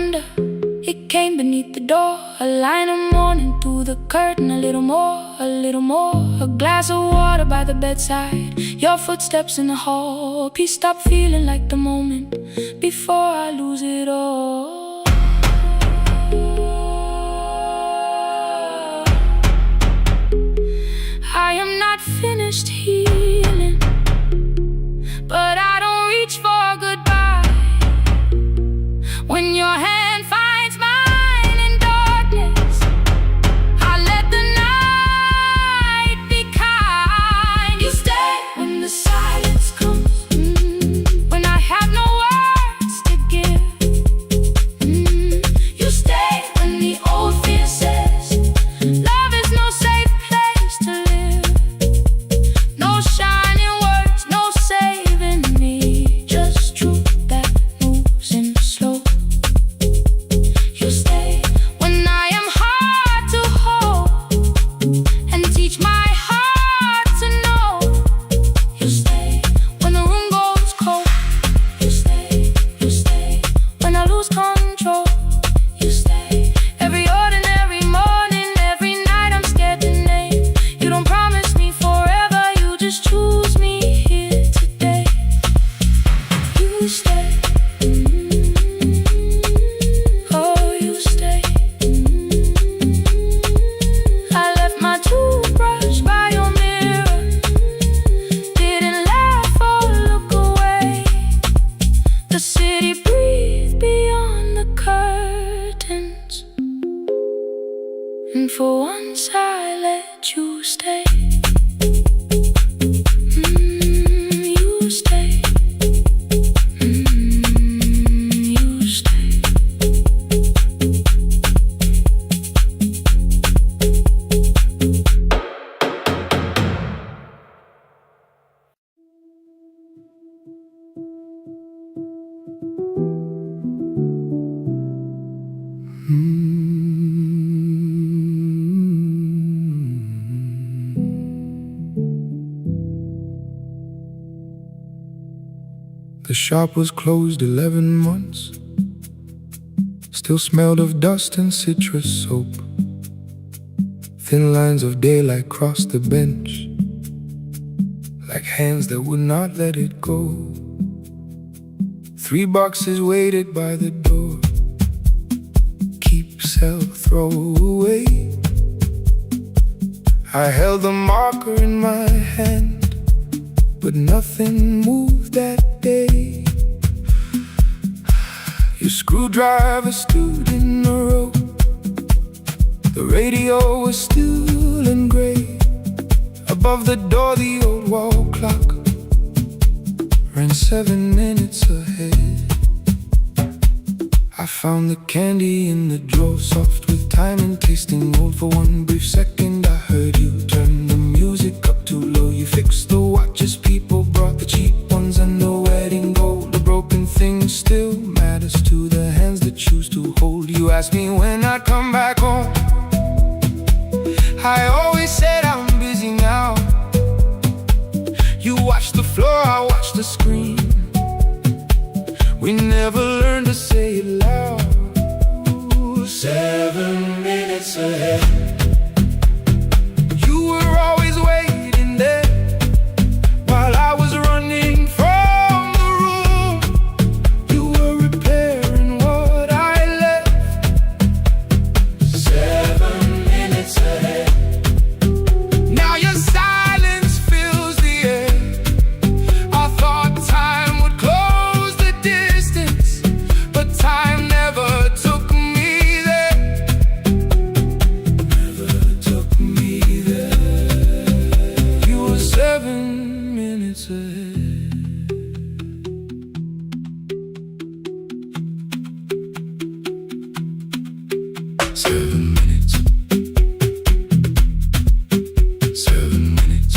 wonder, it came beneath the door. A line of morning through the curtain. A little more, a little more. A glass of water by the bedside. Your footsteps in the hall. Please stop feeling like the moment before I lose it all. I am not finished healing, but I don't reach for a goodbye. When your hand finds mine in darkness, I let the night be kind. You stay when the silence comes, when I have no words to give. You stay when the old fear says love is no safe place to live. No shining words, no saving me, just truth that moves in slow. You stay when I am hard to hold and teach my heart to know. You stay when the room goes cold. You stay when I lose control. You stay every ordinary morning, every night I'm scared to name. You don't promise me forever, you just choose me here today. You stay. Oh, you stay. I left my toothbrush by your mirror. Didn't laugh or look away. The city breathed beyond the curtains, and for once I let you stay. You stay. You stay. The shop was closed 11 months. Still smelled of dust and citrus soap. Thin lines of daylight crossed the bench, like hands that would not let it go. 3 boxes waited by the door. Keep, sell, throw away. I held the marker in my hand, but nothing moved that day. Your screwdriver stood in the road. The radio was still and gray. Above the door the old wall clock ran 7 minutes ahead. I found the candy in the drawer, soft with time and tasting old. For one brief second I heard you turn the music up too low. You fixed the watches, people brought the cheap ones and the wedding gold. The broken thing still matters to the hands that choose to hold. You asked me when I'd come back home. I always said I'm busy now. You watched the floor, I watched the screen. We never learned to say it loud. 7 minutes ahead. You were always waiting there while I was running from the room. You were repairing what I left. 7 minutes ahead. Now your silence fills the air. I thought time would close the distance, but time never took me there. Never took me there. You were 7 minutes ahead. Seven minutes. 7 minutes.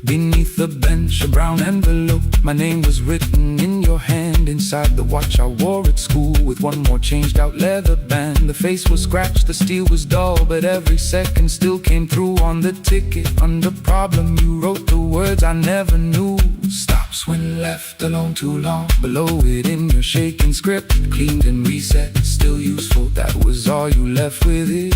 Beneath the bench, a brown envelope. My name was written in your hand. Inside the watch I wore at school, with one more changed out leather band. The face was scratched, the steel was dull, but every second still came through on the ticket. Under problem you wrote the words I never knew. Stops when left alone too long. Below it in your shaking script, cleaned and reset, still useful. That was all you left with it.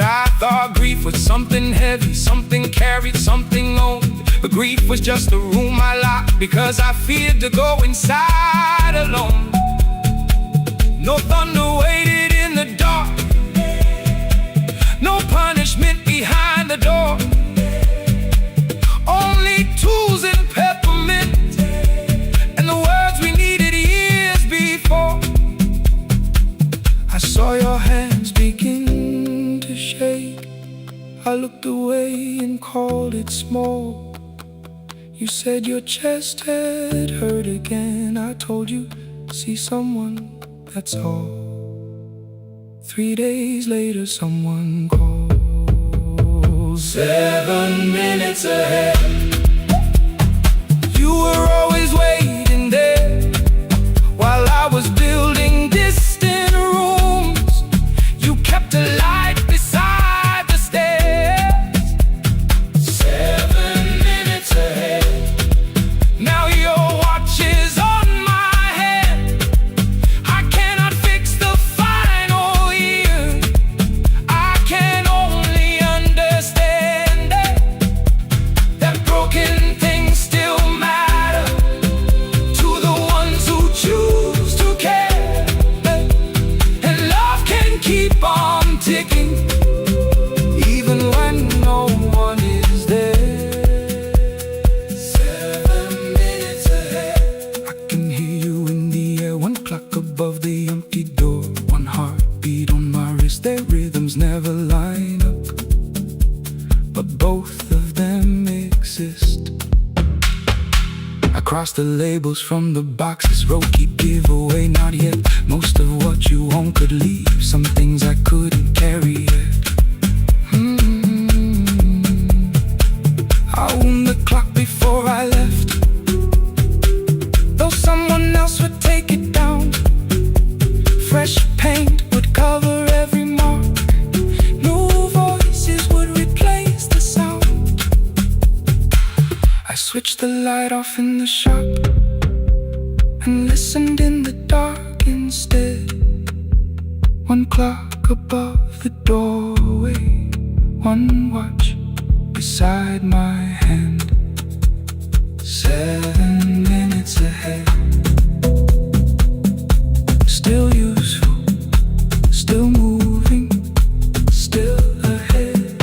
I thought grief was something heavy, something carried, something owned. But grief was just a room I locked because I feared to go inside alone. No thunder waited in the dark, no punishment behind the door. Only tools and peppermint, and the words we needed years before. I saw your hands begin to shake. I looked away and called it small. You said your chest had hurt again. I told you, see someone, that's all. 3 days later someone called. 7 minutes ahead. You were always waiting there while I was building distant rooms. You kept a light beside the stairs. 7 minutes ahead. Now your watch is on my hand. I cannot fix the final year. I can only understand that broken things still matter to the ones who choose to care. And love can keep on ticking even when no one is there. 7 minutes ahead. I can hear you in the air, one clock above the empty door, one heartbeat on my wrist. Their rhythms never line up, but both of them exist. I cross the labels from the boxes, wrote keep, give away, not yet. Most of what you own could leave, some things I couldn't carry yet. I wound the clock before I left, though someone else would take it down. Fresh paint would cover every mark, new voices would replace the sound. I switched the light off in the shop and listened in the dark instead. One clock above the doorway, one watch beside my hand. 7 minutes ahead. Still useful, still moving, still ahead.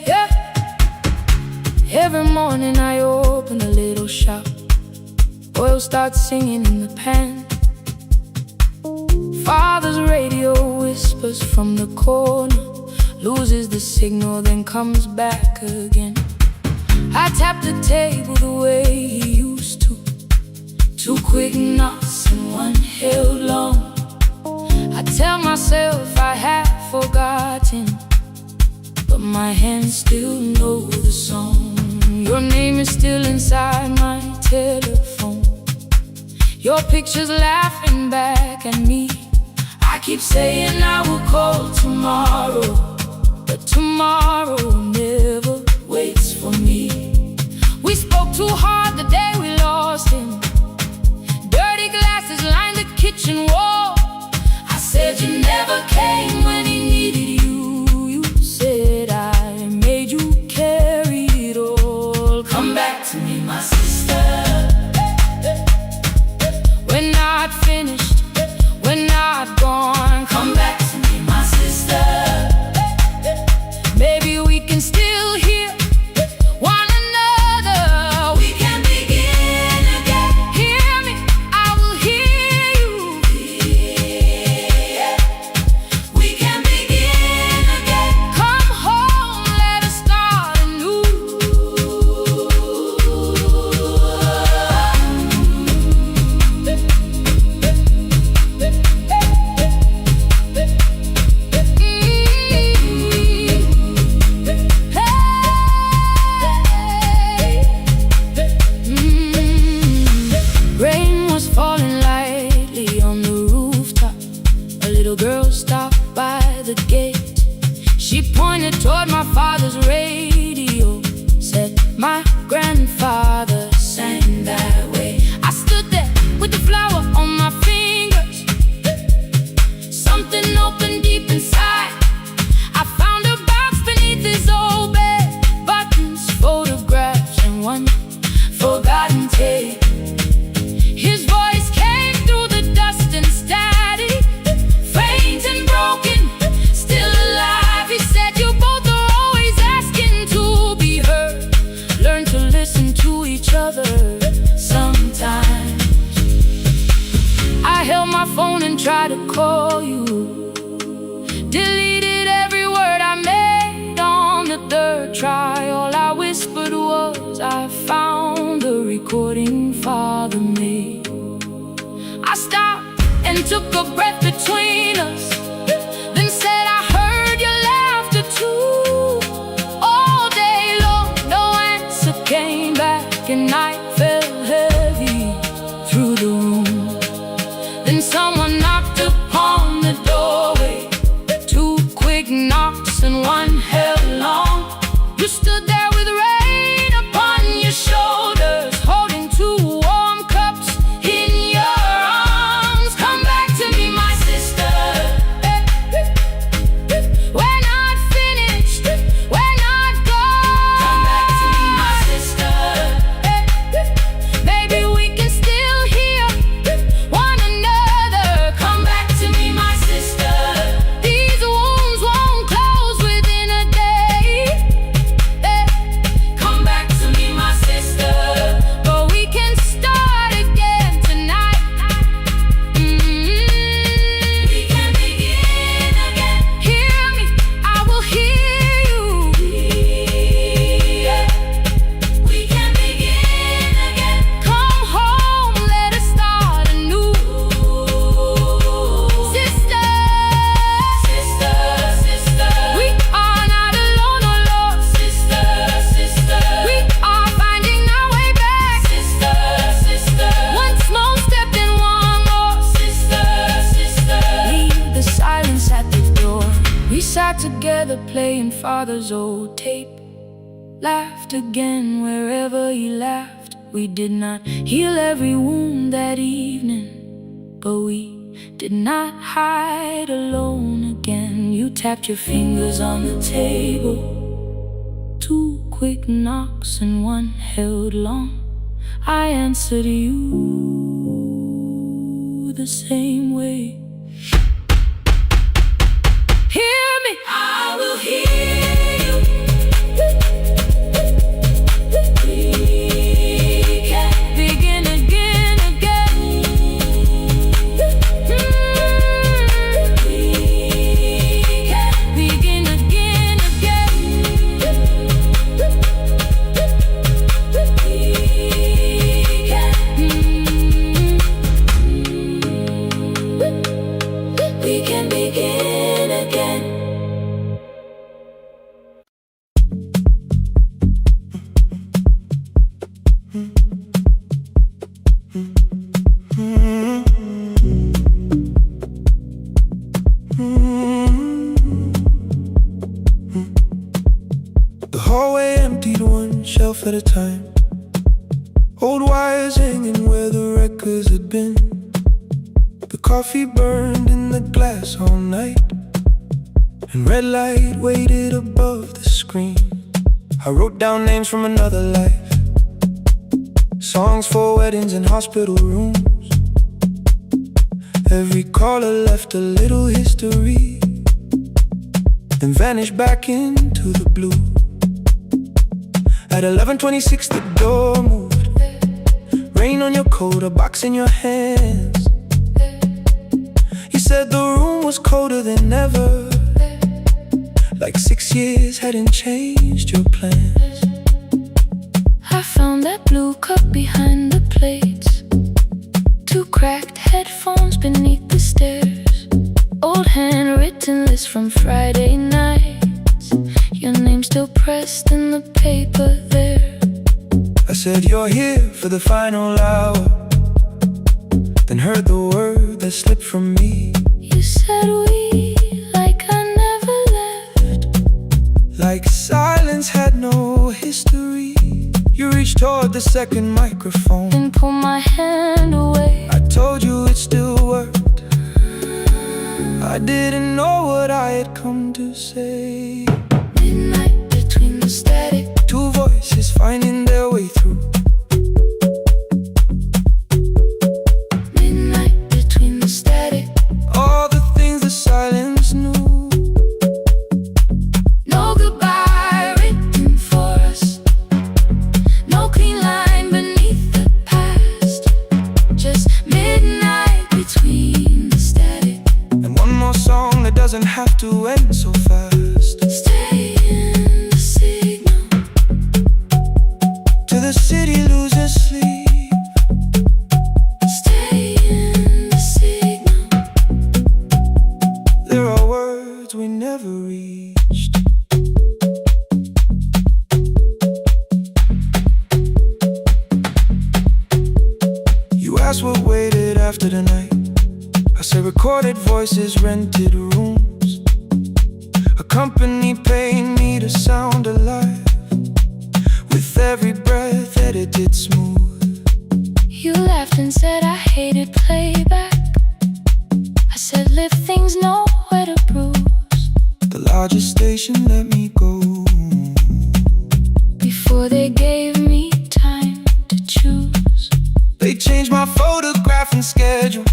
Yeah. Every morning I open a little shop. Oil starts singing in the pan. Father's radio whispers from the corner, loses the signal, then comes back again. I tap the table the way he used to. 2 quick knocks and 1 held long. I tell myself I have forgotten, but my hands still know the song. Your name is still inside my telephone. Your picture's laughing back at me. I keep saying I will call tomorrow, but tomorrow never waits for me. We spoke too hard the day we lost him. Dirty glasses lined the kitchen wall. I said you never came when he needed you. You said I made you carry it all. Come back to me, my sister. We're not finished, we're not gone. Come back to me, my sister. Maybe we can still hear one another. We can begin my phone and tried to call you. Deleted every word I made on the third try. All I whispered was, I found the recording Father made. I stopped and took a breath between us, then said I heard your laughter too. All day long, no answer came back, and night fell heavy through the room. Then someone knocked upon the doorway. Two quick knocks and one held long. You stood there with rain upon your shoulders, holding two warm cups in your arms. Come back to me, my sister. We're not finished, we're not gone. Come back to me, my sister. Baby, we can still hear one another. Come back to me, my sister. These wounds won't close within a day. Come back to me, my sister. But we can start again tonight. We can begin again. Hear me, I will hear you. We can begin again. Come home, let us start anew. Sister, sister, sister, we are not alone, oh Lord. Sister, sister, we are finding our way back. Sister, sister, one small step and one more. Sister, sister, leave the silence at the door. We sat together playing Father's old tape. Laughed again wherever he laughed. We did not heal every wound that evening, but we did not hide alone again. You tapped your fingers on the table. Two quick knocks and one held long. I answered you the same way. Hear me, I will hear you. We can begin again, again. We can begin again, again. We can begin again. The hallway emptied one shelf at a time. Old wires hanging where the records had been. The coffee burned in the glass all night, and red light waited above the screen. I wrote down names from another life, songs for weddings and hospital rooms. Every caller left a little history, then vanished back into the blue. At 11:26 the door moved. Rain on your coat, a box in your hands. You said the room was colder than ever, like 6 years hadn't changed your plans. I found that blue cup behind the plates, two cracked headphones beneath the stairs, old handwritten list from Friday nights, your name still pressed in the paper there. I said you're here for the final hour, then heard the word that slipped from me. You said we, like I never left, like silence had no history. You reached toward the second microphone, then pulled my hand away. I told you it still worked. I didn't know what I had come to say. Midnight between the static, two voices finding their way through. Midnight between the static, all the things the silence knew. no goodbye written for us, no clean line beneath the past, just midnight between password waited after the night. I say recorded voices, rented rooms, a company paying me to sound alive, with every breath edited smooth. You laughed and said I hated playback. I said live things nowhere to bruise. The largest station let me go before they gave me time to choose. They changed my photograph and schedule,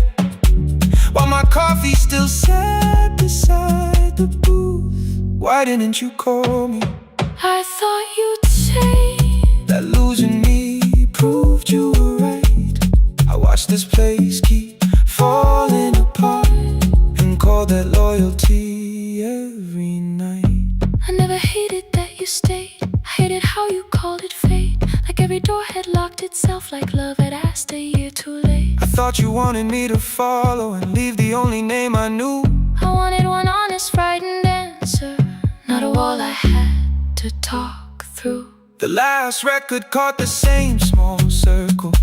while my coffee still sat beside the booth. Why didn't you call me? I thought you'd say that losing me proved you were right. I watched this place keep falling apart and call that loyalty every night. I never hated that you stayed. I hated how you called it fate, like every door had locked itself, like love had asked a year too late. I thought you wanted me to follow and leave the only name I knew. I wanted one honest, frightened answer, not a wall I had to talk through. The last record caught the same small circle,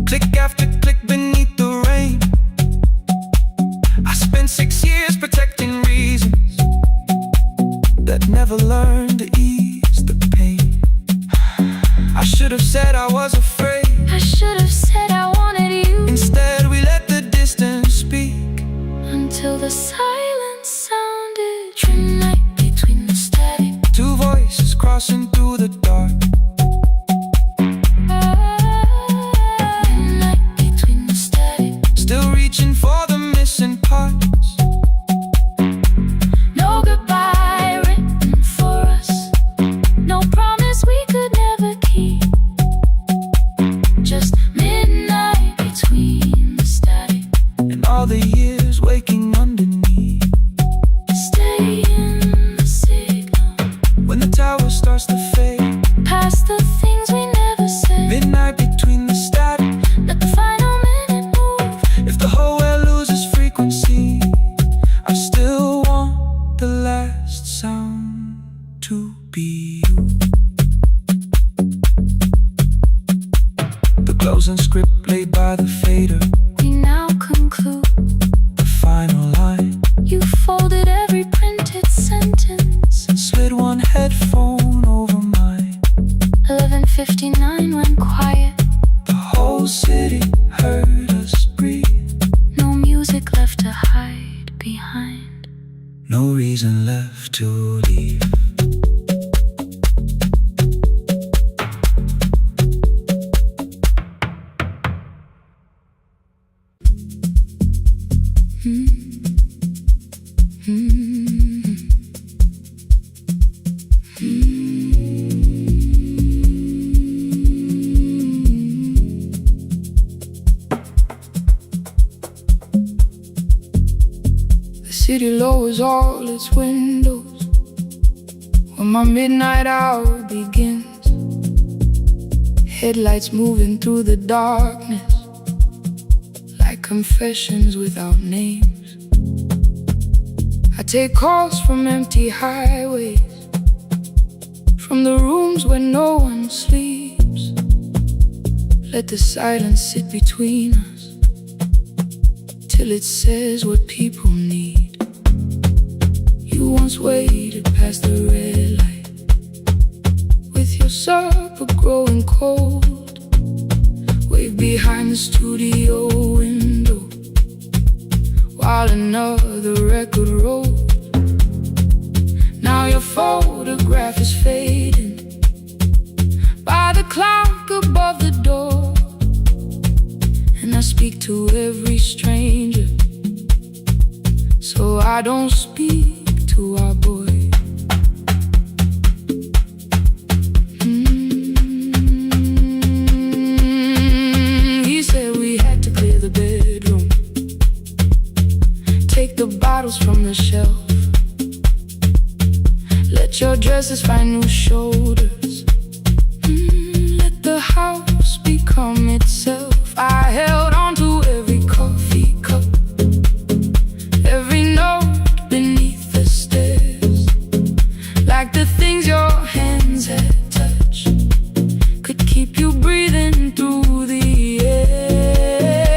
click after click beneath the rain. I spent 6 years protecting reasons that never learned to ease the pain. I should have said I was afraid. I should have said I wanted you. Instead we let the distance speak, until the silence sounded midnight between the static. Two voices crossing through the dark. Midnight between the static. Still reaching for the missing parts. No goodbye written for us, no promise we could never keep. Just midnight between the static And all the years waking underneath. stay in the signal. When the tower starts to fade, Past the things we never said. midnight between the static. Let the final minute move. If the whole world loses frequency, I still want the last sound to be you. The closing script played by the fader, We now conclude. the final line, You folded every printed sentence. and slid one headphone over mine. 11:59 went quiet. The whole city heard us breathe. No music left to hide behind. No reason left to leave. The city lowers all its windows when my midnight hour begins. Headlights moving through the darkness like confessions without names. I take calls from empty highways, from the rooms where no one sleeps. Let the silence sit between us till it says what people need. You once waited past the red light with your supper growing cold, waved behind the studio window while another record rolled. Now your photograph is fading by the clock above the door, and I speak to every stranger, so I don't speak to our boy. He said we had to clear the bedroom, take the bottles from the shelf, let your dresses find new shoulders, let the house become itself. I held on to every coffee cup, every note beneath the stairs, like the things your hands had touched could keep you breathing through the air.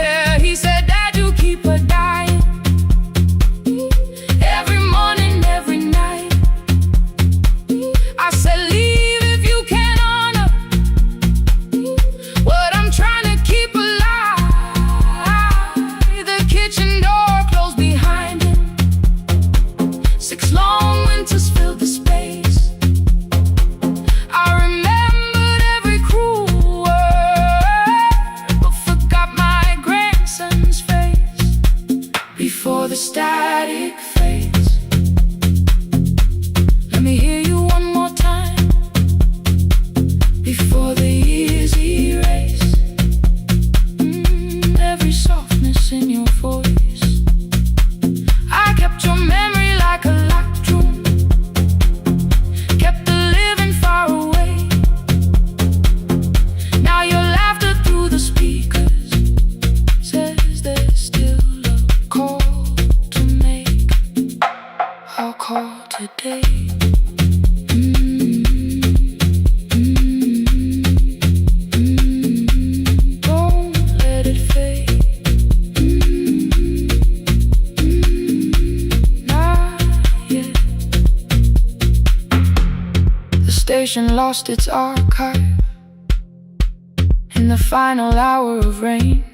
static fades. Let me hear you one more time before the years erase every softness in your voice. I kept your memory like a locked room, kept the living far away. Now your laughter through the speakers says there's still a call to make. I'll call today. Don't let it fade. Not yet. The station lost its archive in the final hour of rain.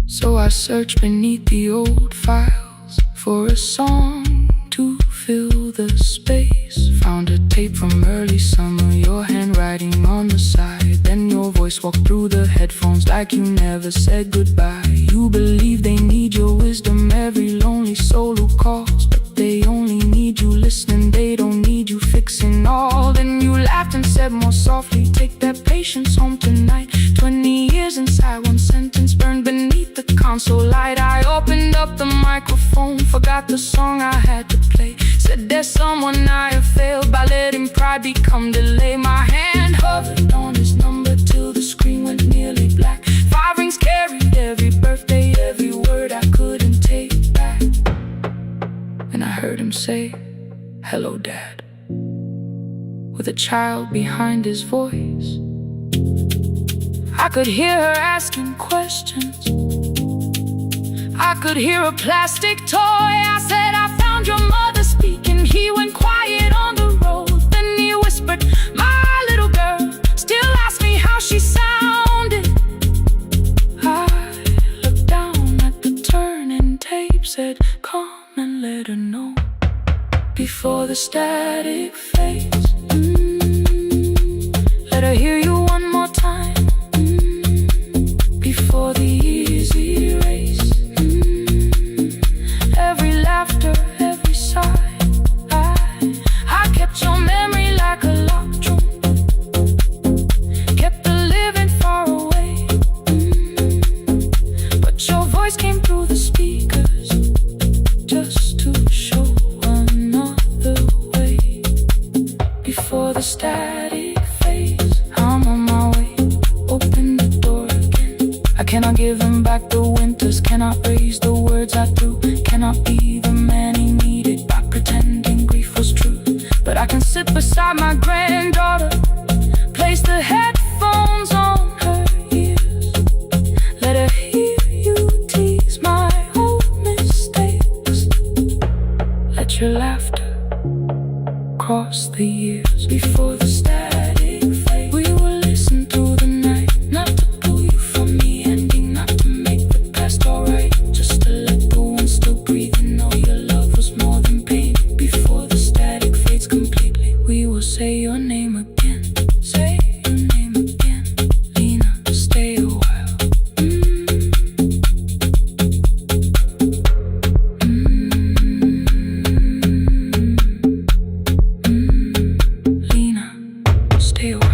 So I searched beneath the old files for a song to fill the space. Found a tape from early summer, your handwriting on the side. Then your voice walked through the headphones like you never said goodbye. You believe they need your wisdom, every lonely soul who calls, but they only need you listening, they don't need you fixing all. Then you laughed and said more softly, take that patience home tonight. 20 years inside one sentence burned beneath the console light. I opened up the microphone, forgot the song I had to play. Said there's someone I have failed by letting pride become delay. My hand hovered on his number till the screen went nearly black. 5 rings carried every birthday, every word I couldn't take back. And I heard him say, hello dad, with a child behind his voice. I could hear her asking questions, I could hear a plastic toy. I said, I found your mother speaking. He went quiet on the road. Then he whispered, my little girl still asks me how she sounded. I looked down at the turning tape, said, come and let her know before the static fades. Let her hear you one more time before the years erase every laughter, every sigh. I kept your memory like a locked room, kept the living far away. But your voice came through the speakers just to show another way before the static fades. I'm on my way, open the door again. I cannot give him back the winters, cannot raise the words I threw, cannot be the man he needed by pretending grief was true. But I can sit beside my granddaughter, place the headphones on her ears, let her hear you tease my old mistakes. Let your laughter cross the years before the static fade. We will listen through the night, not to pull you from the ending, not to make the past alright, just to let the one still breathing know your love was more than pain. Before the static fades completely, we will say your name again. Say your name again. Lena, stay a while. Lena, stay a while.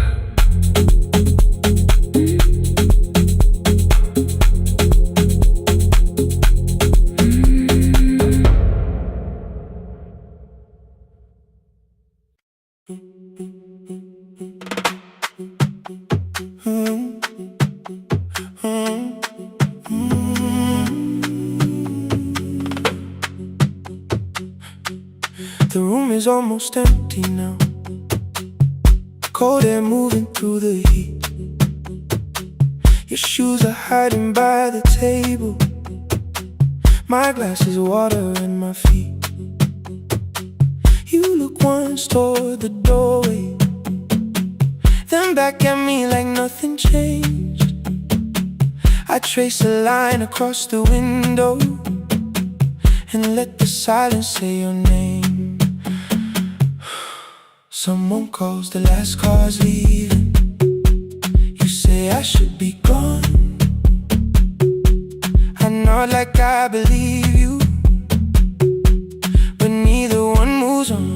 The room is almost empty now, cold air moving through the heat. Your shoes are hiding by the table, my glass is water in my feet. You look once toward the doorway, then back at me like nothing changed. I trace a line across the window and let the silence say your name. Someone calls, the last car's leaving. You say I should be gone. I nod heart like I believe you, but neither one moves on.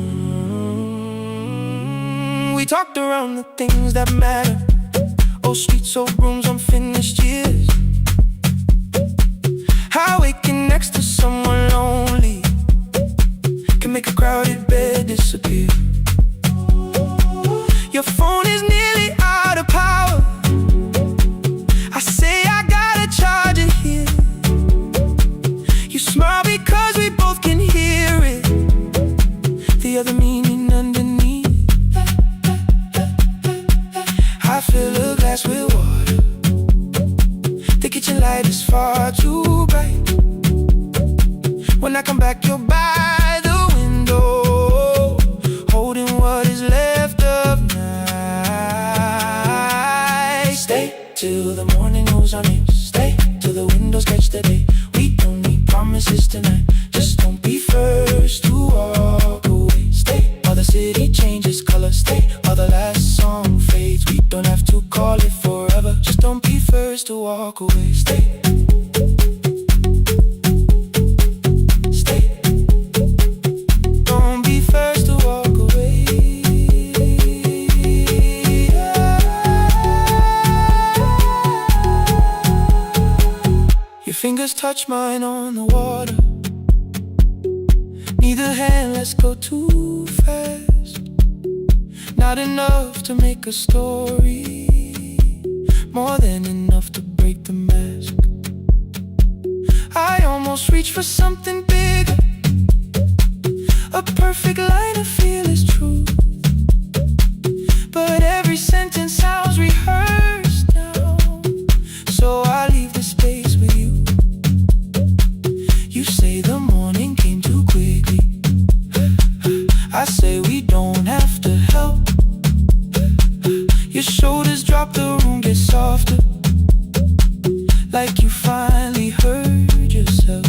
We talked around the things that matter, old streets, old rooms, unfinished years. How waking next to someone lonely can make a crowded bed disappear. Your phone is nearly out of power. I say I gotta charge it here. You smile because we both can hear it, the other meaning underneath. I fill a glass with water, the kitchen light is far too bright. When I come back, you're by the window, holding what is left of night. Stay till the morning knows our names. Stay till the windows catch the day. We don't need promises tonight, just don't be first to walk away. Stay while the city changes color. Stay while the last song fades. We don't have to call it forever, just don't be first to walk away. Stay. Fingers touch mine on the water, neither hand lets go too fast. Not enough to make a story, more than enough to break the mask. I almost reach for something bigger, a perfect line of fearless truth, but every sentence sounds rehearsed now, so I leave the space with you. You say the morning came too quickly, I say we don't have to help. Your shoulders drop, the room gets softer, like you finally heard yourself.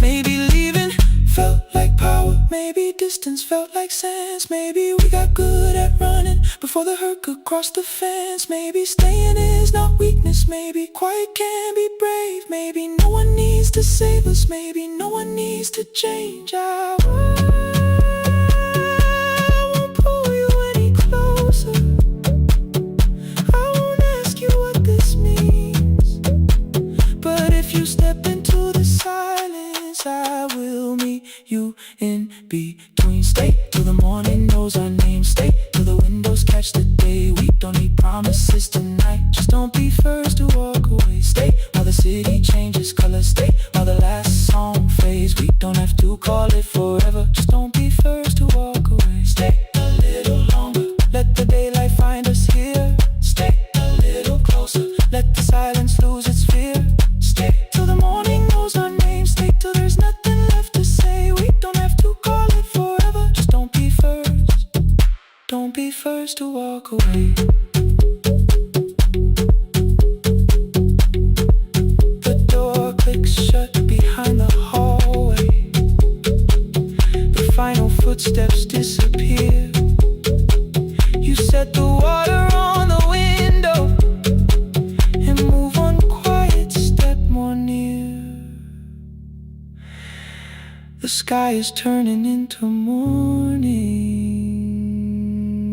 Maybe leaving felt like power, maybe distance felt like sense. Maybe we got good at running before the hurt could cross the fence. Maybe staying is not weakness, maybe quiet can be brave. Maybe no one needs to save us, maybe no one needs to change. I won't pull you any closer, I won't ask you what this means, but if you step into the silence, I will meet you in between. Stay till the morning knows our names. Stay till the windows catch the day. We don't need promises tonight, just don't be first to walk away. Stay while the city changes color. Stay while the last song fades. We don't have to call it forever, just don't be first to walk away. Stay a little longer, let the daylight find us here. Stay a little closer, let the silence lose its fear. Stay till the morning knows our names. Stay till there's nothing left to say. We don't have to call it forever, just don't be first. Don't be first to walk away. The door clicks shut behind the hallway, the final footsteps disappear. You set the water on the window and move one quiet step more near. The sky is turning into morning,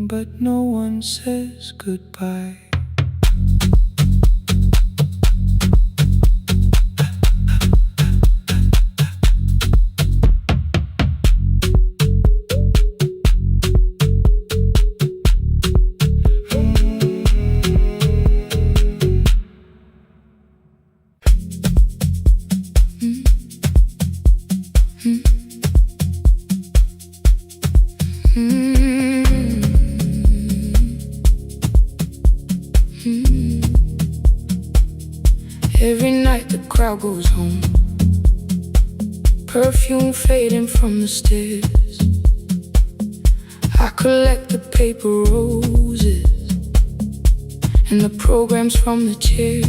but no one says goodbye. Every night the crowd goes home, perfume fading from the stairs. I collect the paper roses and the programs from the chairs.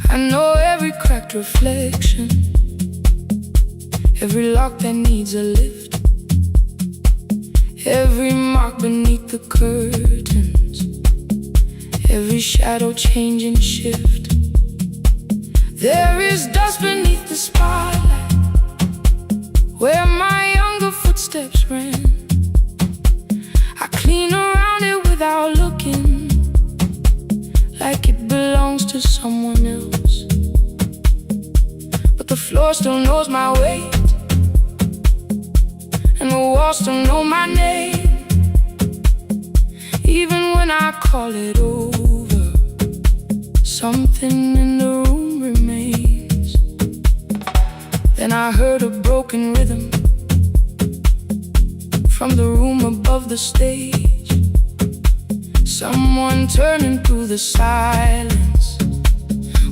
I know every cracked reflection, every lock that needs a lift, every mark beneath the curtains, every shadow change and shift. There is dust beneath the spotlight where my younger footsteps ran. I clean around it without looking, like it belongs to someone else. But the floor still knows my weight, and the walls still know my name. Even when I call it over, something in the room remains. Then I heard a broken rhythm from the room above the stage. Someone turning through the silence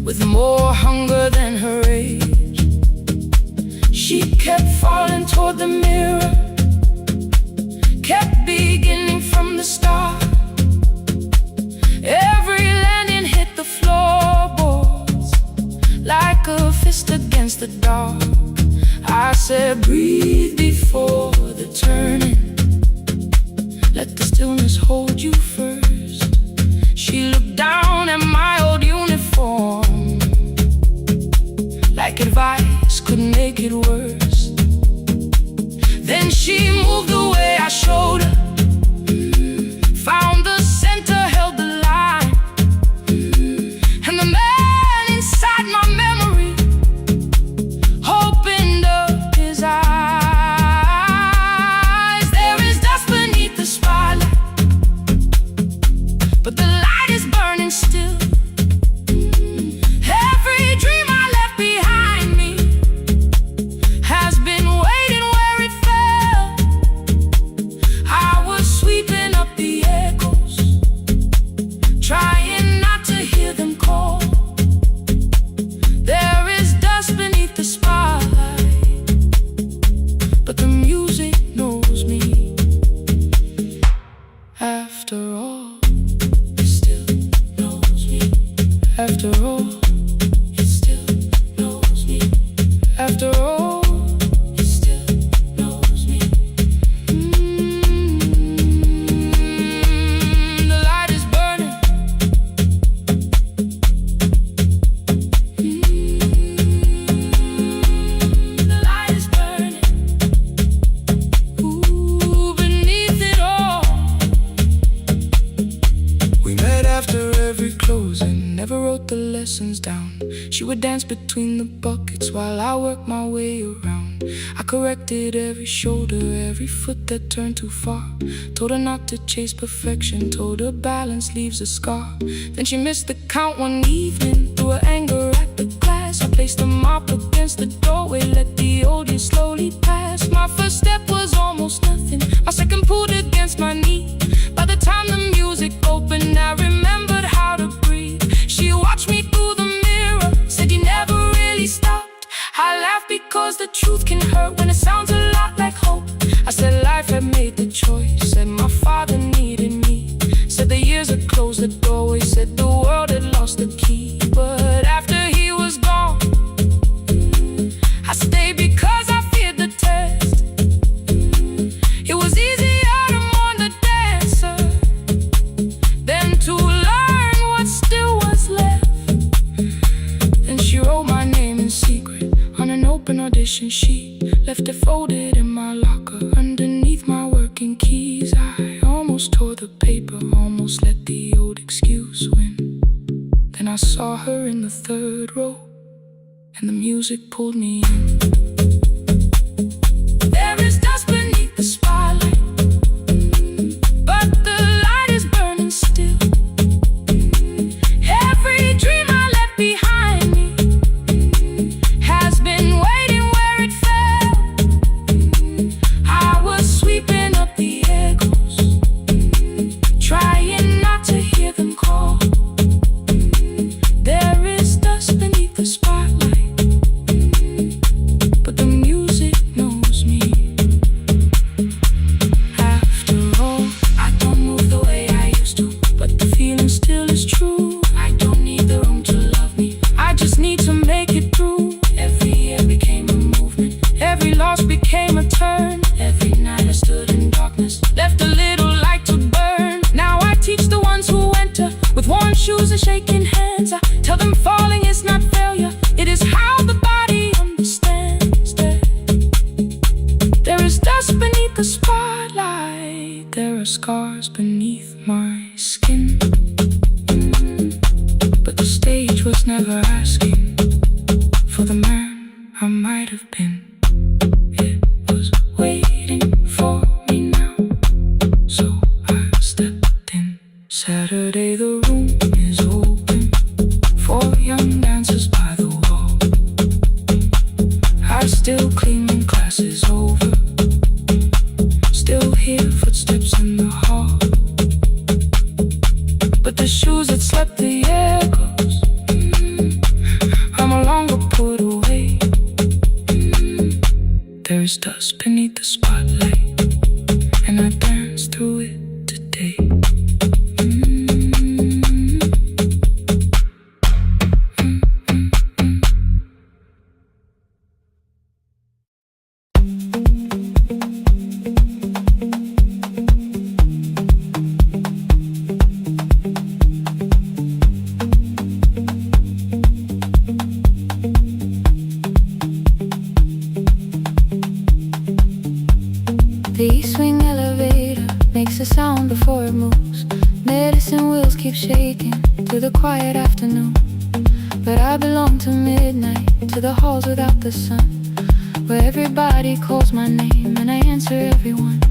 with more hunger than her age. She kept falling toward the mirror, kept beginning from the start. Every landing hit the floorboards like a fist against the dark. I said, breathe before the turning, let the stillness hold you first. She looked down at my old uniform, like advice could make it worse. Then she moved the way I showed her, found the center, held the line, and the man inside my memory opened up his eyes. There is dust beneath the spotlight, but the light is burning still. Every dream I left behind me has been waiting where it fell. I was sweeping up the echoes, trying not to hear them call. There is dust beneath the spotlight, but the music knows me. After all, it still knows me. After all, it still knows me. After all, it still knows me. The light is burning. The light is burning. Ooh, beneath it all. We met after every closing, never wrote the lessons down. She would dance between the buckets while I worked my way around. I corrected every shoulder, every foot that turned too far. Told her not to chase perfection, told her balance leaves a scar. Then she missed the count one evening, threw her anger at the glass. I placed the mop against the doorway, let the old years slowly pass. My first step was almost nothing, my second pulled against my knee. By the time the music opened, I remembered how to breathe. She watched me through the mirror, said you never really stopped. I laughed because the truth can hurt when it sounds a lot like hope. I said life had made the choice, said my father needed me, said the years had closed the doorway, said the world had lost the key. But after he was gone, I stayed because I feared the test. It was easier to mourn the dancer than to learn what still was left. Then she wrote my name in secret on an open audition sheet, left it folded in my locker underneath my working keys. I almost tore the paper, almost let the old excuse win. Then I saw her in the third row, and the music pulled me in. There is dust beneath the spotlight, but the light is burning still. Every dream I left behind me has been waiting where it fell. I was sweeping up the echoes, trying not to hear them call. There is dust beneath the spotlight, but the music knows me. After all, I don't move the way I used to, but the feeling still is true. I don't need the room to love me, I just need to make it through. Every year became a movement, every loss became a turn. Every night I stood in darkness, left a little light to burn. Now I teach the ones who enter with worn shoes and shaking hands. I tell them falling is not failure, it was never asking for the man I might have been. It was waiting for me now, so I stepped in. Saturday the room is open for young dancers by the wall. I still clean when class is over, still hear footsteps in the hall, but the shoes that slept the echoes, are no longer put away. There is dust beneath the spotlight, and I dance through it today. The east wing elevator makes a sound before it moves. Medicine wheels keep shaking through the quiet afternoon. But I belong to midnight, to the halls without the sun, where everybody calls my name and I answer everyone.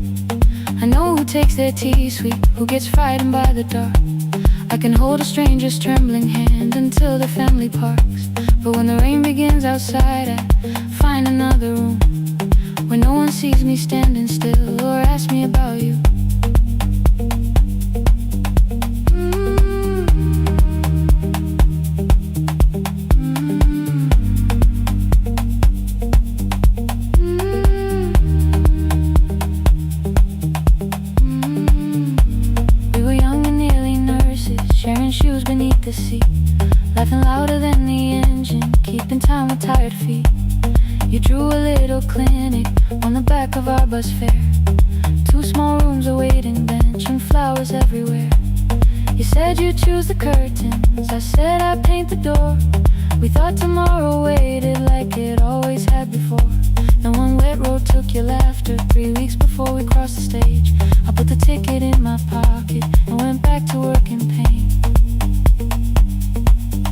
I know who takes their tea sweet, who gets frightened by the dark. I can hold a stranger's trembling hand until the family parks. But when the rain begins outside, I find another room where no one sees me standing still or asks me about you. We were young and nearly nurses, sharing shoes beneath the seat, laughing louder than the engine, keeping time with tired feet. You drew a little clinic on the back of our bus fare, 2 small rooms, a waiting bench, and flowers everywhere. You said you'd choose the curtains, I said I'd paint the door. We thought tomorrow waited like it always had before. Then one wet road took your laughter, 3 weeks before we crossed the stage. I put the ticket in my pocket and went back to work in pain.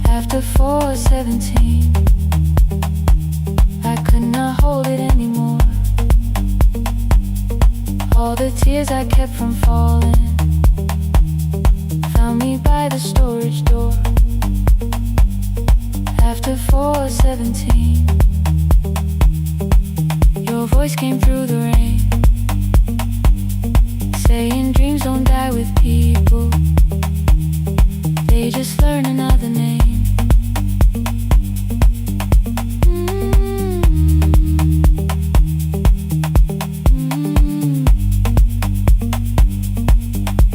After 4:17, I could not hold it anymore. All the tears I kept from falling found me by the storage door. After 4:17, your voice came through the rain, saying dreams don't die with people, they just learn another name.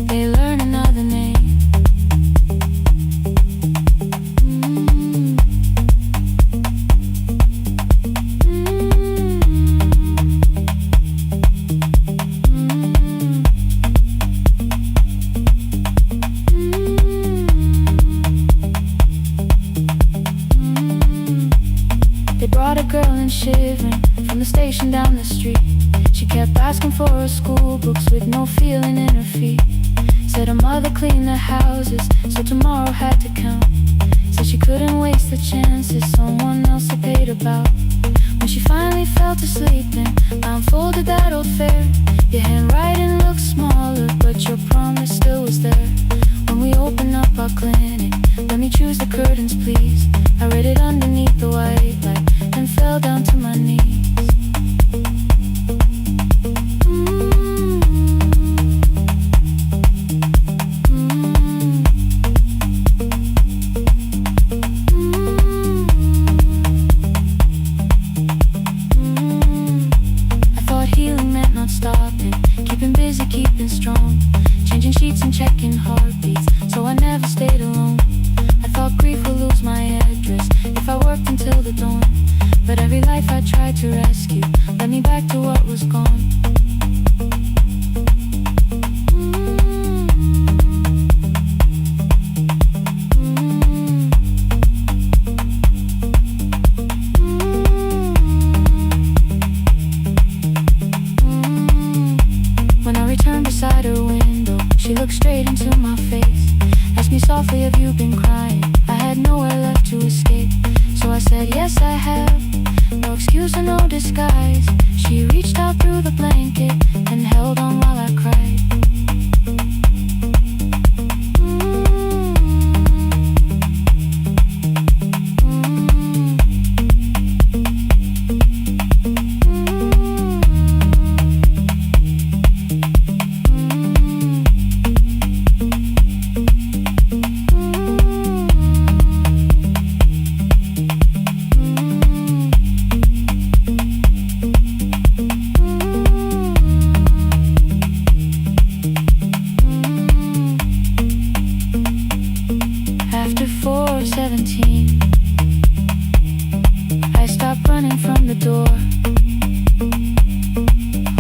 They learn another name. They brought a girl in shivering from the station down the street. She kept asking for her school books with no feeling in her feet. Said her mother cleaned the houses, so tomorrow had to count. Said she couldn't waste the chances someone else had paid about. When she finally fell to sleep and I unfolded that old fare, your handwriting looked smaller, but your promise still was there. When we opened up our clinic, let me choose the curtains please. I read it underneath the white light and fell down to my knees. Stopping, keeping busy, keeping strong, changing sheets and checking heartbeats, so I never stayed alone. I thought grief would lose my address if I worked until the dawn, but every life I tried to rescue led me back to what was gone. Beside her window, she looked straight into my face, asked me softly, have you been crying? I had had nowhere left to escape. So I said, yes, I have. No excuse or no disguise. She reached out through the blanket and held on while I cried. After 4:17, I stopped running from the door.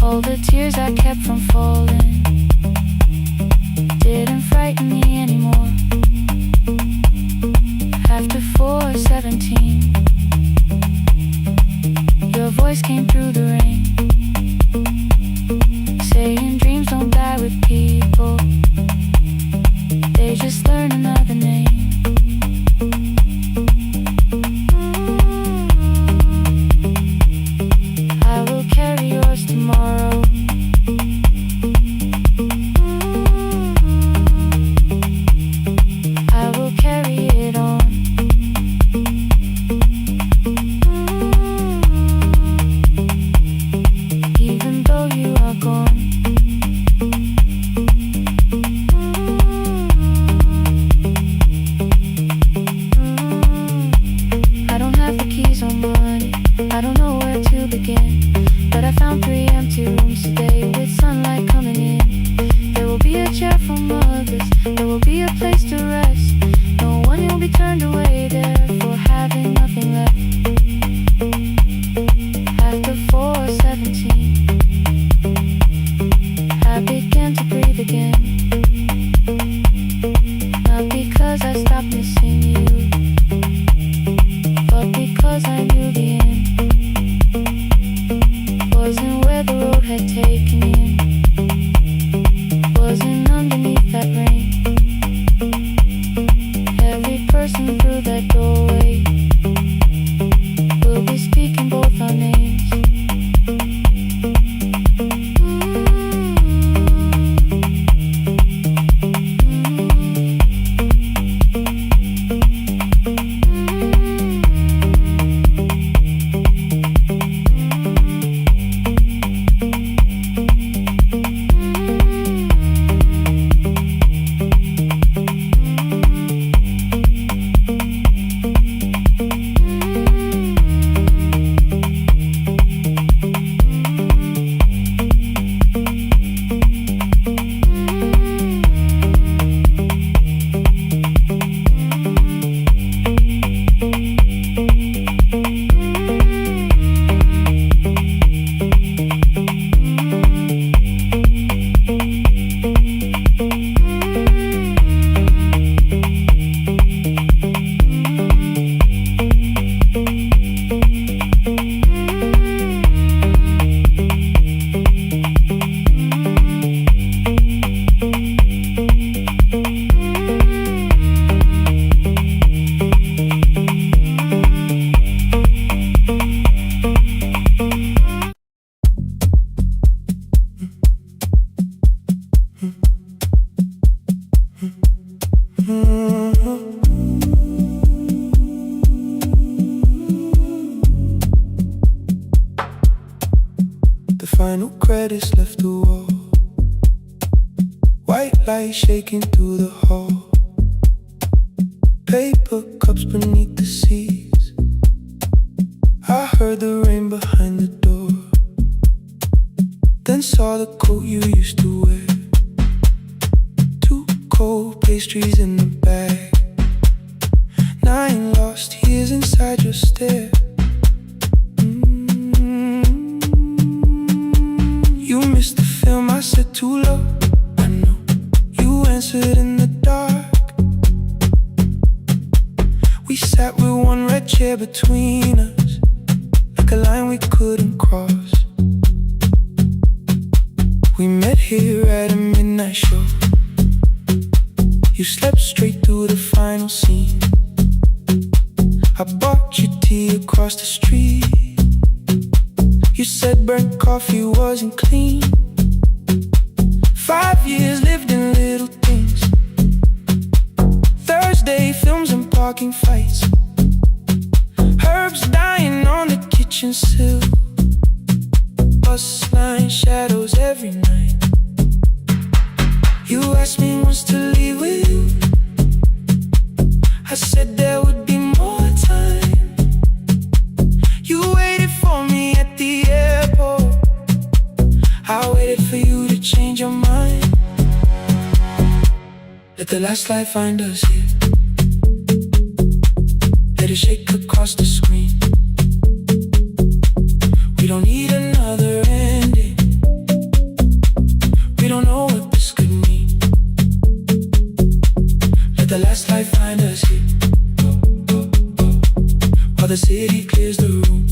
All the tears I kept from falling didn't frighten me anymore. After 4:17, your voice came through the rain, saying dreams don't die with people, they just learn another name. I will carry yours tomorrow. I will carry it on. Even though you are gone. I don't have the keys or money, I don't know where to begin, but I found 3 empty rooms today with sunlight coming in. There will be a chair for mothers, there will be a place to rest. No one will be turned away there for having nothing left. After 4:17, I began to breathe again. Not because I stopped missing you, but because I knew the end wasn't where the road had taken in, wasn't underneath that rain. Every person through that doorway will be speaking both our names. The final credits left the wall, white light shaking through the hall, paper cups beneath the seats. I heard the rain behind the door, then saw the coat you used to wear, 2 cold pastries in the bag, 9 lost years inside your stare. You missed the film, I said too low. I know you answered in the dark. We sat with 1 red chair between us, like a line we couldn't cross. We met here at a midnight show. You slept straight through the final scene. I bought you tea across the street. You said burnt coffee wasn't clean. 5 years lived in little things. Thursday films and parking fights. Herbs dying on the kitchen sill. Bus line shadows every night. You asked me once to leave with you. I said there would be more time. You waited for me at the airport. I waited for you to change your mind. Let the last light find us here. Let it shake across the screen. We don't need another ending. We don't know what this could mean. Let the last light find us here. While the city clears the room,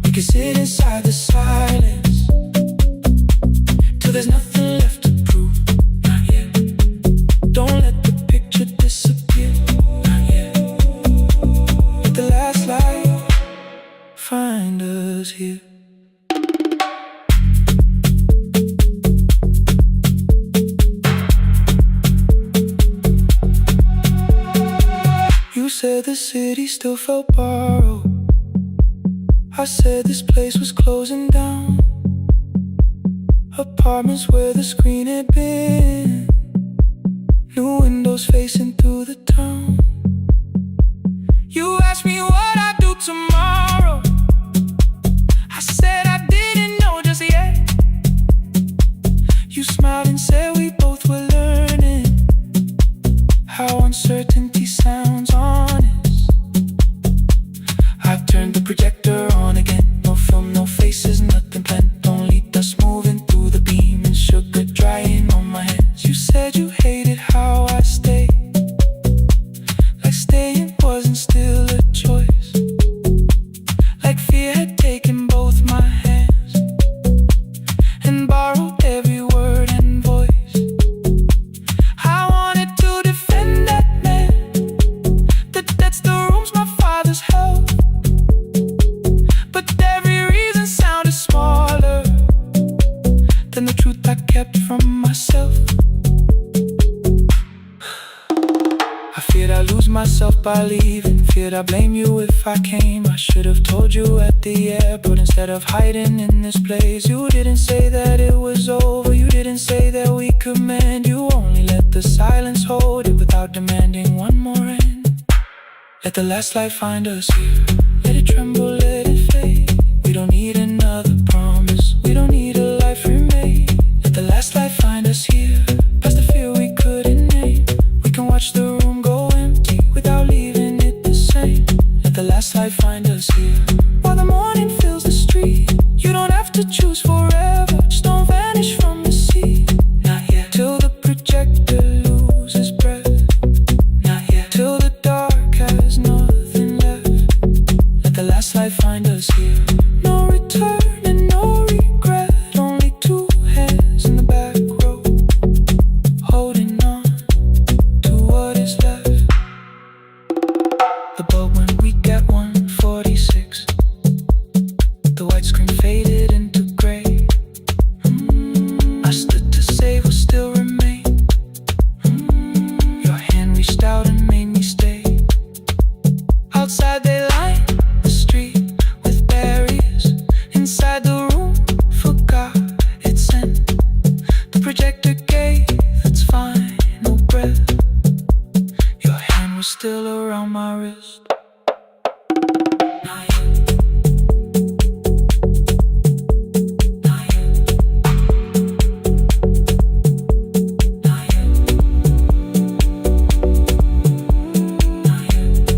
we can sit inside the silence till there's nothing left to prove. Not yet. Don't let the picture disappear. Not yet. Let the last light find us here. You said the city still felt borrowed. I said this place was closing down. Apartments where the screen had been. New windows facing through the town. You asked me what I'd do tomorrow. I said I didn't know just yet. You smiled and said we both were learning how uncertainty sounds honest. I turned the projector on again. No film, no faces, nothing planned. Only dust moving through the beam and sugar drying on my hands. You said you hated how I stayed, like staying wasn't still a choice. Like fear had taken both my hands and borrowed every word and voice. I wanted to defend that man that's the rooms my father's held. But every reason sounded smaller than the truth I kept from myself. I feared I'd lose myself by leaving. Feared I'd blame you if I came. I should have told you at the airport instead of hiding in this place. You didn't say that it was over. You didn't say that we could mend. You only let the silence hold it without demanding one more end. Let the last light find us here. Let it tremble, let it fade. We don't need another promise. We don't need a life remade. Let the last light find us here. Past the fear we couldn't name. We can watch the room go empty without leaving it the same. Let the last light find us here. While the morning fills the street, you don't have to choose forever. Just don't vanish from the sea. Not yet. Till the projector loses breath. Not yet. Till the dark has nothing left. Let the last light find us here. No return and no regret. Only two hands in the back row, holding on to what is left. The bulb when we get 146. The white screen faded into gray. I stood to save will still remain. Your hand reached out and made me stay. Outside they line the street with barriers. Inside the room forgot its end. The projector gave its final breath. Your hand was still around my wrist. Not yet. Not yet. Not yet. Not yet.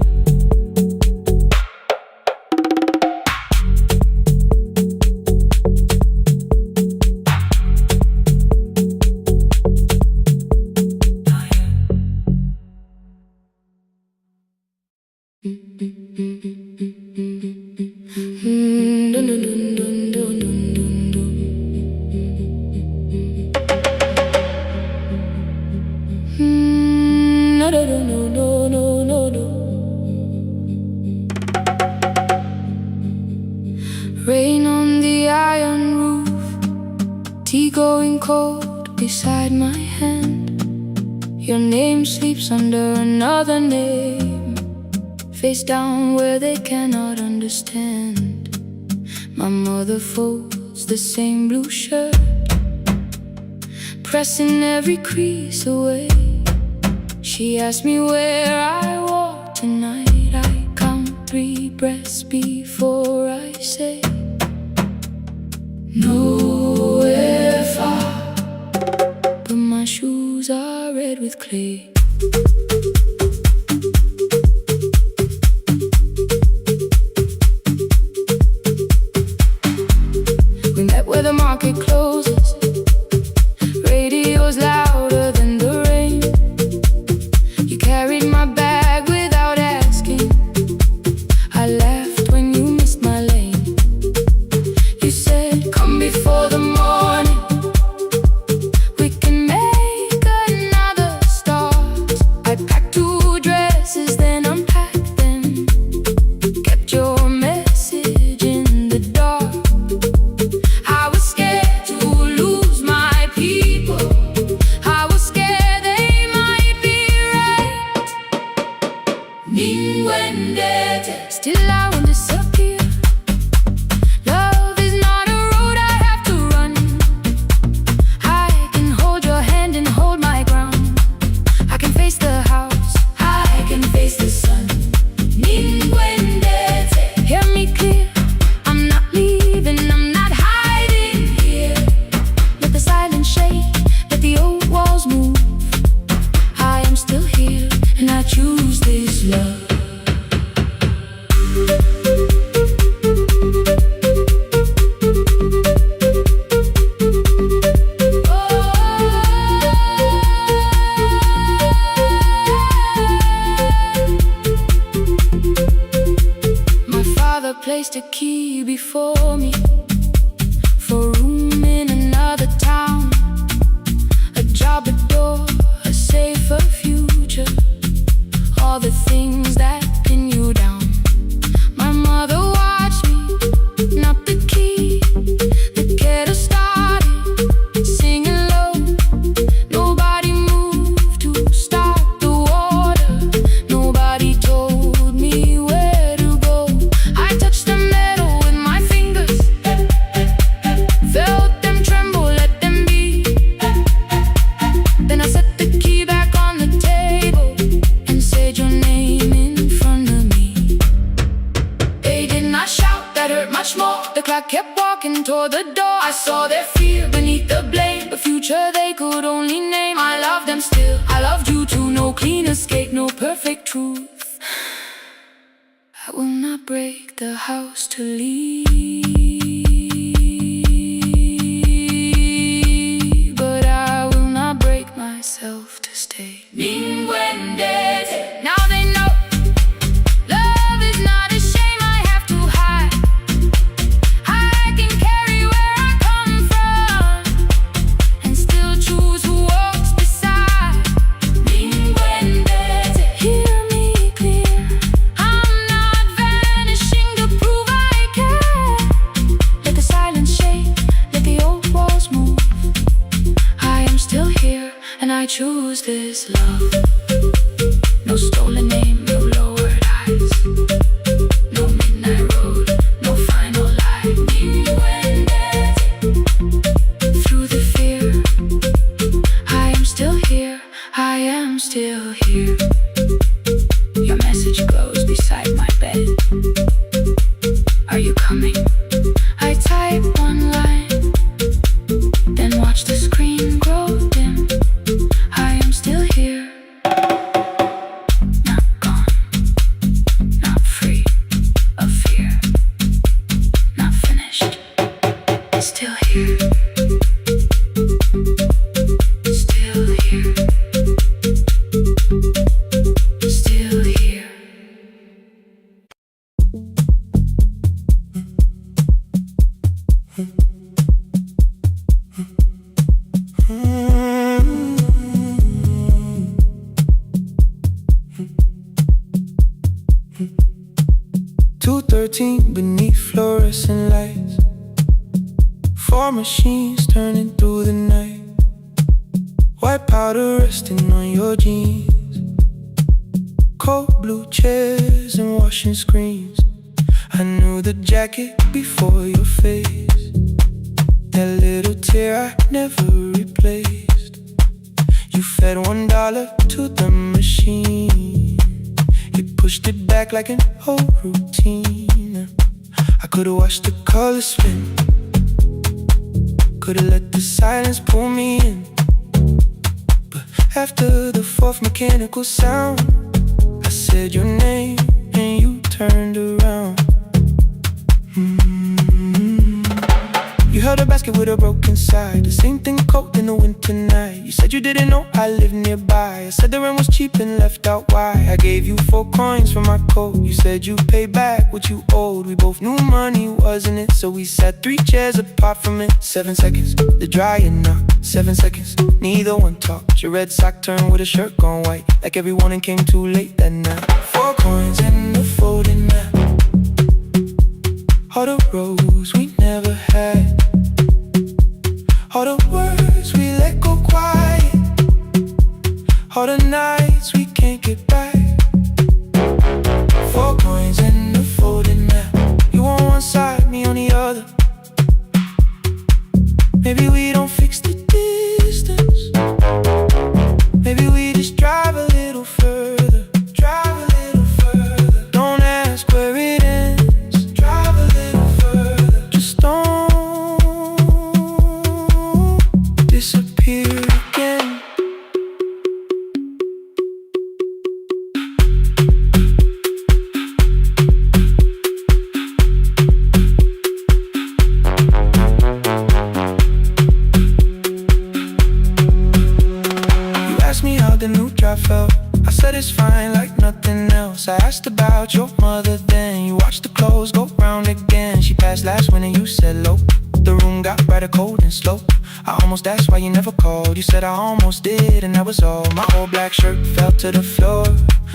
No, no, no, no, no, no, no. growing cold beside my hand. Your name sleeps under another name, face down where they cannot understand. My mother folds the same blue shirt, pressing every crease away. She asked me where I walk tonight. I count 3 breaths before I say nowhere far, but my shoes are red with clay. We met where the market closes, radio's louder than the rain. You carried my bag without asking. I laughed when you missed my lane. You said, come before the morning, we can make another start. I packed 2 dresses, then unpacked them, kept your message in the dark. I was scared to lose my people, I was scared they might be right. Ninwendete, still I won't disappear. Love is not a road I have to run. I can hold your hand and hold my ground. I can face the house, I can face the sun. Ninwendete, hear me clear, I'm not leaving, I'm not hiding here. Let the silence shake, let the old walls move. I am still here, and I choose this love. My father placed a key before me for room in another town, a job, a door, a safer future, all the things that pin you down. My mother watched me, not the key, the kettle started singing low. Nobody moved to stop the water, nobody told me where to go. I touched the metal with my fingers, felt them tremble, let them be. Then I set the key back on the table and said your name in front of me. They did not shout, that hurt much more. The clock kept walking toward the door. I saw their fear beneath the blame, a future they could only name. I loved them still, I loved you too. No clean escape, no perfect truth. I will not break the house to leave, but I will not break myself to stay. Ninwendete, now they know love is not a shame I have to hide. I can carry where I come from and still choose who walks beside. Ninwendete, hear me clear, I'm not vanishing to prove I care. Let the silence shake, let the old walls move. I am still here, and I choose this love. No stolen name, no lowered eyes, no midnight road, no final lie. Ninwendete, through the fear, I am still here, I am still here. Your message glows beside my bed. Are you coming? I type one line, then watch the screen grow dim. I am still here, not gone, not free of fear, not finished, still here, still here, still here. Beneath fluorescent lights, Four machines turning through the night, white powder resting on your jeans, cold blue chairs and washing screens. I knew the jacket before your face, that little tear I never replaced. You fed $1 to the machine, you pushed it back like an old routine. I could've watched the colors spin, could've let the silence pull me in. But after the fourth mechanical sound, I said your name and you turned around. You held a basket with a broken side, the same thing cold in the winter night. You said you didn't know I lived nearby. I said the rent was cheap and left out why. I gave you 4 coins for my coat. You said you'd pay back what you owed. We both knew money wasn't it, so we sat 3 chairs apart from it. 7 seconds, the dryer knocked. 7 seconds, neither one talked. Your red sock turned with a shirt gone white, like everyone came too late that night. 4 coins and a folding map, all the roads we never had, all the words we let go quiet, all the nights we can't get back. 4 coins and a folding map, you on one side, me on the other. Maybe we don't fix the distance, maybe we just drive a little further. Drive a little further, don't ask where it ends. Drive a little further, just don't disappear again. You asked me how the new drive felt, I said it's fine like nothing else. I asked about your mother then, you watched the clothes go round again. She passed last winter, you said low. The room got brighter, cold and slow. I almost asked why you never called. You said I almost did and that was all. My old black shirt fell to the floor,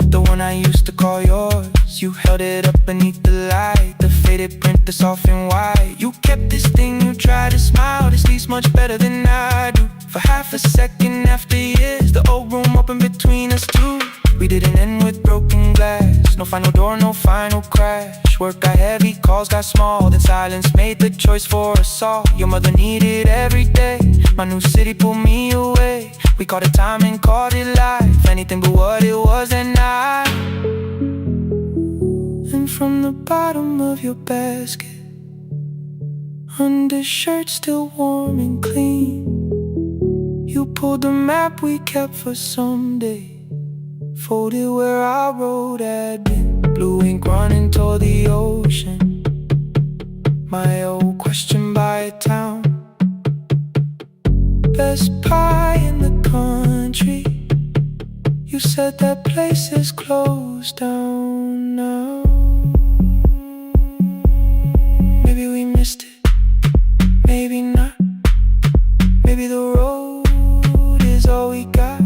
the one I used to call yours. You held it up beneath the light, the faded print, the soft and white. You kept this thing, you tried to smile, this sleeps much better than I do. For half a second after years, the old room opened between us two. We didn't end with broken glass, no final door, no final crash. Work got heavy, calls got small, then silence made the choice for us all. Your mother needed every day, my new city pulled me away. We called it time and called it life, anything but what it was that night. And from the bottom of your basket, undershirt still warm and clean, you pulled the map we kept for someday, folded where our road had been. Blue ink running toward the ocean, my old question by a town. Best pie in the country, you said that place is closed down now. Maybe we missed it, maybe not. Maybe the road is all we got.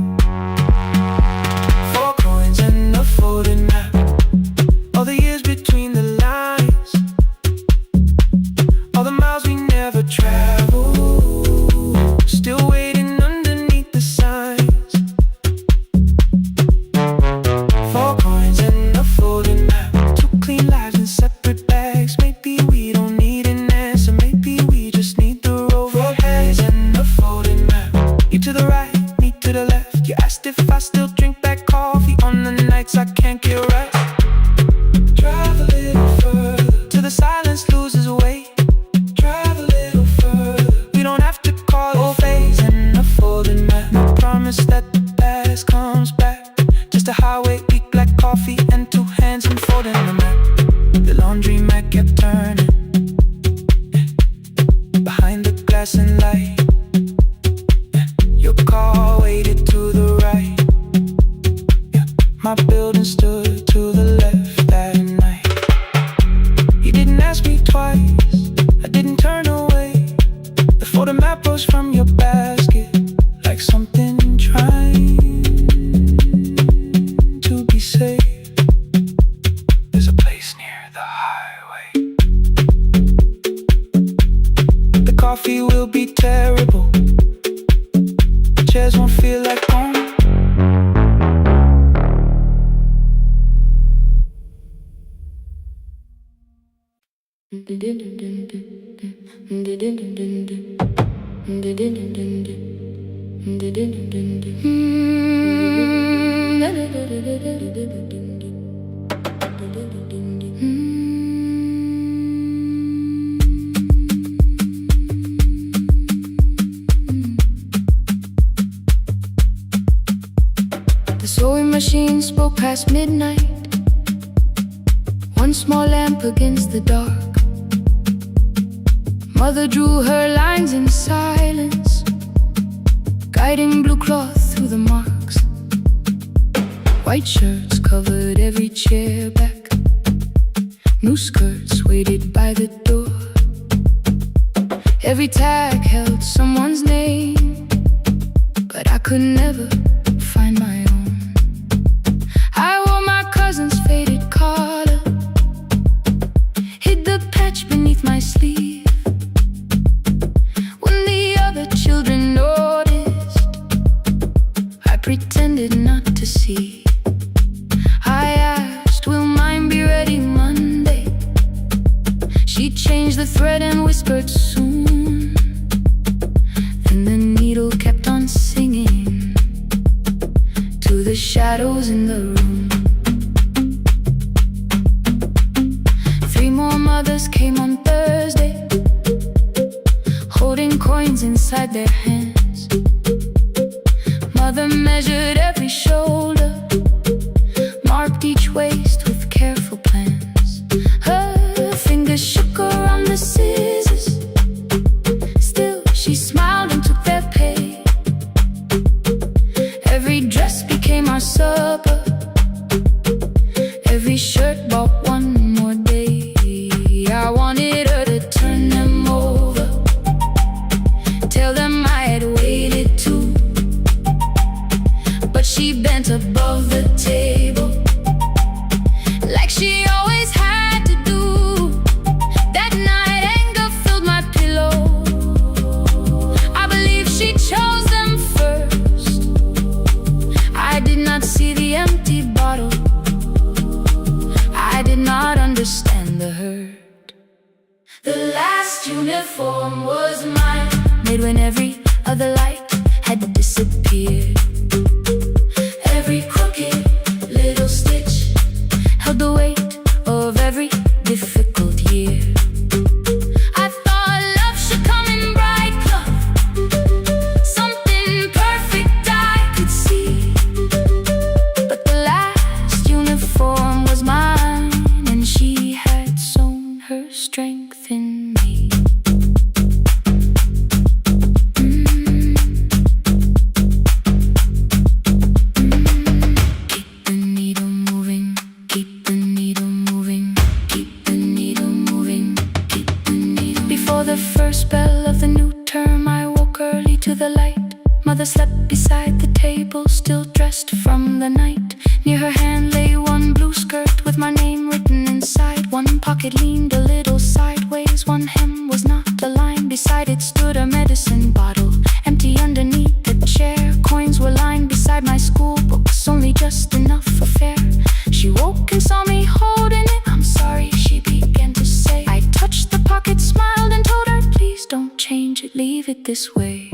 4 coins and a folding map, all the years between the lines, all the miles we never traveled, still waiting underneath the signs. 4 coins and a folding map, 2 clean lives in separate bags. Maybe we don't need an answer, maybe we just need the road. 4 coins and a folding map, you to the right, me to the left. You asked if I still drink that coffee on the nights I can't get right. Drive a little further, till the silence loses weight. Drive a little further, we don't have to call it phase and a folding map. No promise that the past comes back, just a highway, weak black coffee and 2 hands unfolding the map. The laundry mat kept turning, behind the glass and light. Your car waited to the right, my building stood to the left that night. You didn't ask me twice, I didn't turn away. The photo map rose from your basket, like something trying to be safe. There's a place near the highway. The coffee The sewing machine spoke past midnight, one small lamp against the dark. Mother drew her lines in silence, guiding blue cloth through the marks. White shirts covered every chair back, new skirts waited by the door. Every tag held someone's name, but I could never find my own. I wore my cousin's faded collar, hid the patch beneath my sleeve. When the other children noticed, I pretended not to see. I asked, will mine be ready Monday? She changed the thread and whispered soon. Then the needle kept on singing to the shadows in the room. 3 more mothers came on Thursday, holding coins inside their hands. Mother measured every shoulder, marked each waist with careful plans. Her fingers shook around the scissors, still she smiled and took their pay. Every dress became our supper, every shirt bought one more day. I wanted her to turn them over, tell them I had waited too. But she bent above the table, like she always had to do. That night anger filled my pillow, I believe she chose them first. I did not see the empty bottle, I did not understand the hurt. The last uniform was mine, made when every other light had disappeared. Every crooked little stitch held the weight of every difficult year. I thought love should come in bright cloth, something perfect I could see. But the last uniform was mine, and she had sown her strength in me. Keep the needle moving, keep the needle moving, keep the needle moving, keep the needle. Before the first bell of the new term, I woke early to the light. Mother slept beside the table, still dressed from the night. Near her hand lay one blue skirt with my name written inside. One pocket leaned a little sideways, one hem was not aligned. Beside it stood a medicine bottle, empty underneath the chair. Coins were lined beside my school books, only just enough for fare. She woke and saw me holding it. I'm sorry, she began to say. I touched the pocket, smiled and told her, please don't change it, leave it this way.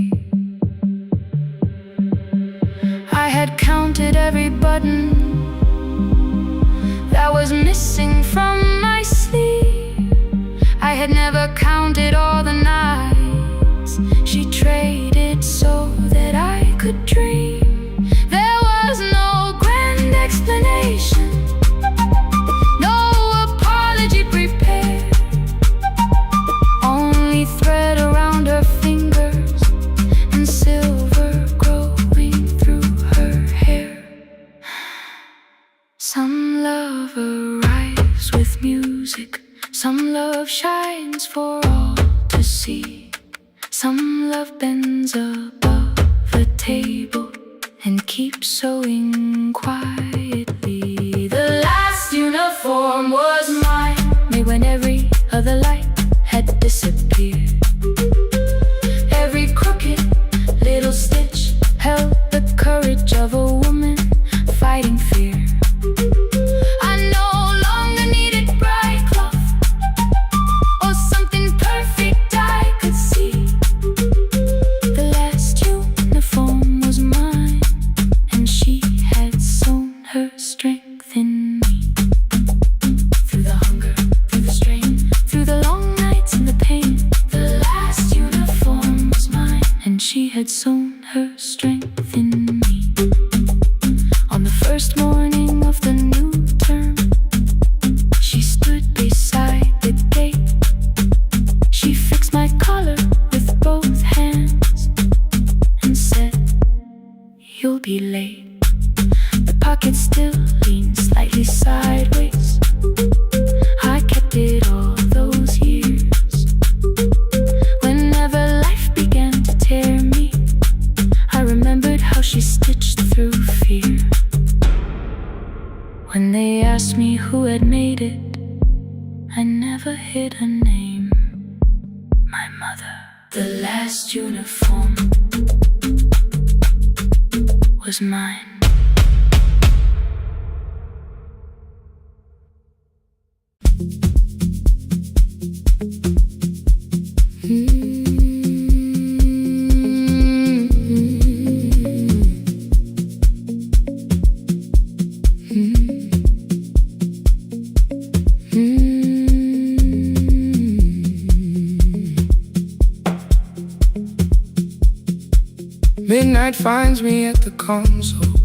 I had counted every button that was missing from my sleeve. I had never counted all the nights she traded so that I could dream. There was no grand explanation, no apology prepared, only thread around her fingers and silver growing through her hair. Some love arrives with music, some love shines for all to see. Some love bends above the table and keeps sewing quietly. The last uniform was mine, made when every other light had disappeared. Every crooked little stitch held the courage of a woman fighting fear. I no longer needed bright cloth or in me. Through the hunger, through the strain, through the long nights and the pain, the last uniform was mine, and she had sown her strength in me. On the first morning of the new term, she stood beside the gate. She fixed my collar with both hands and said, "You'll be late." The pocket still leaned slightly sideways. I kept it all those years. Whenever life began to tear me, I remembered how she stitched through fear. When they asked me who had made it, I never hid a name. My mother. The last uniform was mine. Midnight finds me at the console,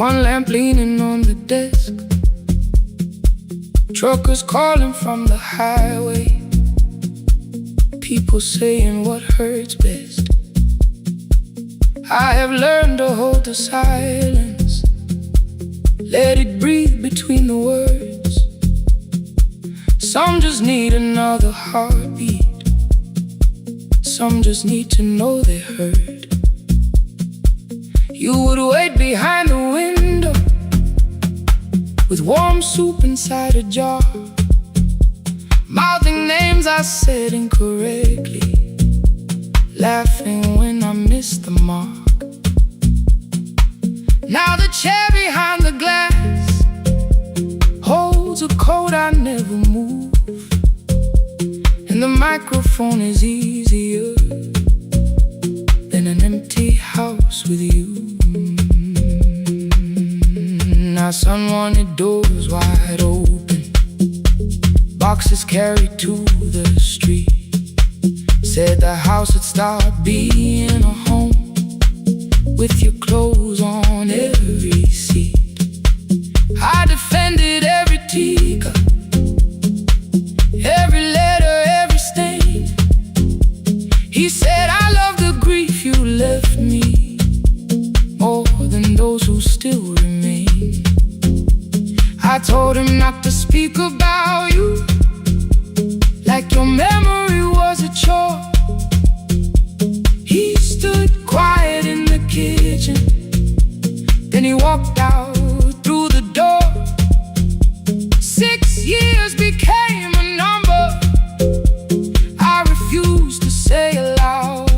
one lamp leaning on the desk. Truckers calling from the highway, people saying what hurts best. I have learned to hold the silence, let it breathe between the words. Some just need another heartbeat, some just need to know they heard. You would wait behind the window with warm soup inside a jar, mouthing names I said incorrectly, laughing when I missed the mark. Now the chair behind the glass holds a coat I never move, and the microphone is easier than an empty house with you. Now son wanted doors wide open, boxes carried to the street. Said the house would start being a home with your clothes on every seat. I defended every teacup, every letter, every stain. He said I love the grief you left me more than those who still remain. I told him not to speak about you like your memory was a chore. He stood quiet in the kitchen, then he walked out through the door. 6 years became a number I refused to say aloud.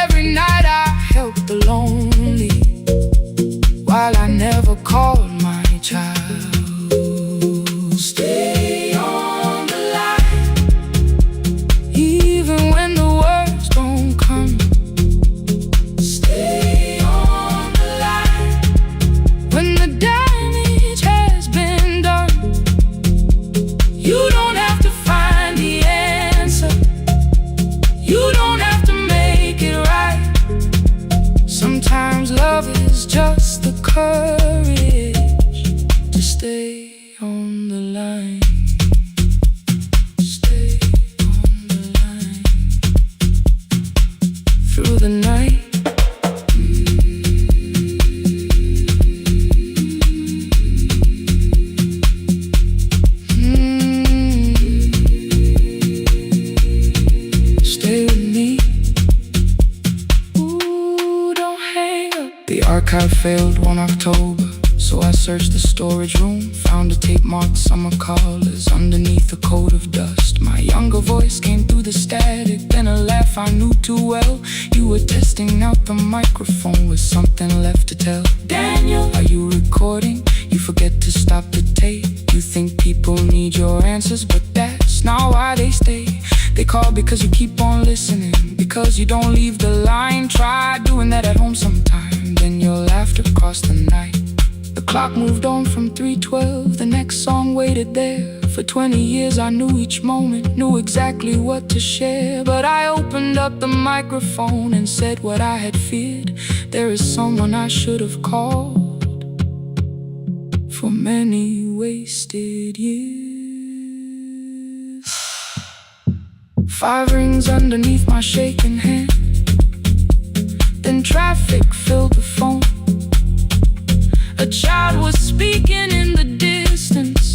Every night I helped the lonely, while I never called my child. Stay on the line, even when the words don't come. Stay on the line, when the damage has been done. You don't have to find the answer, you don't have to make it right. Sometimes love is just the courage to stay on the line. Stay on the line through the night. Stay with me. Ooh, don't hang up. The archive failed one October, so I searched the storage room, found a tape marked summer callers underneath a coat of dust. My younger voice came through the static, then a laugh I knew too well. You were testing out the microphone with something left to tell. Daniel, are you recording? You forget to stop the tape. You think people need your answers, but that's not why they stay. They call because you keep on listening, because you don't leave the line. Try doing that at home sometime, then you'll laugh across the night. The clock moved on from 3:12. The next song waited there. For 20 years I knew each moment, knew exactly what to share. But I opened up the microphone and said what I had feared. There is someone I should have called for many wasted years. 5 rings underneath my shaking hand. Then traffic filled the phone. A child was speaking in the distance,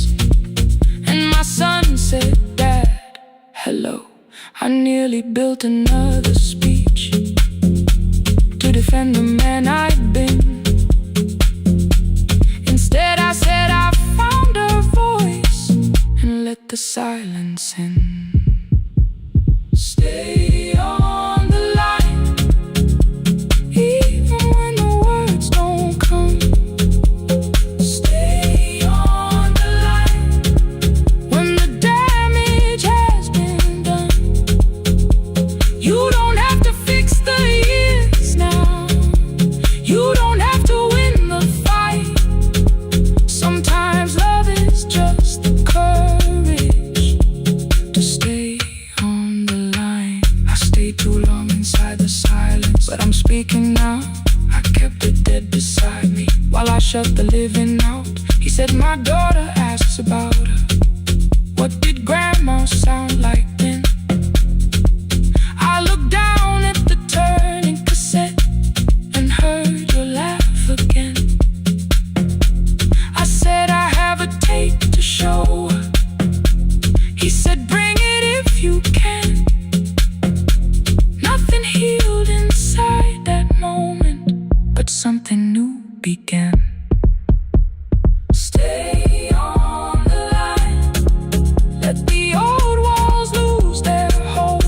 and my son said, "Dad, hello." I nearly built another speech to defend the man I'd been. Instead I said I found a voice and let the silence in. Stay on the line, even when the words don't come. Stay on the line when the damage has been done. You don't have to fix the years now. You don't have to win the fight. Sometimes love is just the courage to stay on the line. I stayed too long inside the silence, but I'm speaking now. I kept it dead beside me while I shut the living out. He said, "My daughter asks about her. What did grandma sound like then?" I looked down at the turning cassette and heard your laugh again. I said, "I have a tape to show her." He said, "Bring it if you can." Nothing healed inside that moment, but something new began. Stay on the line. Let the old walls lose their hold.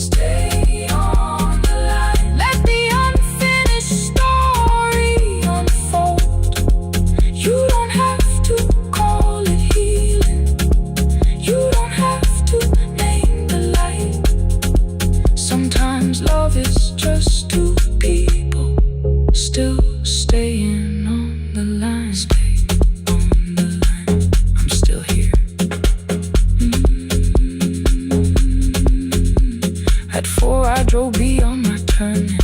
Stay on the line. Let the unfinished story unfold. You don't have to call it healing. You don't have to name the light. Sometimes love is just two people still staying on the line. Stay on the line. I'm still here. At 4 I drove beyond my turning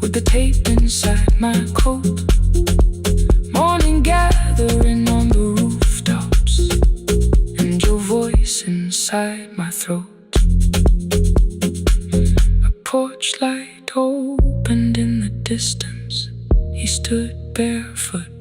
with the tape inside my coat. Morning gathering on the rooftops and your voice inside my throat. A porch light opened in the distance. He stood barefoot.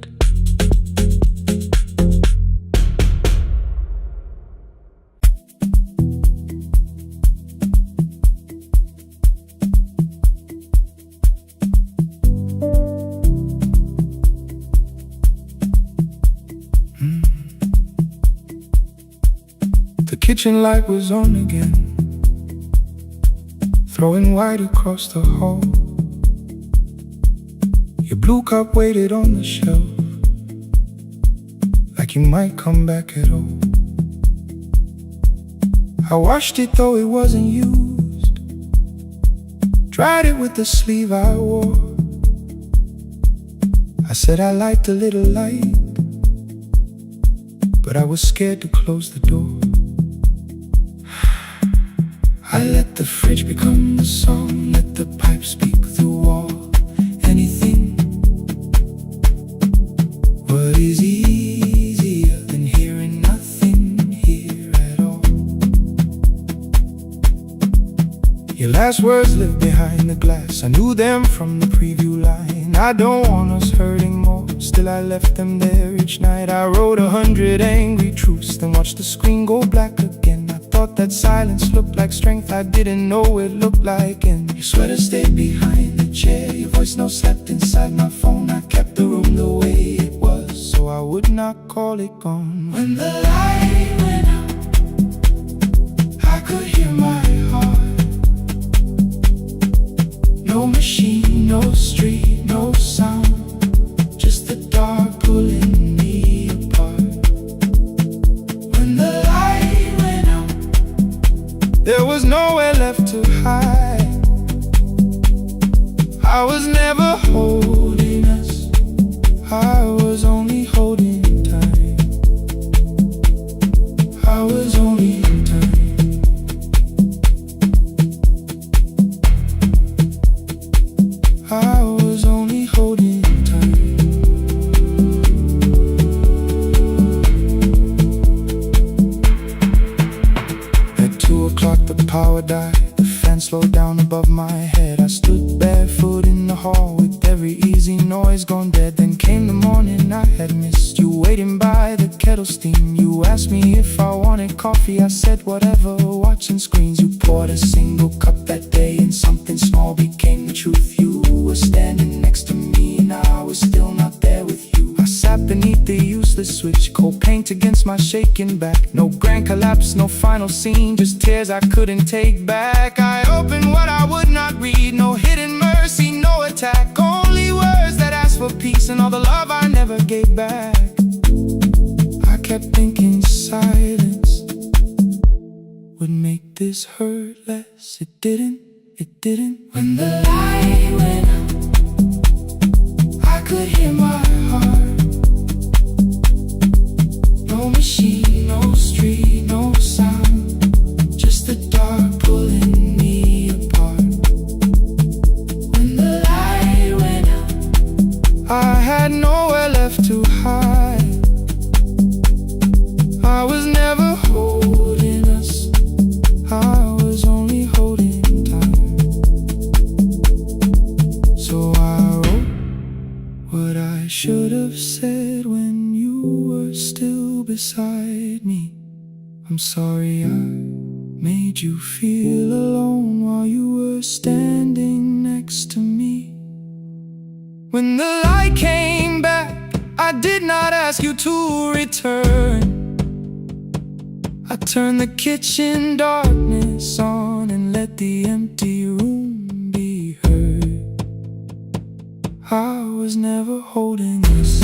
The kitchen light was on again, throwing white across the hall. Your blue cup waited on the shelf, like you might come back at all. I washed it though it wasn't used, dried it with the sleeve I wore. I said I liked a little light, but I was scared to close the door. I let the fridge become the song, let the pipe speak the wall. Anything. What is easier than hearing nothing here at all? Your last words live behind the glass. I knew them from the preview line. I don't want us hurting more. Still I left them there each night. I wrote 100 angry truths, then watched the screen go black again. I thought that silence looked like strength. I didn't know it looked like end. Your sweater stayed behind the chair. Your voice note slept inside my phone. I kept the room the way it was, so I would not call it gone. When the light went out, I could hear my heart. No machine, no street, no sound, just the dark pulling me apart. When the light went out, there was nowhere left to hide. I was never holding every easy noise gone dead. Then came the morning I had missed you, waiting by the kettle steam. You asked me if I wanted coffee, I said whatever, watching screens. You poured a single cup that day, and something small became the truth. You were standing next to me, and I was still not there with you. I sat beneath the useless switch, cold paint against my shaking back. No grand collapse, no final scene, just tears I couldn't take back. I opened what I would not read, no hidden mercy, no attack, only words that asked for peace and all the love I never gave back. I kept thinking silence would make this hurt less. It didn't. When the light went out, I could hear my heart. No machine, no street, no sound, just the dark pulling me apart. When the light went out, I had nowhere left to hide. I was never holding us, I was only holding time. So I wrote what I should have said when you were still beside me. I'm sorry I made you feel alone while you were standing next to me. When the light came back, I did not ask you to return. I turned the kitchen darkness on and let the empty room be heard. I was never holding us,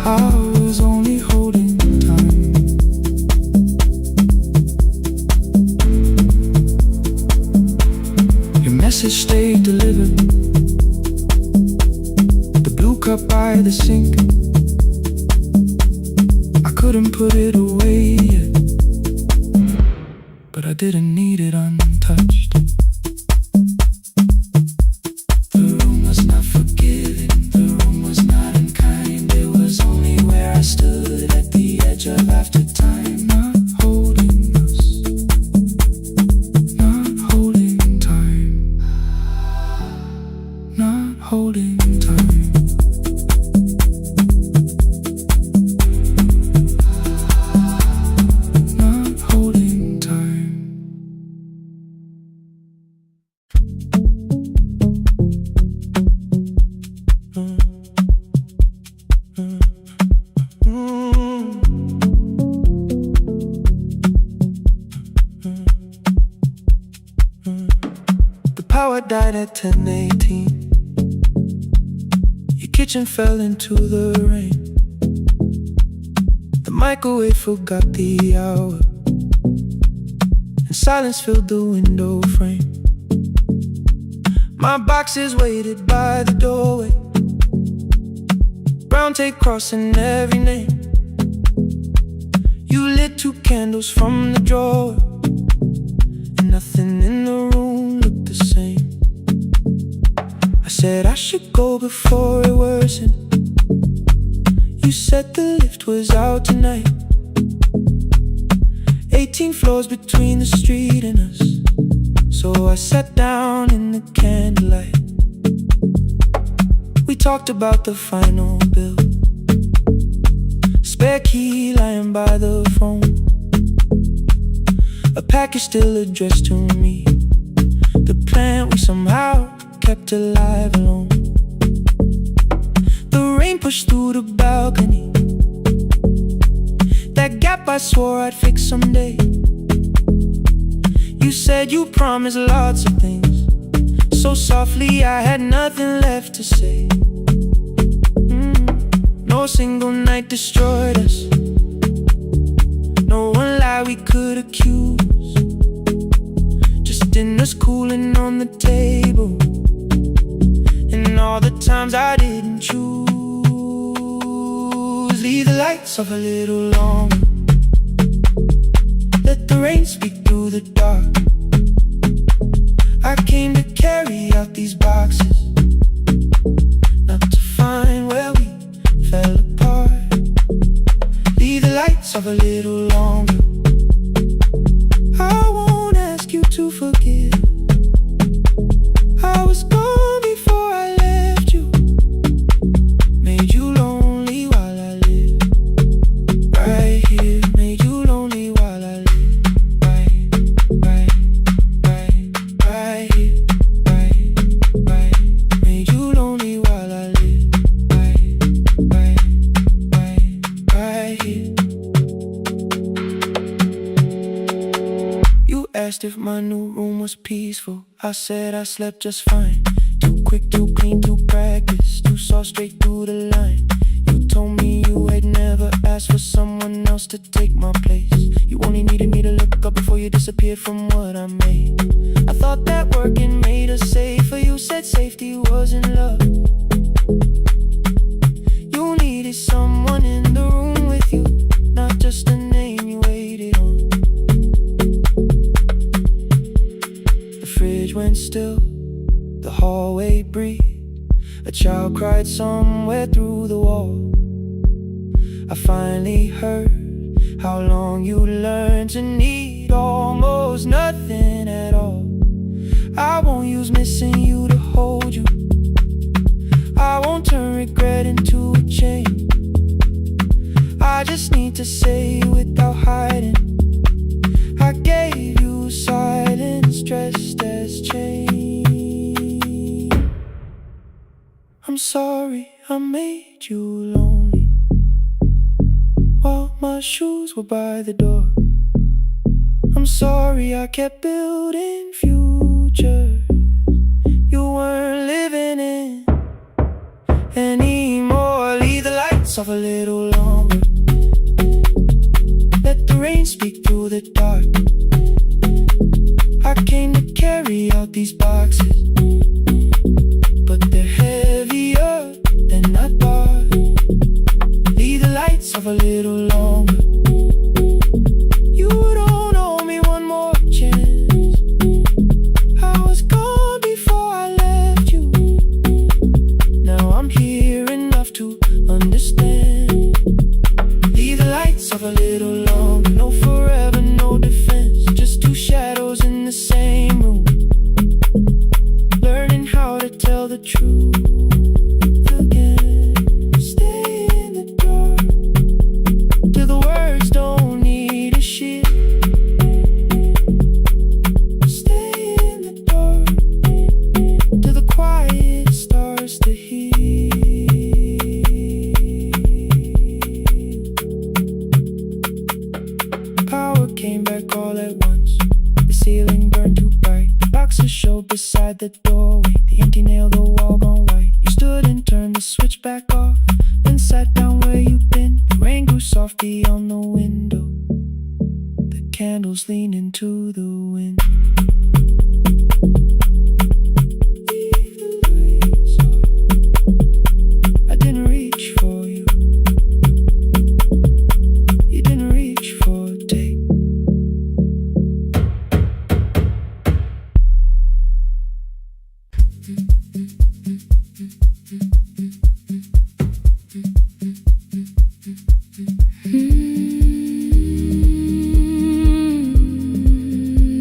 I was only holding time. Your message stayed delivered, the blue cup by the sink. I couldn't put it away yet, but I didn't need it untouched. The room was not forgiving, the room was not unkind. It was only where I stood at the edge of after time. Not holding us, not holding time, not holding time. Not holding time. The power died at 10:18. Your kitchen fell into the rain. The microwave forgot the hour, and silence filled the window frame. My boxes waited by the doorway, brown tape crossing every name. You lit 2 candles from the drawer, and nothing in the room looked the same. I said I should go before it worsened. You said the lift was out tonight. 18 floors between the street and us, so I sat down in the candlelight. We talked about the final bill, spare key lying by the phone, a package still addressed to me, the plant we somehow kept alive alone. The rain pushed through the balcony, that gap I swore I'd fix someday. You said you promised lots of things, so softly I had nothing left to say. No single night destroyed us, no one lie we could accuse, just dinners cooling on the table, and all the times I didn't choose. Leave the lights off a little longer, let the rain speak through the dark. I came to carry out these boxes, not to find where we fell apart. Leave the lights off a little longer, I won't ask you to forget. give. I was gone before I left you, made you lonely while I lived right here, made you lonely while I lived right here, right, made you lonely while I lived right here. You asked if my new room was peaceful. I said I slept just fine. Too quick, too clean, too practiced, too saw straight through the line. You told me you had never asked for someone else to take my place. You only needed me to look up before you disappeared from what I made. I thought that working made us safer. You said safety was in love. You needed someone in the room with you, not just a name you waited on. The fridge went still, the hallway breathed. A child cried somewhere through the wall. I finally heard how long you learned to need almost nothing at all. I won't use missing you to hold you. I won't turn regret into a chain. I just need to say without hiding, I gave you silence dressed as change. I'm sorry I made you lonely while my shoes were by the door. I'm sorry I kept building futures you weren't living in anymore. Leave the lights off a little longer, let the rain speak through the dark. I came to carry out these boxes, but they're heavier than I thought. Leave the lights off a little longer. You don't owe me one more chance. I was gone before I left you. Now I'm here enough to understand. Leave the lights off a little longer. No forever, no defense, just two shadows in the same room, learning how to tell the truth again. Stay in the dark till the words don't need a shield. Stay in the dark till the quiet starts to heal. Power came back all at once. The ceiling burned too bright. The boxes showed beside the doorway. The empty nail, the wall gone white. You stood and turned the switch back off, then sat down where you'd been. The rain grew softly on the window, the candles leaned into the wind. Leave the lights off. I didn't reach for you. You didn't reach for a take.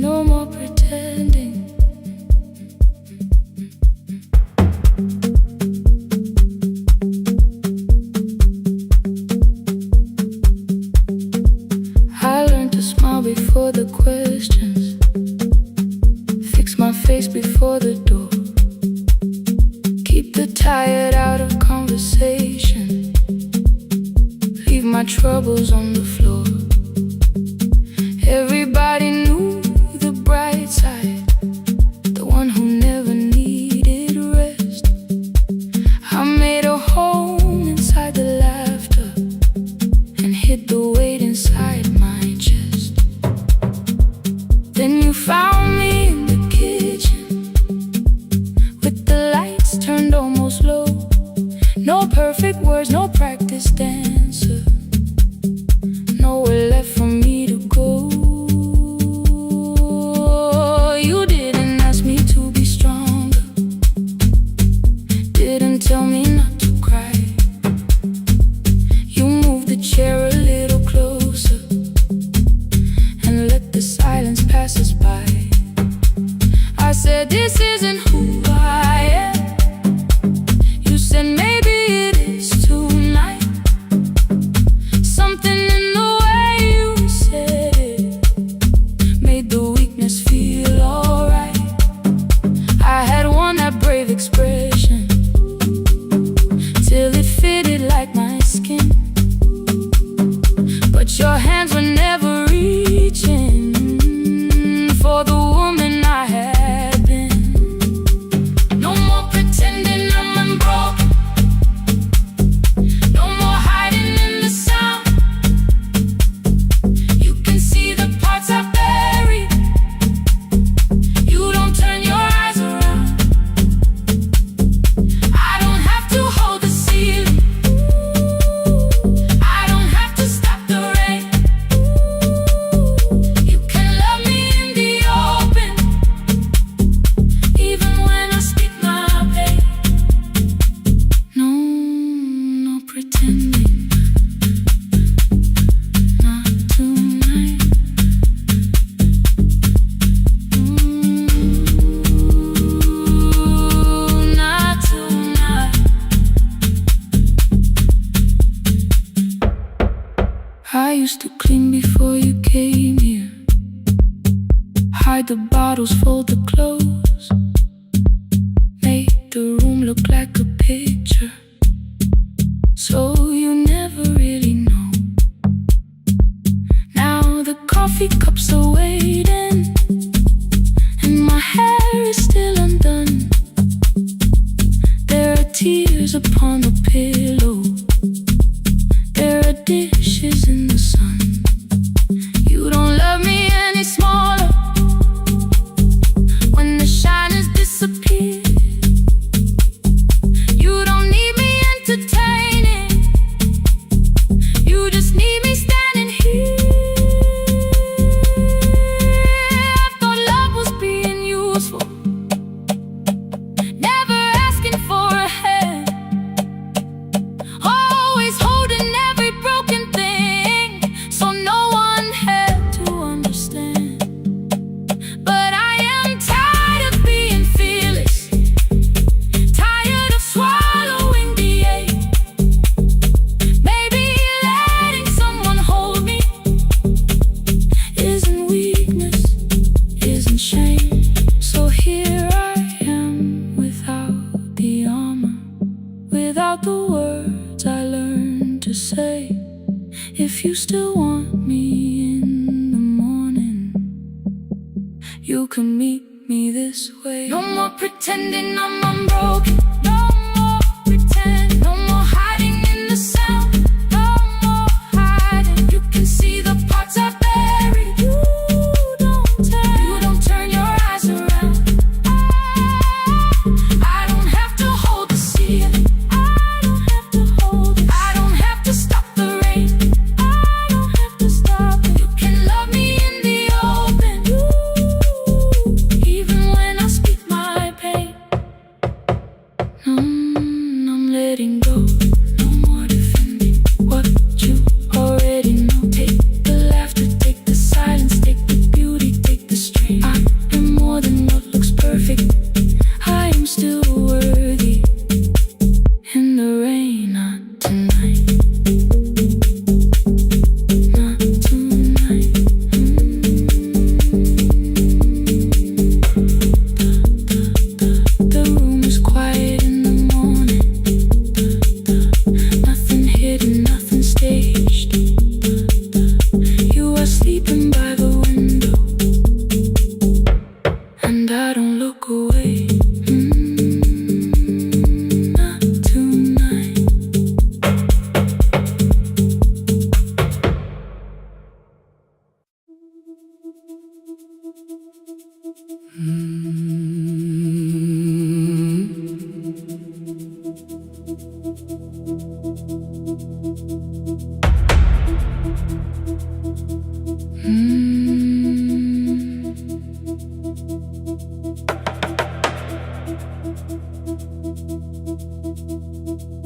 No more pretending. I learned to smile before the questions, fix my face before the door, keep the tired out of conversation, leave my troubles on the floor. Everybody knew the bright side, the one who never needed rest. I made a home inside the laughter and hid the weight inside my chest. Then you found me in the kitchen with the lights turned almost low. No perfect words, no practice dancer, no said this isn't who I am. You said maybe it is tonight. Something in the way you said it made the weakness feel alright. I had worn that brave expression till it fitted like my skin, but your hands were never reaching for the woman I had been. No more pretending I'm unbroken. No more hiding in the sound. You can see the parts I buried. You don't turn your eyes around. I don't have to hold the ceiling. I don't have to stop the rain. You can love me in the open, even when I speak my pain. No, no pretending, not tonight. Not tonight. I used to clean before you came here, hide the bottles, fold the clothes, make the room look like a picture, so you never really know. Now the coffee cups are waiting, and my hair is still undone. There are tears upon the pillow. There are dishes in the sun. You don't love me any smaller when the shine has disappeared. You don't need me entertaining. You just need me standing here. I thought love was being useful, never asking for a hand, always holding every broken thing, so no one had to understand. But I am tired of being fearless, tired of swallowing the ache. Maybe letting someone hold me isn't weakness, isn't shame. So here I am without the armor, without the words I learned to say. If you still want me in the morning, you can meet me this way. No more pretending I'm unbroken. No more pretend. No more hiding in the sound. No more hiding. You can see the parts I buried. You don't turn your eyes around. I don't have to hold the ceiling. I don't have to hold it. I don't have to stop the rain. I don't have to stop it. You can love me in the open, even when I speak my pain. I'm letting go. No more defending what you already know. Take the laughter, take the silence, take the beauty, take the strain. I am more than what looks perfect. I am still worthy. In the rain, not tonight. Not tonight. The room is quiet in the morning. Nothing hidden, nothing staged. You are sleeping by the window, and I don't look away. Not tonight.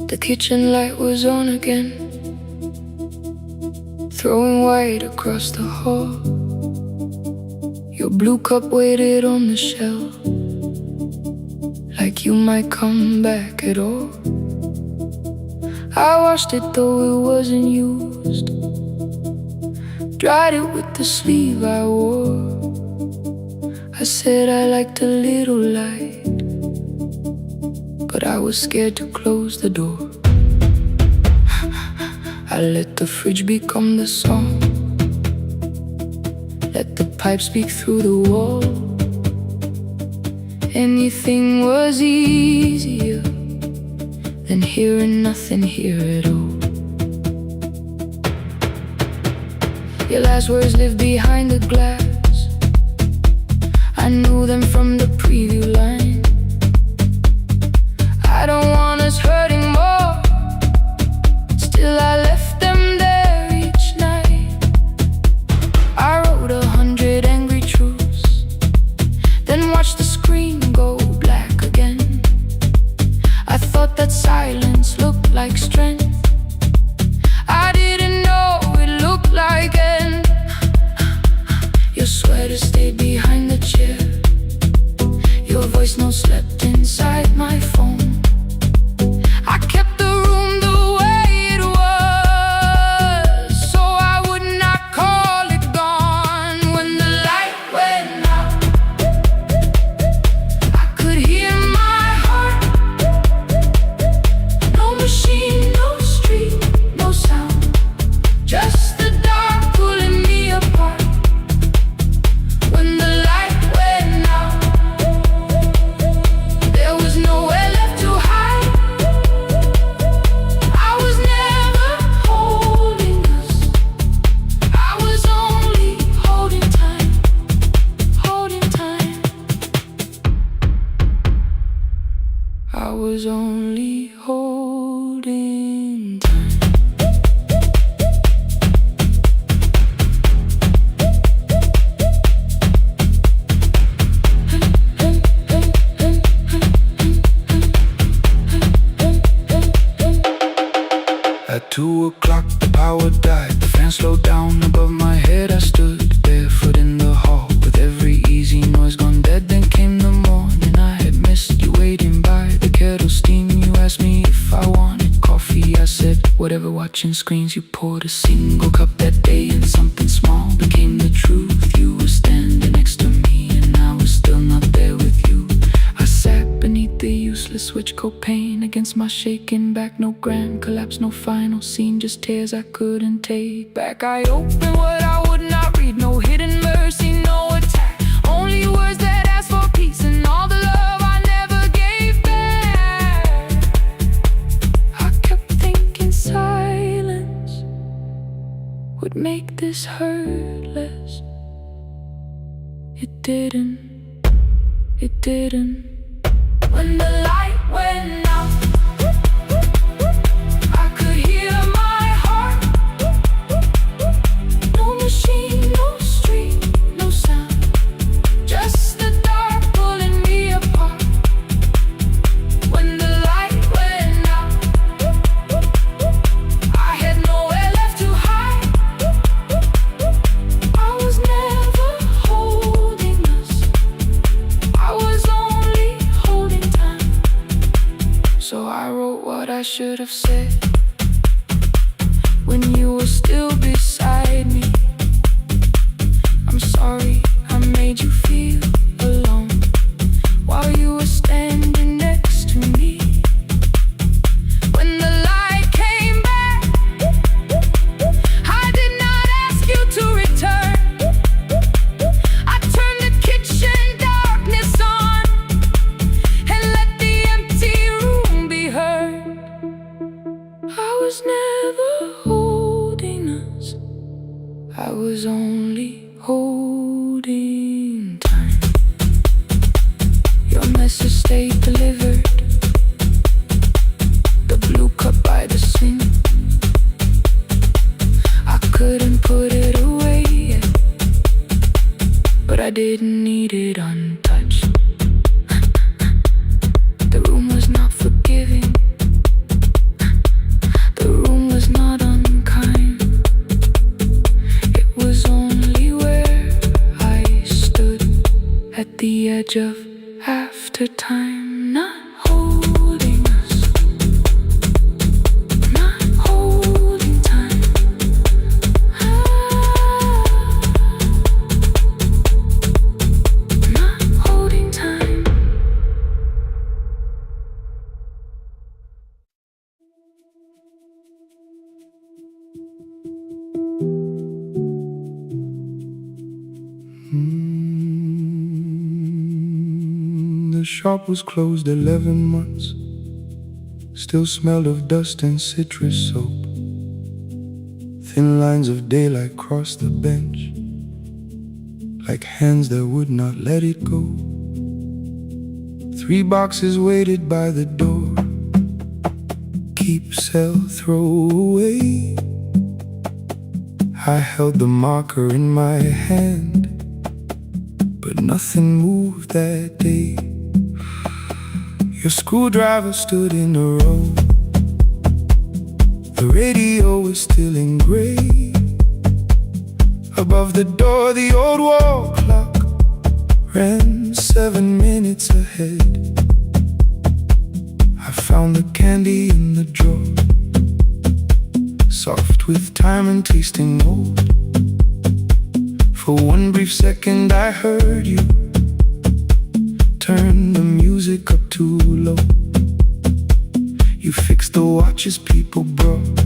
The kitchen light was on again, throwing white across the hall. Your blue cup waited on the shelf, like you might come back at all. I washed it though it wasn't used, dried it with the sleeve I wore. I said I liked a little light, but I was scared to close the door. I let the fridge become the song, let the pipe speak through the wall. Anything was easier than hearing nothing here at all. Your last words live behind the glass, I knew them from the preview line. I don't want us hurting more, still I left them there each night. I wrote 100 angry truths, then watched the screen go black again. I thought that silence looked like strength, I didn't know it looked like end. Your sweater stayed behind the chair, your voice note slept inside my phone. I kept the room the way it was, so I would not call it gone. When the light went out, I could hear my heart. No machine, no street, no sound, just the dark pulling me apart. When the light went out, there was nowhere left to hide. I was never holding us, I was only holding time, holding time. I was only holding time. At 2 o'clock the power died, the fan slowed down above my head. I stood barefoot in the hall with every easy noise gone dead. Then came the morning, I had missed you waiting by the kettle steam. You asked me if I wanted coffee, I said whatever. Watching screens, you poured a single cup that day, and something small became the truth. You were standing next to me and I was still not there with you. I sat beneath the useless switch, copain against my shaking back. No grand collapse, no final scene, just tears I couldn't take back. I opened what I would not read, no hidden mercy, no attack, only words that ask for peace and all the love I never gave back. I kept thinking silence would make this hurt less. It didn't, it didn't. When the light went out, I could hear my heart. No machine, no street, no sound, just the dark pulling me apart. When the light went out, I had nowhere left to hide. I was never holding us, I was only holding time. So I wrote what I should have said when you were still beside me. I'm sorry I made you feel alone while you were standing next to me. When the light came back, I did not ask you to return. I turned the kitchen darkness on and let the empty room be heard. I was never holding us, I was only holding time. Your message stayed delivered, the blue cup by the sink. I couldn't put it away yet, but I didn't need it untouched. The room was not forgiving, the room was not unkind. It was only where I stood at the edge of after time, not The shop was closed 11 months. Still smelled of dust and citrus soap. Thin lines of daylight crossed the bench, like hands that would not let it go. 3 boxes waited by the door. Keep, sell, throw away. I held the marker in my hand, but nothing moved that day. Your screwdriver stood in a row. The radio was still in gray. Above the door, the old wall clock ran 7 minutes ahead. I found the candy in the drawer, soft with time and tasting old. For one brief second I heard you turn the music up too low. You fixed the watches people brought,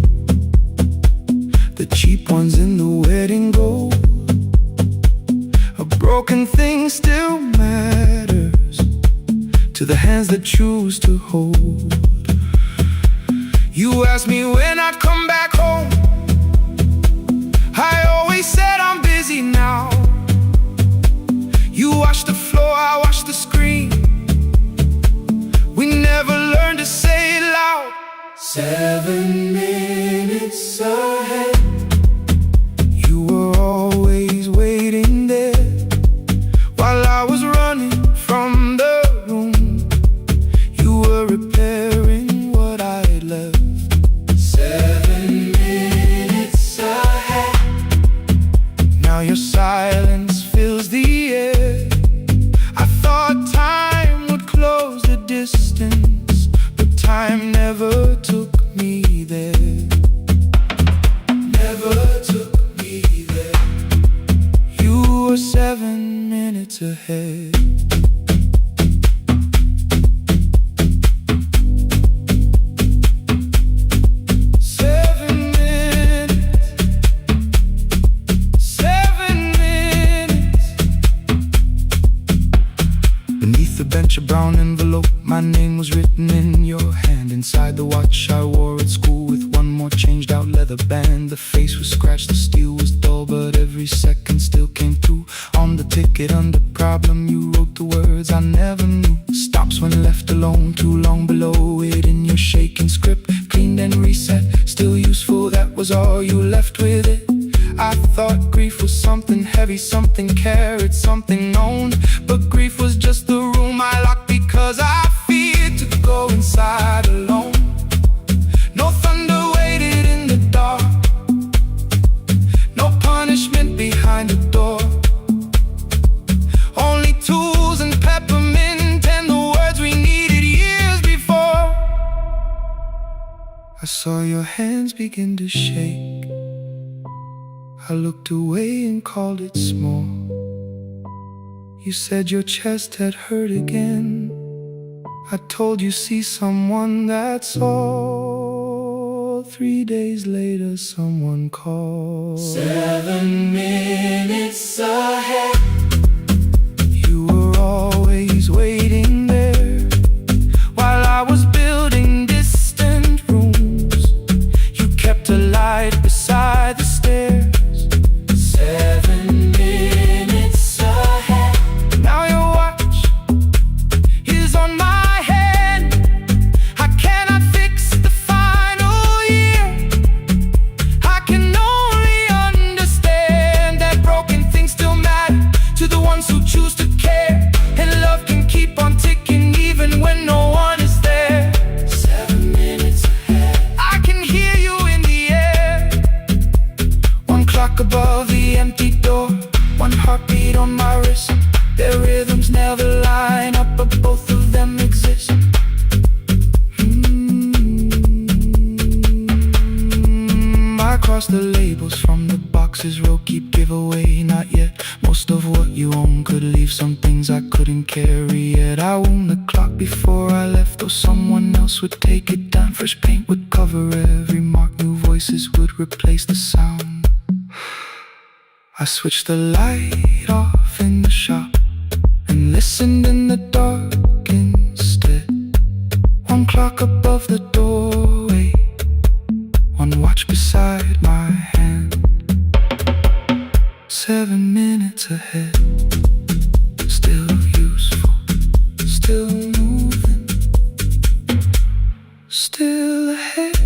the cheap ones in the wedding gold. A broken thing still matters to the hands that choose to hold. You asked me when I'd come back home. I always said I'm busy now. You watched the floor, I watched the screen. We never learned to say it loud. 7 minutes ahead. You were always waiting there while I was running from the room. You were repairing what I had left. 7 minutes ahead. Now your silence fills the air. I thought time would close the distance, but time never took me there. Never took me there. You were 7 minutes ahead. A brown envelope, my name was written in your hand. Inside the watch I wore at school with one more changed out leather band. The face was scratched, the steel was dull, but every second still came through. On the ticket under problem you wrote the words I never knew. Stops when left alone, too long below it in your shaking script. Cleaned and reset, still useful, that was all you left with it. I thought grief was something heavy, something carried, something known. But grief was just the room I locked because I feared to go inside alone. No thunder waited in the dark, no punishment behind the door. Only tools and peppermint and the words we needed years before. I saw your hands begin to shake. I looked away and called it small. You said your chest had hurt again. I told you see someone, that's all. 3 days later someone called. 7 minutes ahead. You were always waiting there while I was building distant rooms. You kept a light beside the stairs. 7 minutes ahead. Now your watch is on my head. I cannot fix the final year. I can only understand that broken things still matter to the ones who choose to care. And love can keep on ticking even when no one is there. 7 minutes ahead. I can hear you in the air. One clock above the empty door, one heartbeat on my wrist. Their rhythms never line up, but both of them exist. I cross the labels from the boxes, row keep giveaway, not yet. Most of what you own could leave, some things I couldn't carry yet. I wound the clock before I left, or someone else would take it down. Fresh paint would cover every mark, new voices would replace the sound. I switched the light off in the shop and listened in the dark clock above the doorway, one watch beside my hand. 7 minutes ahead, still useful, still moving, still ahead.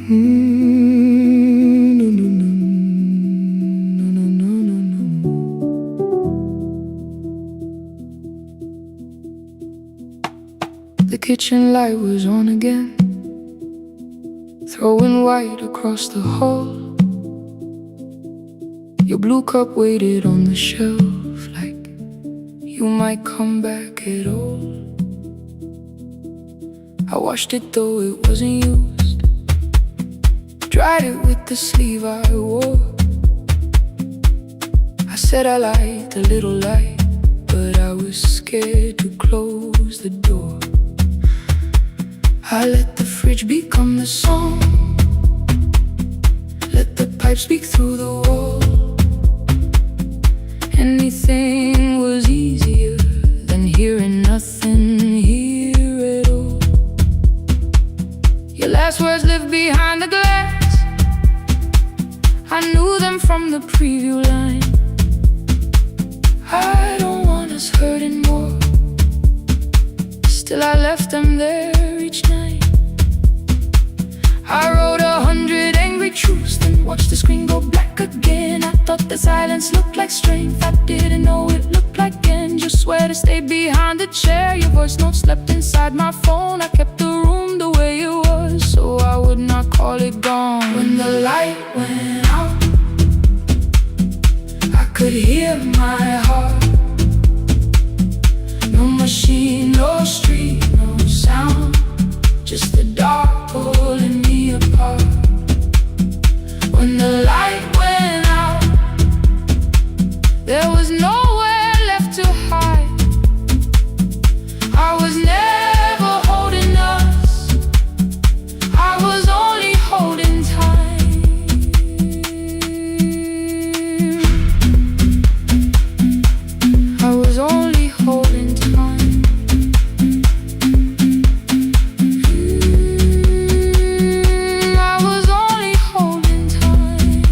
No, no, no, no, no, no, no. The kitchen light was on again, throwing white across the hall. Your blue cup waited on the shelf, like you might come back at all. I washed it though it wasn't used, dried it with the sleeve I wore. I said I liked a little light, but I was scared to close the door. I let the fridge become the song, let the pipe speak through the wall. Anything was easier than hearing nothing here at all. Your last words live behind the glass, I knew them from the preview line. I don't want us hurting more, still I left them there each night. I wrote 100 angry truths, then watched the screen go black again. I thought the silence looked like strength, I didn't know it looked like end. You swear to stay behind the chair, your voice note slept inside my phone. I kept the room the way it was, so I would not call it gone. When the light went out, I could hear my heart. No machine, no street, no sound, just the dark pulling me apart. When the light went out, there was nowhere left to hide. I was never holding us, I was only holding time. I was only holding time. I was only holding time.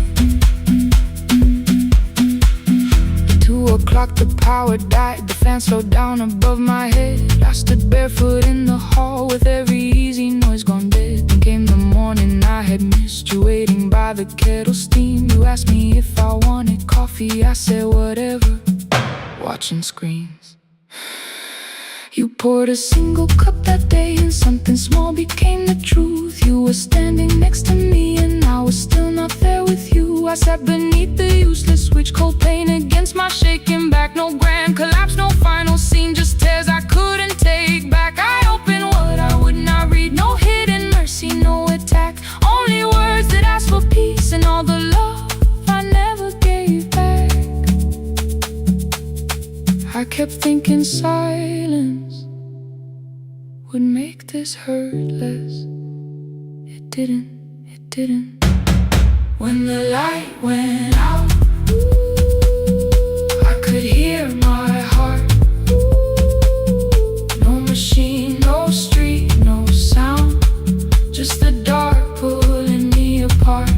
At 2 o'clock the power died, the fan slowed down above my head. I stood barefoot in the hall with every easy noise gone dead. Then came the morning I had missed, you waiting by the kettle steam. You asked me if I wanted coffee, I said whatever, watching screens. You poured a single cup that day and something small became the truth. You were standing next to me and I was still not there with you. I sat beneath the useless switch, cold pain against my shaking back. No grand collapse, no final scene, just tears I couldn't take back. I opened what I would not read, no hidden mercy, no attack. Only words that ask for peace and all the love I never gave back. I kept thinking silence would make this hurt less. It didn't, it didn't. When the light went out, I could hear my heart. No machine, no street, no sound, just the dark pulling me apart.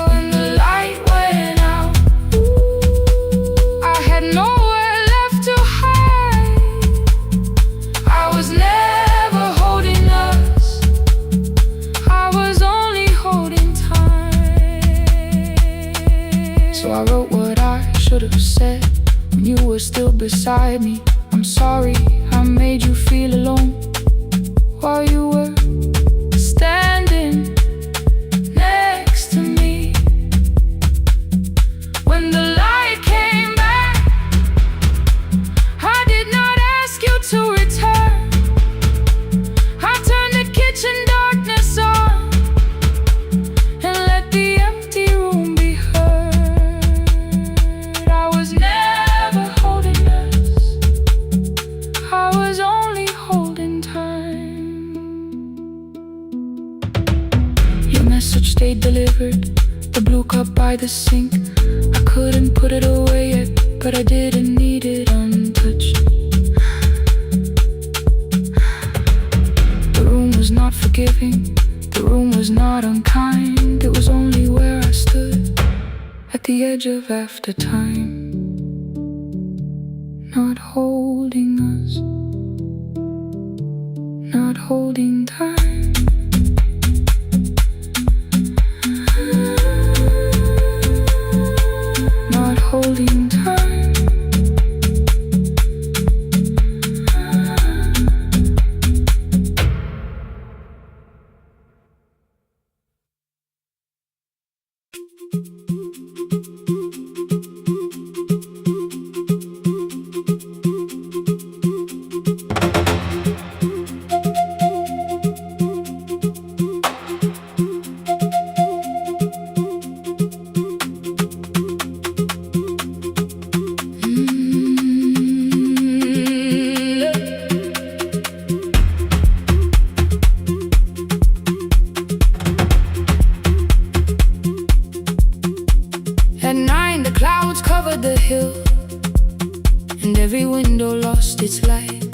When the light went out, I had nowhere left to hide. I was never holding us, I was only holding time. So I wrote what I should have said when you were still beside me. I'm sorry I made you feel alone while you were standing next to me. When the light came back, I did not ask you to return. I turned the kitchen darkness on and let the empty room be heard. I was never holding us, I was only holding time. message stayed delivered. The blue cup by the sink, I couldn't put it away yet, but I didn't need it untouched. The room was not forgiving, the room was not unkind. It was only where I stood at the edge of after time, not holding us, not holding time. Not holding time. At 9, the clouds covered the hill, and every window lost its light.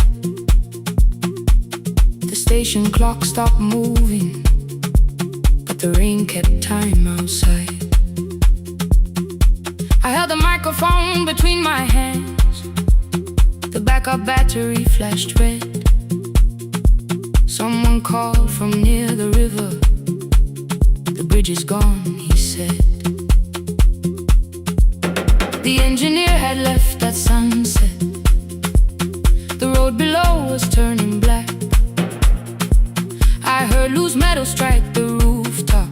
The station clock stopped moving, but the rain kept time outside. I held the microphone between my hands. The backup battery flashed red. Someone called from near the river. The bridge is gone, he said. The engineer had left at sunset. The road below was turning black. I heard loose metal strike the rooftop,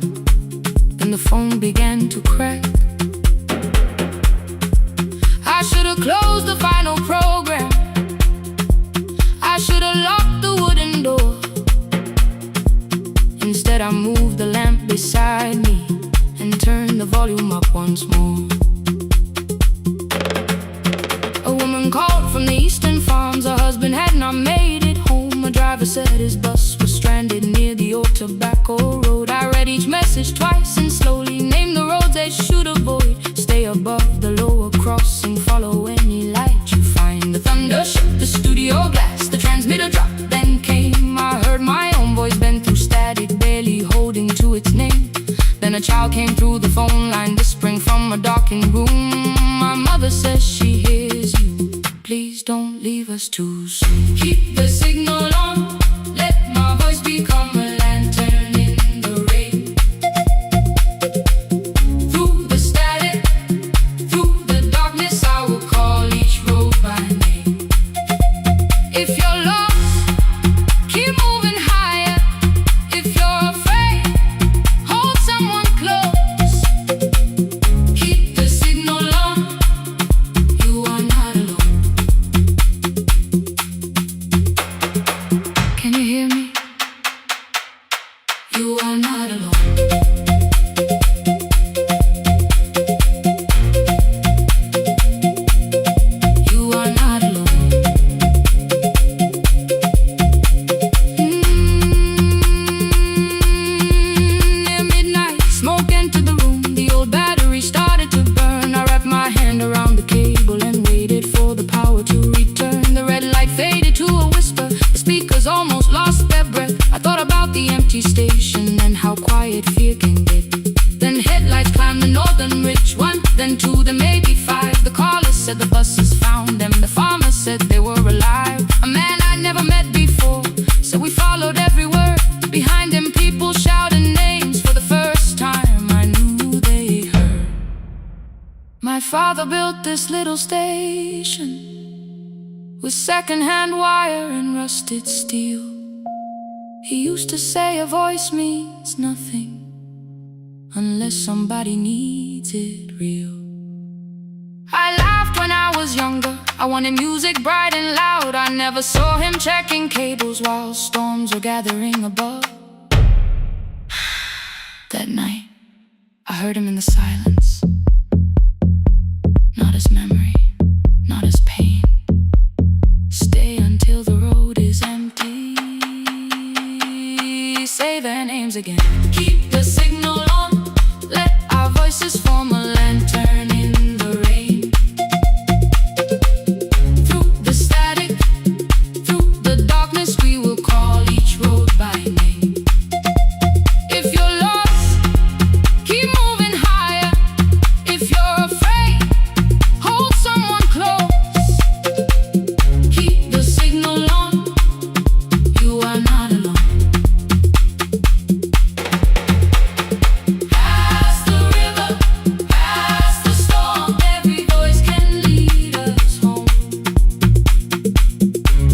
and the phone began to crack. I should have closed the final program. I should have locked the wooden door. Instead I moved the lamp beside me and turned the volume up once more. A woman called from the eastern farms. Her husband had not made it home. A driver said his bus was stranded near the old tobacco road. I read each message twice and slowly named the roads they should avoid. Stay above the lower crossing, follow any light you find. The thunder shook the studio glass, the transmitter dropped, then came. I heard my own voice bend through static, barely holding to its name. Then a child came through the phone line, whispering from a darkened room. My mother says she hears you. Please don't leave us too soon. Keep the signal on. Let my voice become a lantern in the rain. Through the static, through the darkness, I will call each road by name. If you're lost, keep moving higher. If you're afraid, hold someone close. Keep the signal on. You are not alone. Can you hear me? You are not alone. You are not alone. Near midnight, smoke entered the room. The old battery started to burn. I wrapped my hand around the cable and waited for the power to return. The red light faded to a whisper. The speakers almost lost their breath. I thought about the empty station and how quiet fear can get. Then headlights climbed the northern ridge. 1, then 2, then maybe 5. The caller said the buses found them. The farmer said they were alive. A man I'd never met before. So we followed every word. Behind him people shouted names. For the first time I knew they heard. My father built this little station with second-hand wire and rusted steel. He used to say a voice means nothing unless somebody needs it real. I laughed when I was younger. I wanted music bright and loud. I never saw him checking cables while storms were gathering above. That night, I heard him in the silence. Not as memory, not as pain. Stay until the road is empty. say their names again. Keep the signal on, let our voices form a lantern in the rain. Through the static, through the darkness, we will call each road by name. If you're lost, keep moving higher. If you're afraid, hold someone close. Keep the signal on, you are not alone. Past the river, past the storm, every voice can lead us home.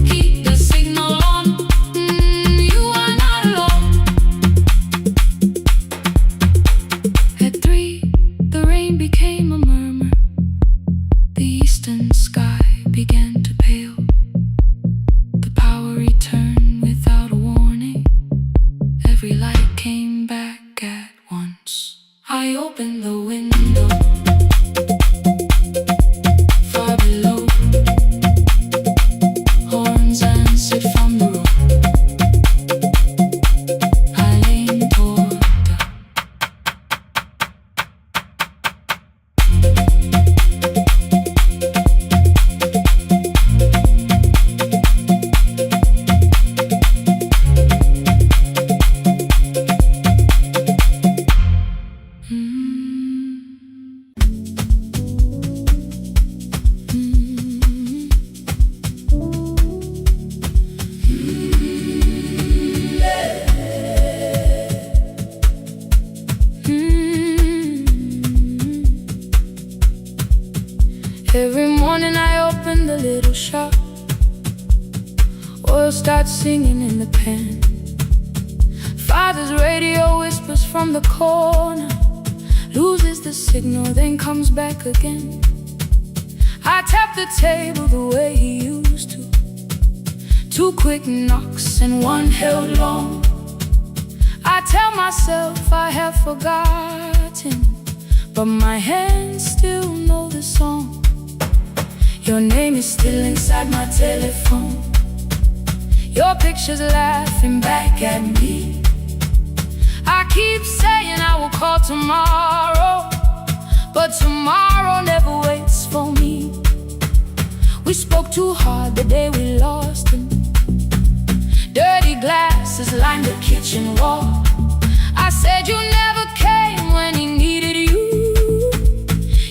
Keep the signal on, you are not alone. At 3, the rain became a murmur. The eastern sky began to pale. The power returned without a warning. Every light came back at once. I opened the window. Far below, horns answered from the road. I leaned toward the Every morning I open the little shop. Oil starts singing in the pan. Father's radio whispers from the corner, loses the signal, then comes back again. I tap the table the way he used to. 2 quick knocks and 1 held long. I tell myself I have forgotten, but my hands still know the song. Your name is still inside my telephone. Your picture's laughing back at me. I keep saying I will call tomorrow, but tomorrow never waits for me. We spoke too hard the day we lost him. Dirty glasses lined the kitchen wall. I said you never came when he needed you.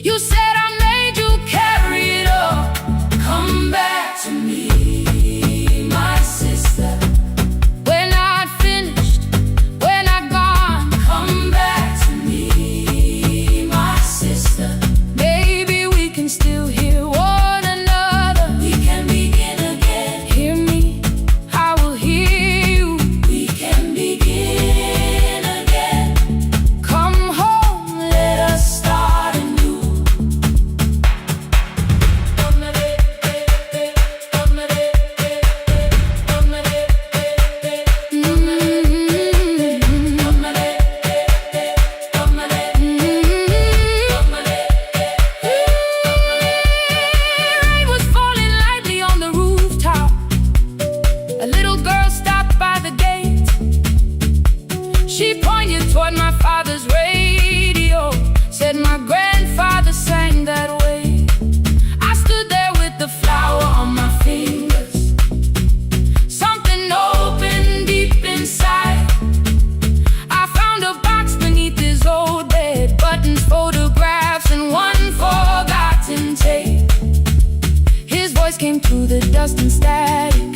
You said I made you carry it all. Come back to me, my sister. We're not finished, we're not gone. Come back to me, my sister. Maybe we can still hear one another. We can begin again. Hear me, I will hear you. We can begin again. Come home, let us start anew. Rain was falling lightly on the rooftop. A little girl stopped by the gate. She pointed toward my father's radio, said my grandfather sang that way. I stood there with the flower on my fingers. Something opened deep inside. I found a box beneath his old bed, buttons, photographs, and 1 forgotten tape. His voice came through the dust and static,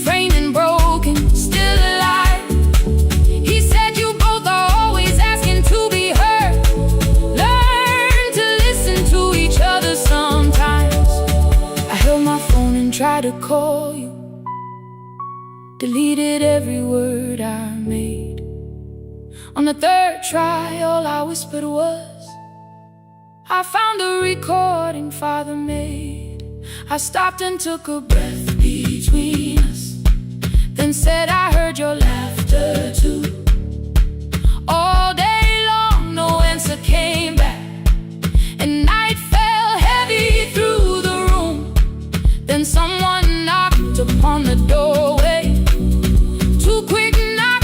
framed and broken, still alive. He said you both are always asking to be heard. Learn to listen to each other sometimes. I held my phone and tried to call you, deleted every word I made. On the 3rd try, all I whispered was, I found a recording Father made. I stopped and took a breath between us, then said I heard your laughter too. All day long, no answer came back, and night fell heavy through the room. Then someone knocked upon the doorway. 2 quick knocks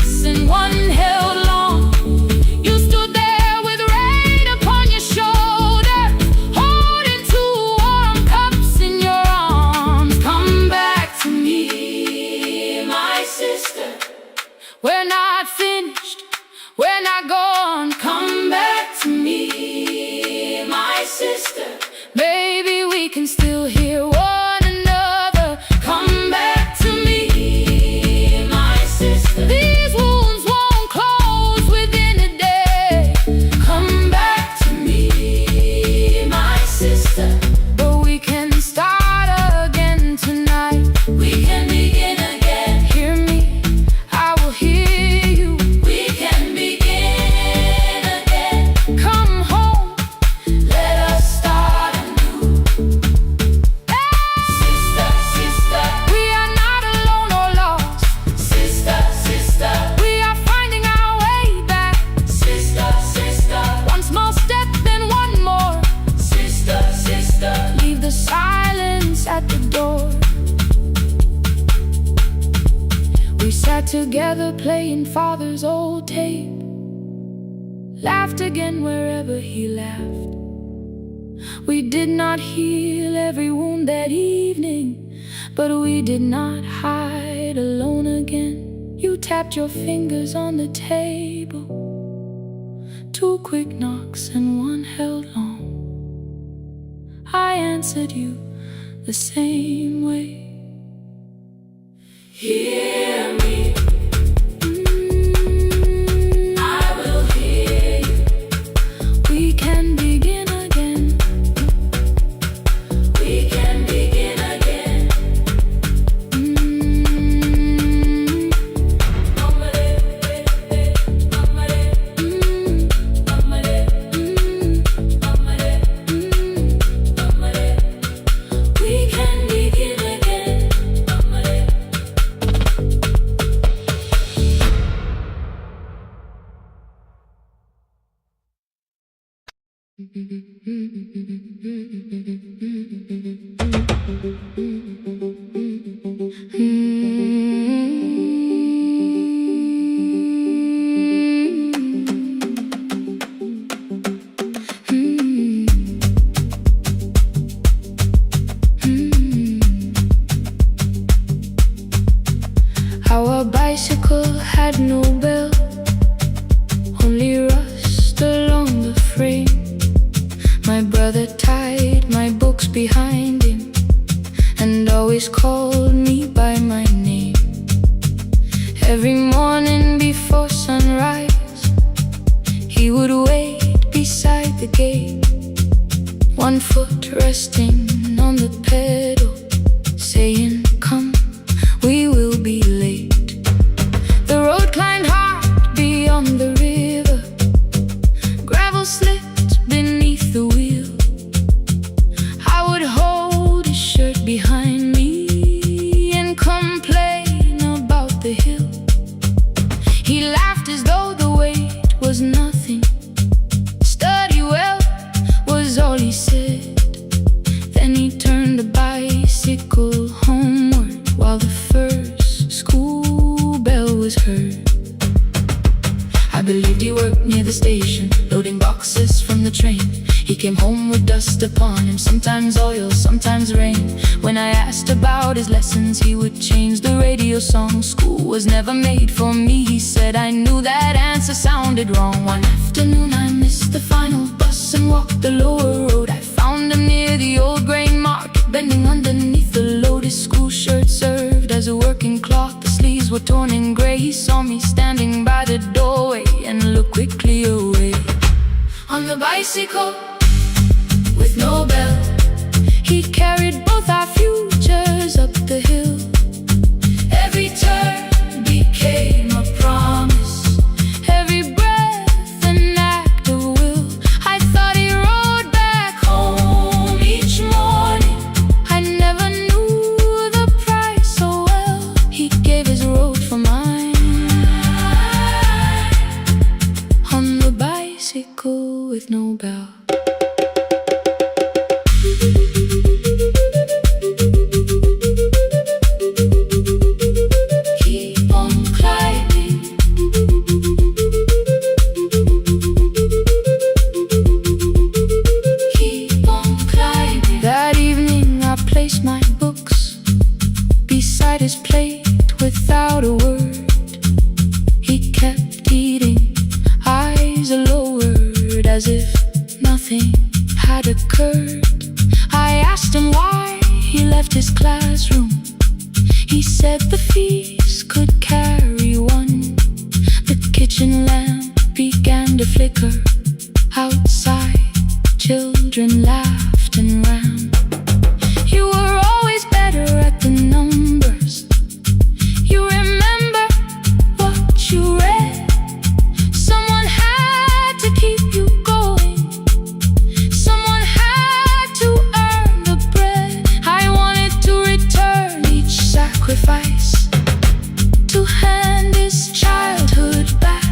We're not finished, we're not gone. Come back to me, my sister. Baby, we can still hear one another. Come back to me, my sister. These wounds won't close within a day. Come back to me, my sister. But we can start again tonight. We can begin again. Hear me, I will hear you. We can begin again. Come home, let us start anew. Sister, sister, we are not alone or lost. Sister, sister, we are finding our way back. Sister, sister, one small step, then one more. Sister, sister, leave the silence at the door. We sat together playing father's old tape, laughed again wherever he laughed. We did not heal every wound that evening, but we did not hide alone again. You tapped your fingers on the table, 2 quick knocks and 1 held long. I answered you the same way. Hear me, I will hear you. We can begin again. We can begin again. We can begin again. Our bicycle had no bell, only rust along the frame. My brother tied my books behind him and always called me by my name. Every morning before sunrise, he would wait beside the gate, 1 foot resting on the pedal, saying, "Come, we will be late." The road climbed hard beyond the river, gravel slipped beneath the wheel. I would hold his shirt behind me and complain about the hill. He laughed as though the weight was nothing. Study well was all he said. Then he turned the bicycle homeward while the first school bell was heard. I believed he worked near the station, loading boxes from the train. He came home with dust upon him, sometimes oil, sometimes rain. When I asked about his lessons, he would change the radio song. School was never made for me, he said. I knew that answer sounded wrong. One afternoon I missed the final bus and walked the lower road. I found him near the old grain market, bending underneath the load. His school shirt served as a working cloth, the sleeves were torn and gray. He saw me standing by the doorway and looked quickly away. On the bicycle with no bell, he carried both our futures up the hill. Every turn became a promise, every breath an act of will. I thought he rode back home each morning. I never knew the price so well. He gave his road for mine. On the bicycle with no bell. flicker outside. Children laughed and ran. You were always better at the numbers. You remember what you read. Someone had to keep you going. Someone had to earn the bread. I wanted to return each sacrifice, to hand this childhood back.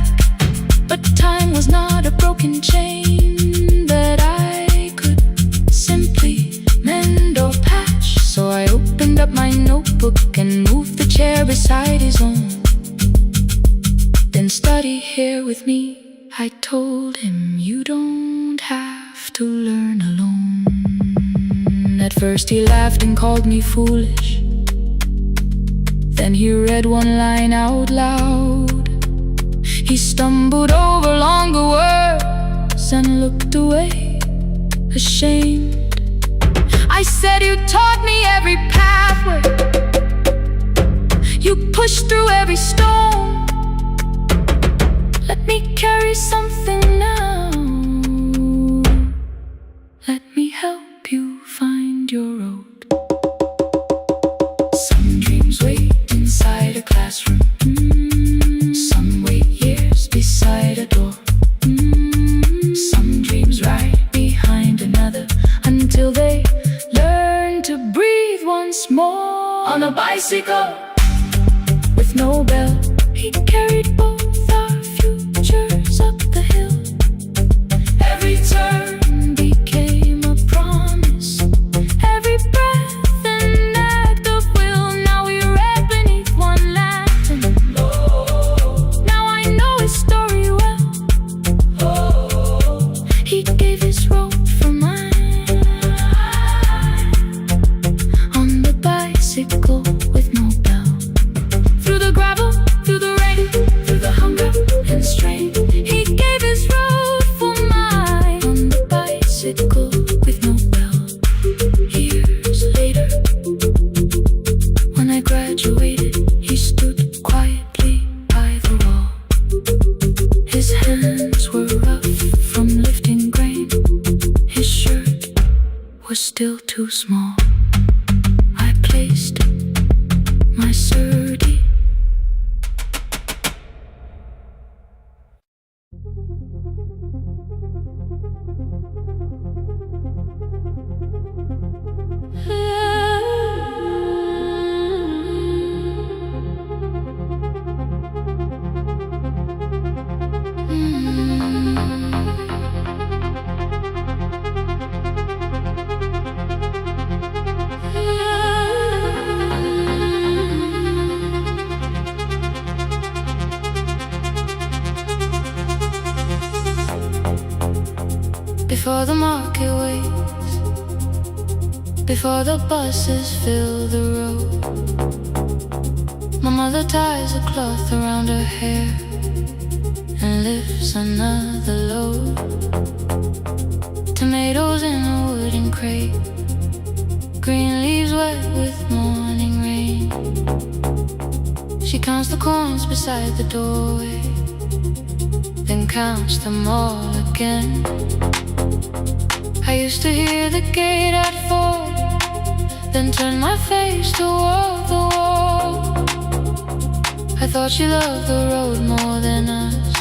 But time was not a broken chain that I could simply mend or patch. So I opened up my notebook and moved the chair beside his own. Then study here with me, I told him. You don't have to learn alone. At first he laughed and called me foolish. Then he read one line out loud. He stumbled over longer words and looked away, ashamed. I said, you taught me every pathway. You pushed through every stone. Let me carry something now. Let me help you find your road. Some dreams wait inside a classroom. Some wait years beside a door. Some dreams right behind another, until they learn to breathe once more. On a bicycle with no bell, he carried both our futures up the hill. Every turn became a promise, every breath an act of will. Now we read beneath one lantern. Now I know his story well. He gave his road for mine. On the bicycle with no bell, through the gravel, through the rain, through the hunger and strain, he gave his road for mine. On the bicycle with no bell. Years later, when I graduated, he stood quietly by the wall. His hands were rough from lifting grain. His shirt was still too small. I placed my surdie. Before the market waits, before the buses fill the road, my mother ties a cloth around her hair and lifts another load. Tomatoes in a wooden crate, green leaves wet with morning rain. She counts the coins beside the doorway, then counts them all again. I used to hear the gate at 4, then turn my face toward the wall. I thought she loved the road more than us.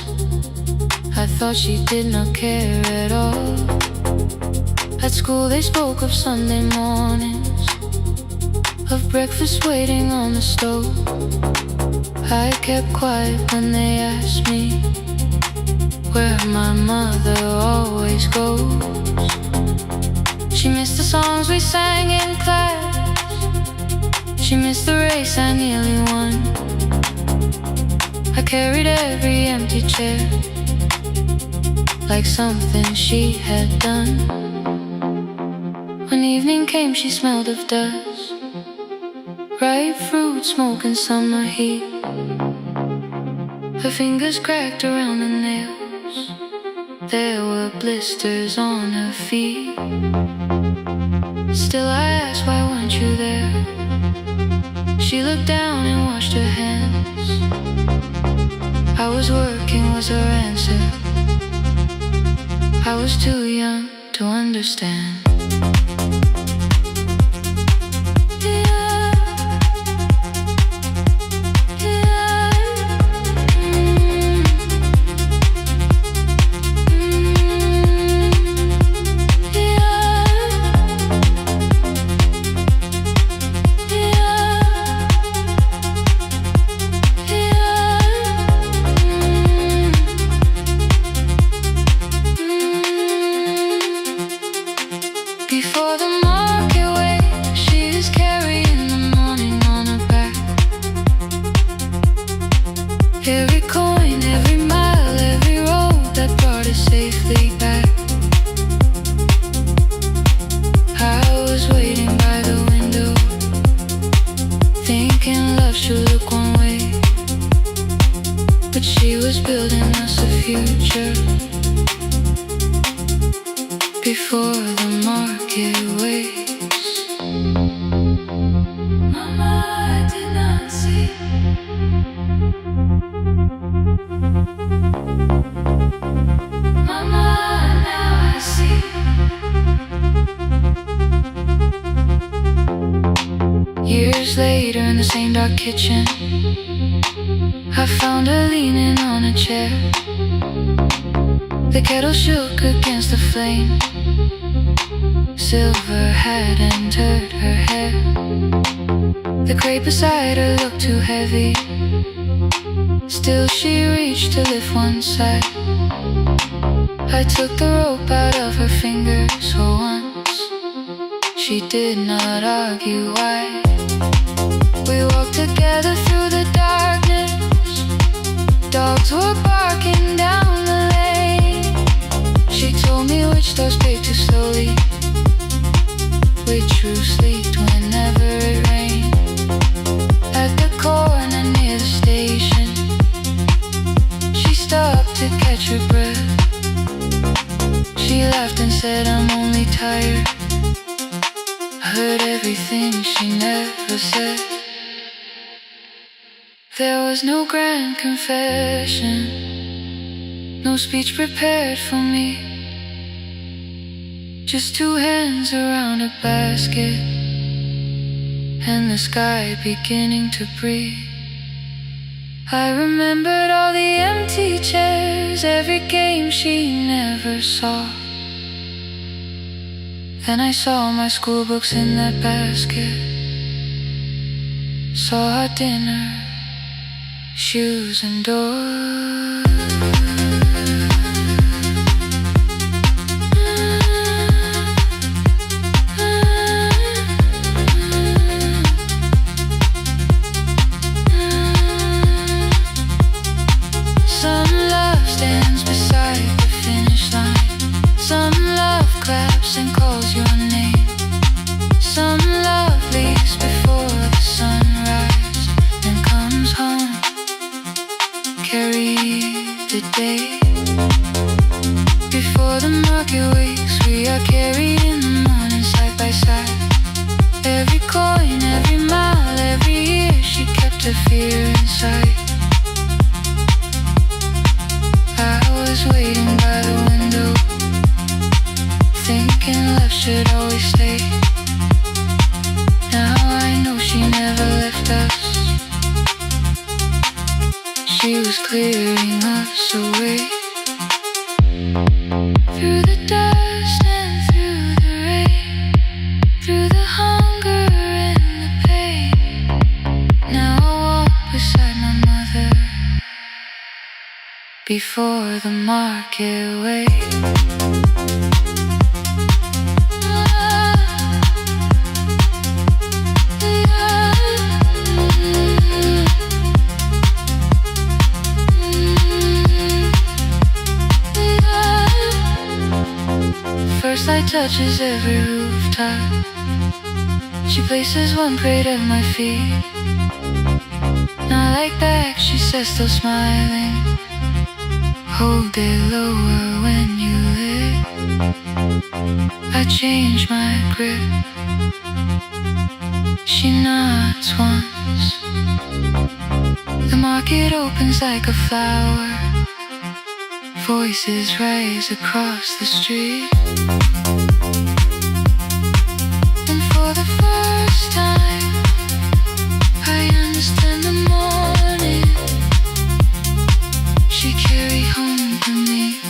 I thought she did not care at all. At school they spoke of Sunday mornings, of breakfast waiting on the stove. I kept quiet when they asked me where my mother always goes. She missed the songs we sang in class. She missed the race I nearly won. I carried every empty chair like something she had done. When evening came she smelled of dust, ripe fruit, smoke and summer heat. Her fingers cracked around the nails. There were blisters on her feet. Still I asked, why weren't you there? She looked down and washed her hands. I was working was her answer. I was too young to understand. Before the market wakes, she is carrying the morning on her back. Every coin, every mile, every road that brought us safely back. I was waiting by the window, thinking love should look one way, but she was building us a future. Before the market wakes, Mama, I did not see. Mama, now I see. Years later in the same dark kitchen, I found her leaning on a chair. The kettle shook against the flame. Silver had entered her hair. The crate beside her looked too heavy. Still she reached to lift one side. I took the rope out of her fingers for once. She did not argue why. We walked together through the darkness. Dogs were barking down the lane. She told me which doors paid too slowly, which roofs leaked whenever it rained. At the corner near the station, she stopped to catch her breath. She laughed and said, I'm only tired. I heard everything she never said. There was no grand confession, no speech prepared for me. Just two hands around a basket, and the sky beginning to breathe. I remembered all the empty chairs, every game she never saw. Then I saw my school books in that basket, saw our dinner, shoes and doors. And calls your name. Some love leaves before the sunrise and comes home, carry the day. Before the market wakes, we are carried in the morning side by side. Every coin, every mile, every year, she kept her fear inside. I was waiting by the window, thinking love should always stay. Now I know she never left us. She was clearing us away. Through the dust and through the rain, through the hunger and the pain. Now I walk beside my mother before the market wakes. First light touches every rooftop. She places one crate at my feet. Not like back, she says, still smiling. Hold it lower when you lift. I change my grip. She nods once. The market opens like a flower. Voices rise across the street, and for the first time I understand the morning she carried home to me.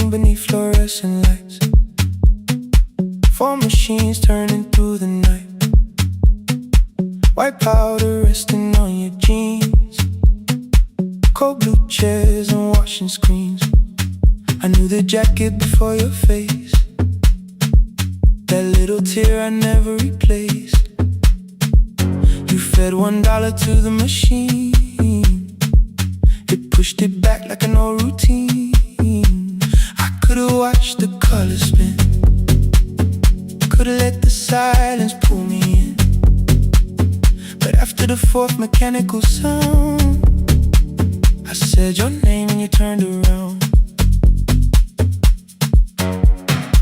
Beneath fluorescent lights, four machines turning through the night. White powder resting on your jeans, cold blue chairs and washing screens. I knew the jacket before your face, that little tear I never replaced. You fed $1 to the machine, it pushed it back like an old routine. Could've watched the colors spin, could've let the silence pull me in. But after the fourth mechanical sound, I said your name and you turned around.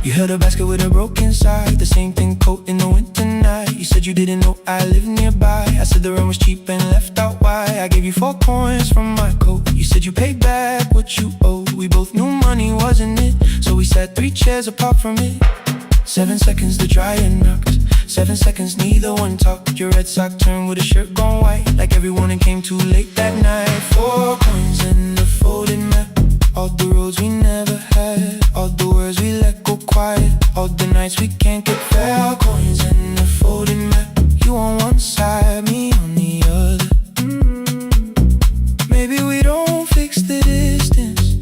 You held a basket with a broken side, the same thing coat in the winter night. You said you didn't know I lived nearby. I said the rent was cheap and left out why. I gave you 4 coins from my coat. You said you paid back what you owed. We both knew money wasn't it, so we sat 3 chairs apart from it. 7 seconds the dryer knocked, 7 seconds neither one talked. Your red sock turned with a shirt gone white, like everyone that came too late that night. 4 coins and a folded map, all the roads we never had, all the words we let go quiet, all the nights we can't get back. 4 coins and a folded map, you on one side, me on the other. Maybe we don't fix the distance,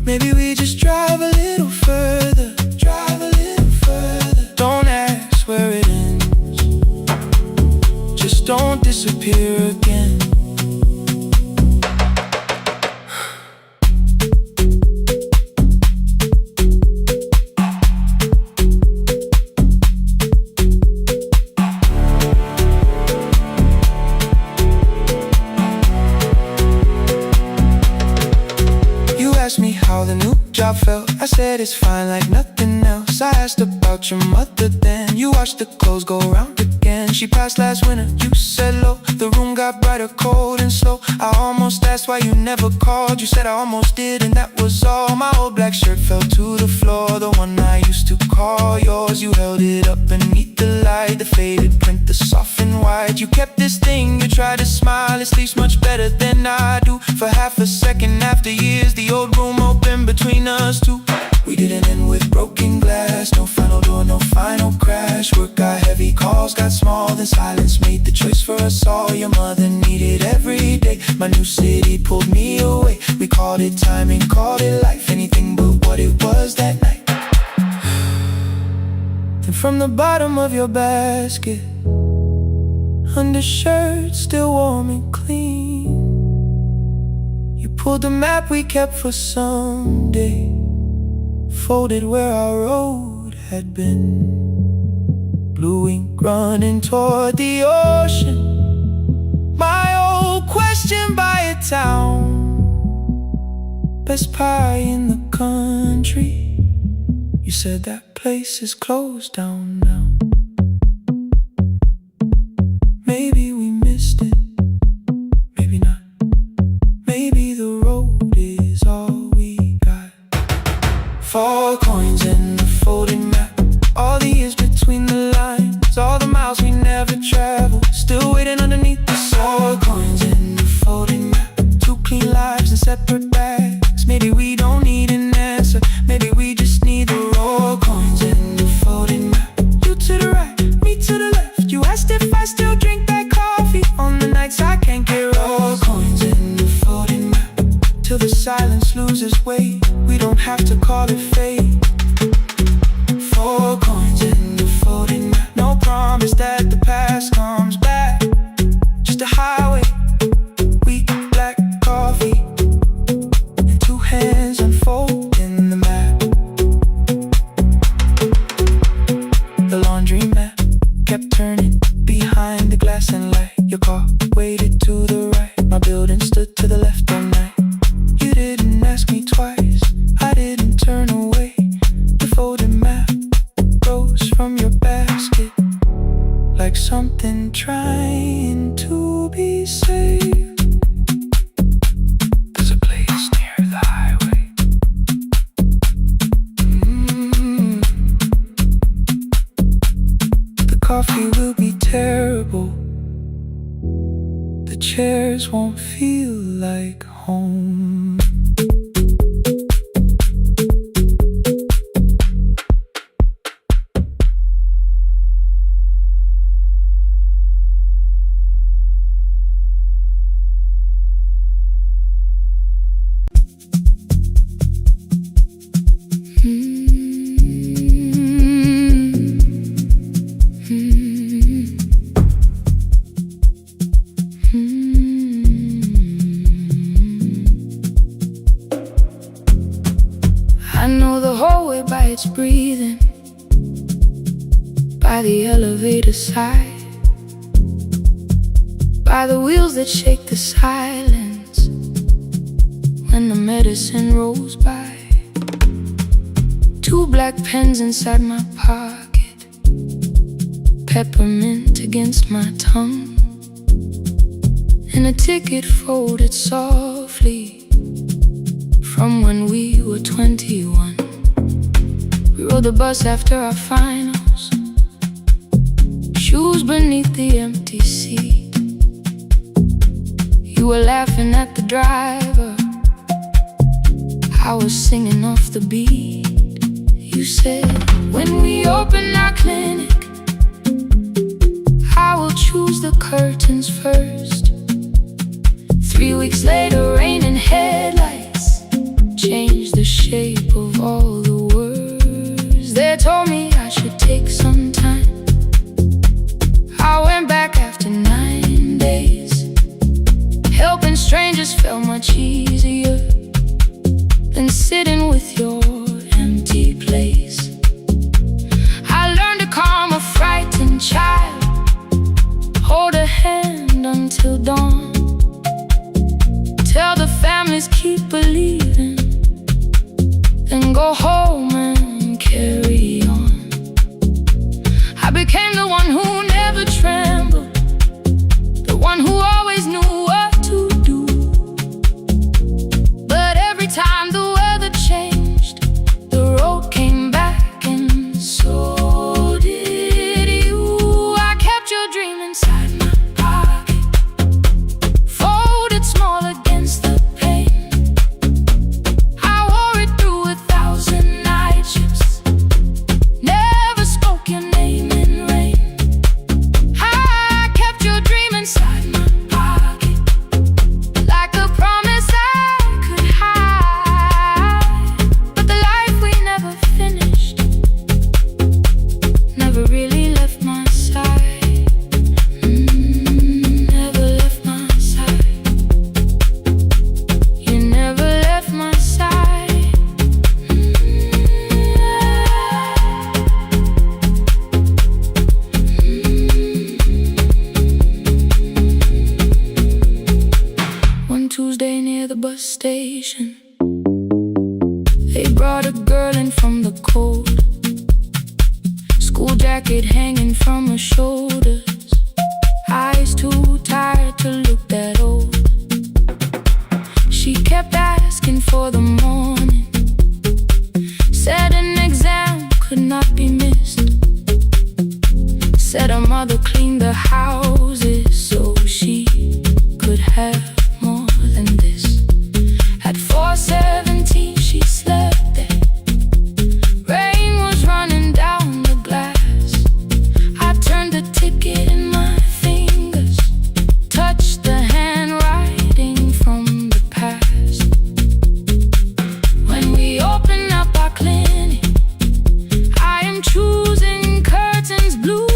maybe we just drive a little further, drive a little further. Don't ask where it ends, just don't disappear again. How the new job felt, I said it's fine like nothing else. I asked about your mother then, you watched the clothes go round again. She passed last winter, you said low, the room got brighter, cold and slow. I almost asked why you never called, you said I almost did and that was all. My old black shirt fell to the floor, the one I used to call yours. You held it up beneath the light, the faded print, the soft and white. You kept this thing, you tried to smile, it sleeps much better than I do. For half a second after years, the old room opened between us two. We didn't end with broken glass, no final door, no final crash. Work got heavy, calls got small, then silence made the choice for us all. Your mother needed every day, my new city pulled me away. We called it timing, called it life, anything but what it was that night. Then from the bottom of your basket, undershirt still warm and clean, you pulled the map we kept for someday, folded where our road had been. Blue ink running toward the ocean, my old question by a town. Best pie in the country, you said that place is closed down now. Maybe we missed it, maybe not. Maybe the road is all we got. 4 coins and a folded map, all the years between the lines, all the miles we never traveled, still waiting underneath the sun. 4 coins and a folded map, 2 clean lives and separate bags. Maybe we don't need an answer, maybe we just need the raw coins and a folded map. You to the right, me to the left. You asked if I still drink that coffee on the nights I can't get raw coins and a folded map, till the silence loses weight. We don't have to call it fate. 4 coins and a folded map, no promise that the past comes back, just a highway, weak black coffee, and 2 hands unfolding the map. coffee will be terrible. The chairs won't feel like home. I know the hallway by its breathing, by the elevator side, by the wheels that shake the silence when the medicine rolls by. 2 black pens inside my pocket, peppermint against my tongue, and a ticket folded softly from when we were 21. We rode the bus after our finals, shoes beneath the empty seat. You were laughing at the driver, I was singing off the beat. You said, when we open our clinic, I will choose the curtains first. 3 weeks later, rain and headlights changed the shape of all the words. They told me I should take some time. I went back after 9 days. Helping strangers felt much easier than sitting with your empty place. I learned to calm a frightened child, hold a hand until dawn, tell the families keep believing, then go home and carry on. I became the one who never trembled, the one who always knew what to do. But every time the weather changed, the road came back, and so did you. I kept your dream inside my pocket, folded small against the pain. I wore it through 1,000 night shifts, never spoke your name in rain. I kept your dream inside my pocket, like a promise I could hide. But the life we never finished never really left my side. Never left my side. You never left my side. One Tuesday near the bus station, they brought a girl in from the cold, school jacket hanging from her shoulders, eyes too tired to look that old. She kept asking for the morning, said an exam could not be missed, said her mother cleaned the houses so she could have more than this. At 4:17 she slept there, rain was running down the glass. I turned the ticket in my fingers, touched the handwriting from the past. When we open up our clinic, I am choosing curtains blue,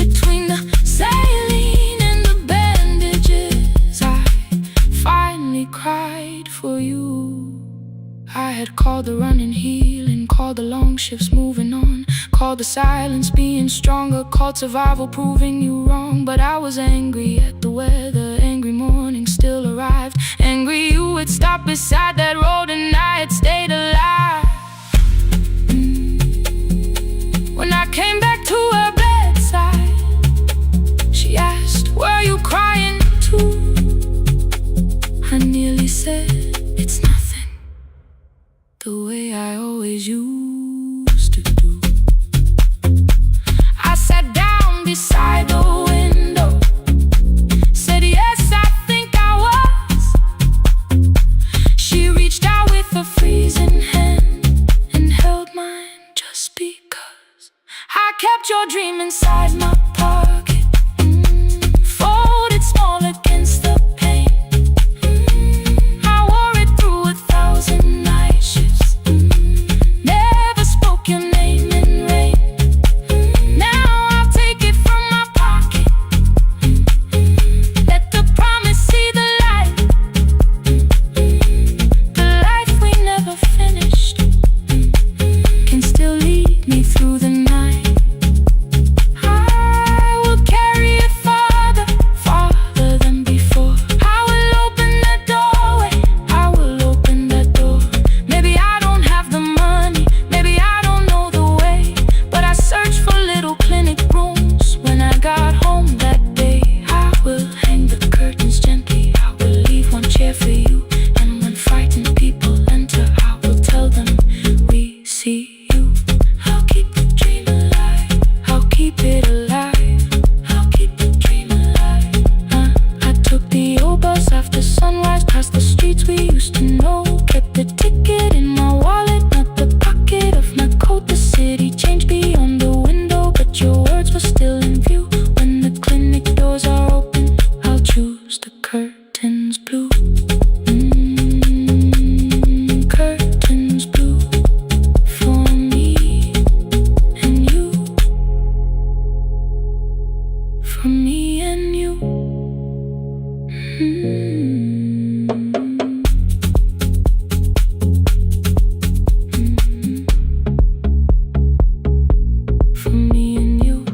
between the saline and the bandages. I finally cried for you. I had called the running healing, called the long shifts moving on, called the silence being stronger, called survival proving you wrong. But I was angry at the weather, angry morning still arrived, angry you had stopped beside that road and I had stayed alive. When I came back to her bedside, she asked, were you crying too? I nearly said, it's nothing, the way I always used to do. I sat kept your dream inside my pocket, folded small against the pain. I wore it through 1,000 night shifts, never spoke your name in rain. Now I'll take it from my pocket, let the promise see the light. The life we never finished can still lead me through the night. I will carry it farther, farther than before. I will open that doorway, I will open that door. Maybe I don't have the money, maybe I don't know the way, but I searched for little clinic rooms when I got home that day. I will hang the curtains gently, I will leave one chair for you, and when frightened people enter, I will tell them we see you. I'll keep the dream alive, I'll keep it alive, I'll keep the dream alive. I took the old bus after sunrise, past the streets we used to know. Kept the ticket in my wallet, not the pocket of my coat. The city changed beyond the window, but your words were still in view. When the clinic doors are open, I'll choose the curtains blue. Curtains blue for me and you, for me and you. For me and you.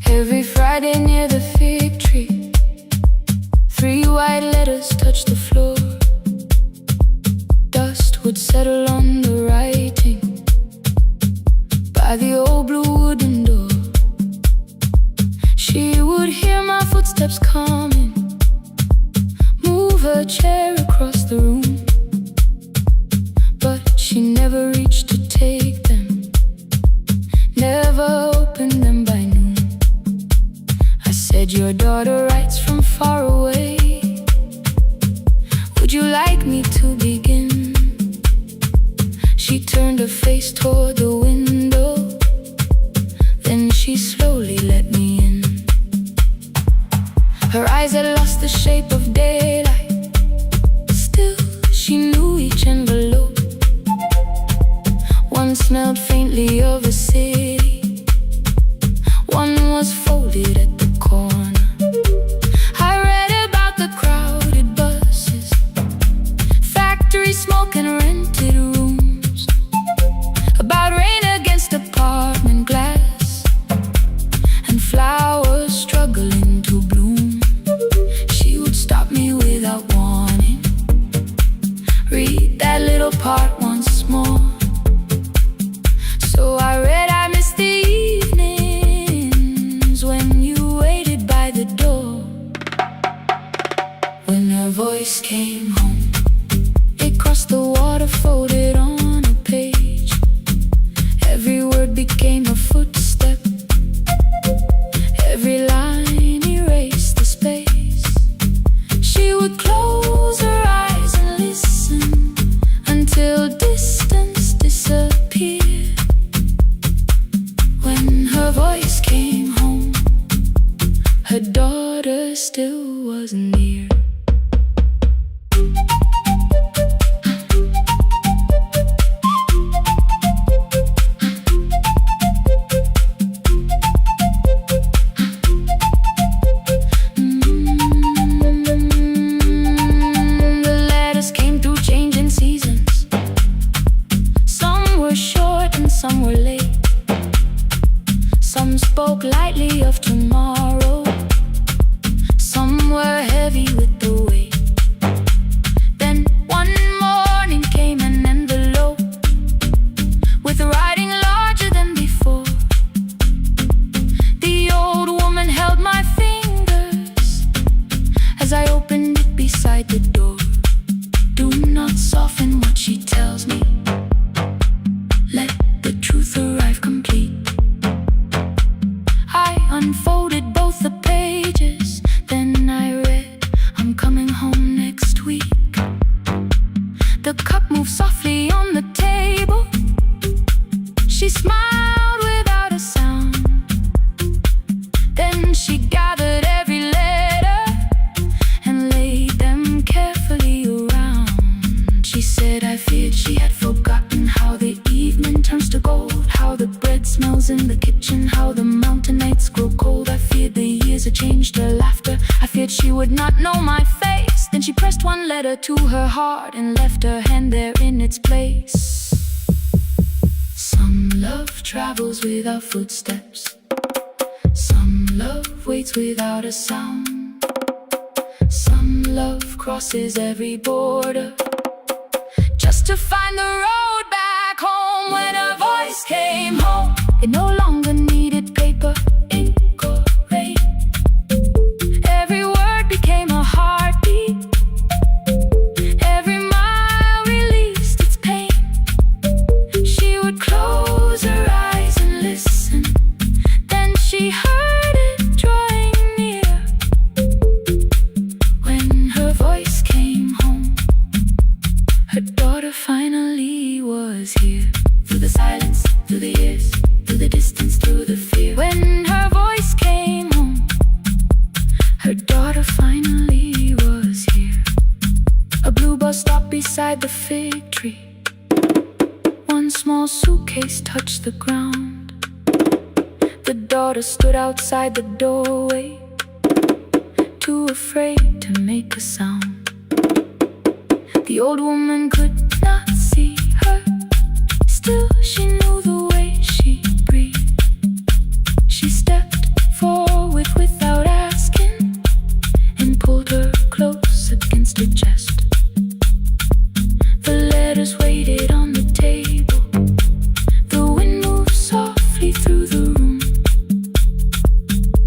Every Friday near the fig tree, 3 white letters touched the floor. Dust would settle on the writing by the old blue wooden door. She would hear my footsteps coming, move her chair across the room, but she never reached to take them, never opened them by noon. I said, your daughter writes from far away, would you like me to begin? She turned her face toward the window, then she slowly let me in. Her eyes had lost the shape of daylight, still she knew each envelope. One smelled faintly of a city, one was folded at the corner. I read about the crowded buses, factory smoke and rented rooms, about rain against apartment glass and flowers struggling to bloom. She would stop me without warning, read that little part once more. So I read, I missed the evenings when you waited by the door. When her voice came home, it crossed the water, folded on a page. Every word became a footstep, every line erased the space. She would close her eyes and listen until distance disappeared. When her voice came home, her daughter still wasn't near. The letters came through changing seasons. Some were short and some were late. Some spoke lightly of tomorrow, some were heavy with the weight. Then one morning came an envelope with writing larger than before. to her heart and left her hand there in its place. Some love travels without footsteps. Some love waits without a sound. Some love crosses every border just to find the road back home. When her voice came home, it no longer needed paper, ink or rain. Every word became a heartbeat. Every mile released its pain. She would close her eyes and listen. Then she heard it drawing near. When her voice came home, her daughter finally was here. Through the silence, through the years, through the distance, through the fear. When her voice came home, her daughter finally was here. A blue bus stopped beside the fig tree. One small suitcase touched the ground. The daughter stood outside the doorway, too afraid to make a sound. The old woman could not see her. Still, she knew the way she breathed. She stepped forward without asking and pulled her close against her chest. The letters waited on the table. The wind moved softly through the room.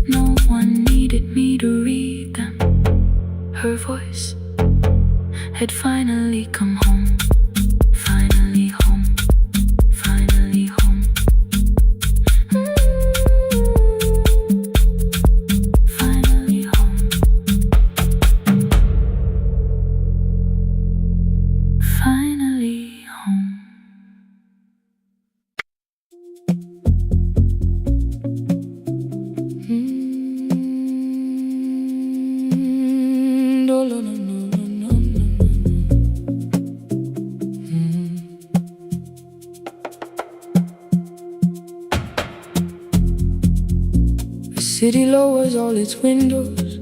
No one needed me to read them. Her voice had finally come home. Finally home. Finally home. Finally home. Finally home. No, no, no, no, no, no, no. The city lowers all its windows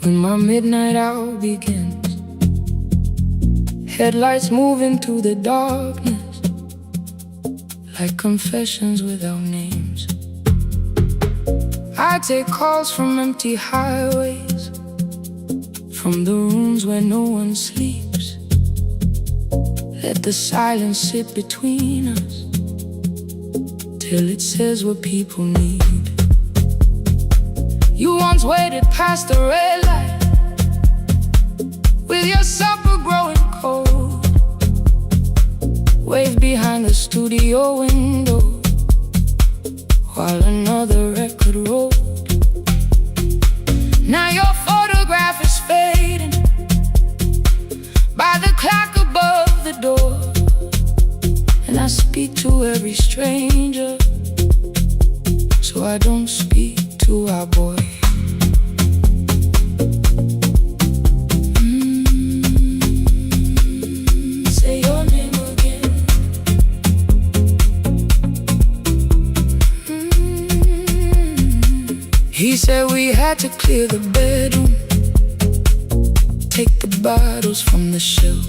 when my midnight hour begins. Headlights moving through the darkness like confessions without names. I take calls from empty highways, from the rooms where no one sleeps. Let the silence sit between us till it says what people need. You once waited past the red light with your supper growing cold. Waved behind the studio window while another record rolled. Now your photograph is fading by the clock above the door. And I speak to every stranger, so I don't speak to our boy. Say your name again. He said we had to clear the bedroom, take the bottles from the shelf.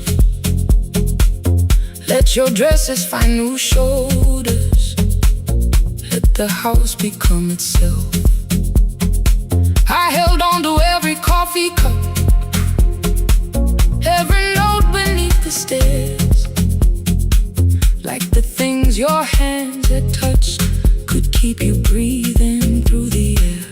Let your dresses find new shoulders. Let the house become itself. I held on to every coffee cup, every note beneath the stairs, like the things your hands had touched could keep you breathing through the air.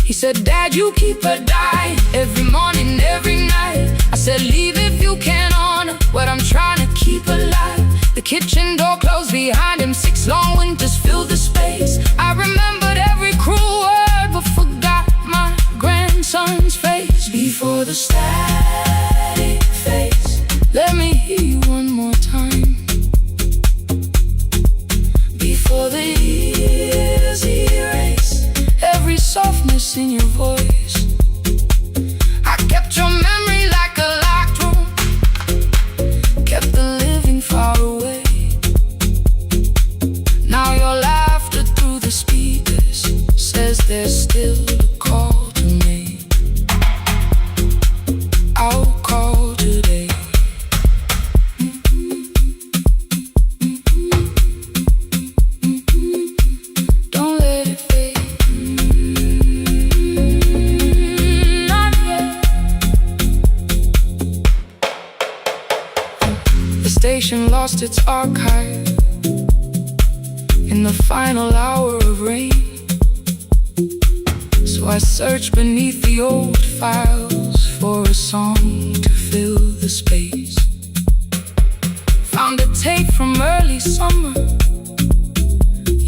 He said, Dad, you keep her dying every morning, every night. I said, leave if you can honor what I'm trying to keep alive. The kitchen door closed behind him, 6 long winters filled the space. I remembered every cruel word but forgot my grandson's face. Before the static fades, let me hear you one more time. Before the years erase every softness in your voice, I kept your memory like a locked room, station lost its archive in the final hour of rain. So I searched beneath the old files for a song to fill the space. Found a tape from early summer,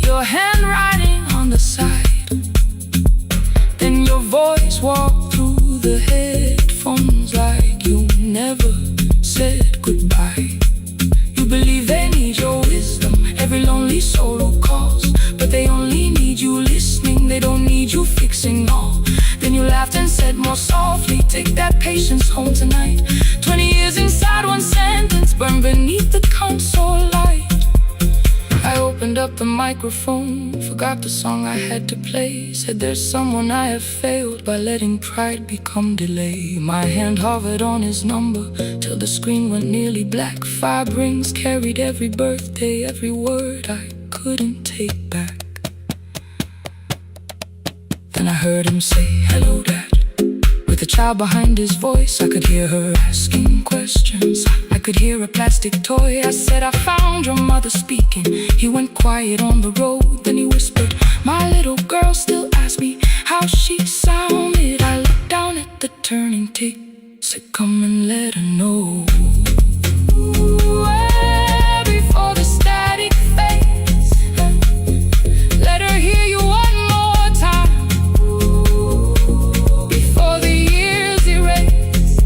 your handwriting on the side. Then your voice walked through the headphones like you never said goodbye. You believe they need your wisdom, every lonely soul who calls, but they only need you listening, they don't need you fixing all. Then you laughed and said more softly, take that patience home tonight. 20 years inside one sentence, burned beneath the console light. I opened up the microphone, forgot the song I had to play. Said there's someone I have failed by letting pride become delay. My hand hovered on his number till the screen went nearly black. 5 rings carried every birthday, every word I couldn't take back. Then I heard him say, hello dad. With a child behind his voice, I could hear her asking questions. I could hear a plastic toy. I said, I found your mother speaking. He went quiet on the road, then he whispered, my little girl still asks me how she sounded. I looked down at the turning tape, said come and let her know. Before the static fades, let her hear you one more time. Before the years erase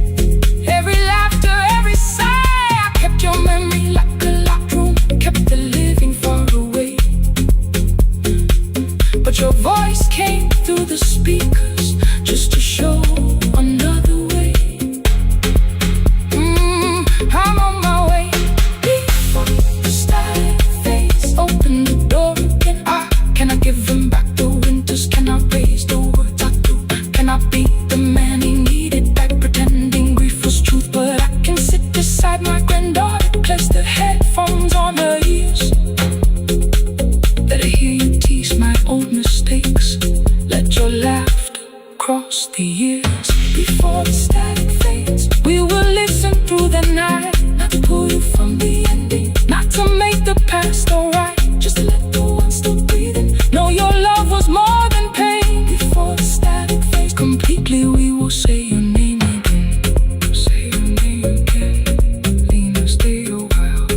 every laughter, every sigh, I kept your memory like a locked room, kept the living far away. But your voice came through the speakers just to show another way. I'm on my way. Before the static fades, open the door again. Can I give him back the winters? Can I raise the words I do? Can I be the man he needed back, pretending grief was truth? But I can sit beside my granddaughter, place the headphones on her ears. Let her hear you tease my old mistakes. Let your laughter cross the years. Before the static fades, we will listen through the night, not to pull you from the ending, not to make the past alright, just to let the one still breathing know your love was more than pain. Before the static fades completely, we will say your name again. Say your name again. Lena, stay a while.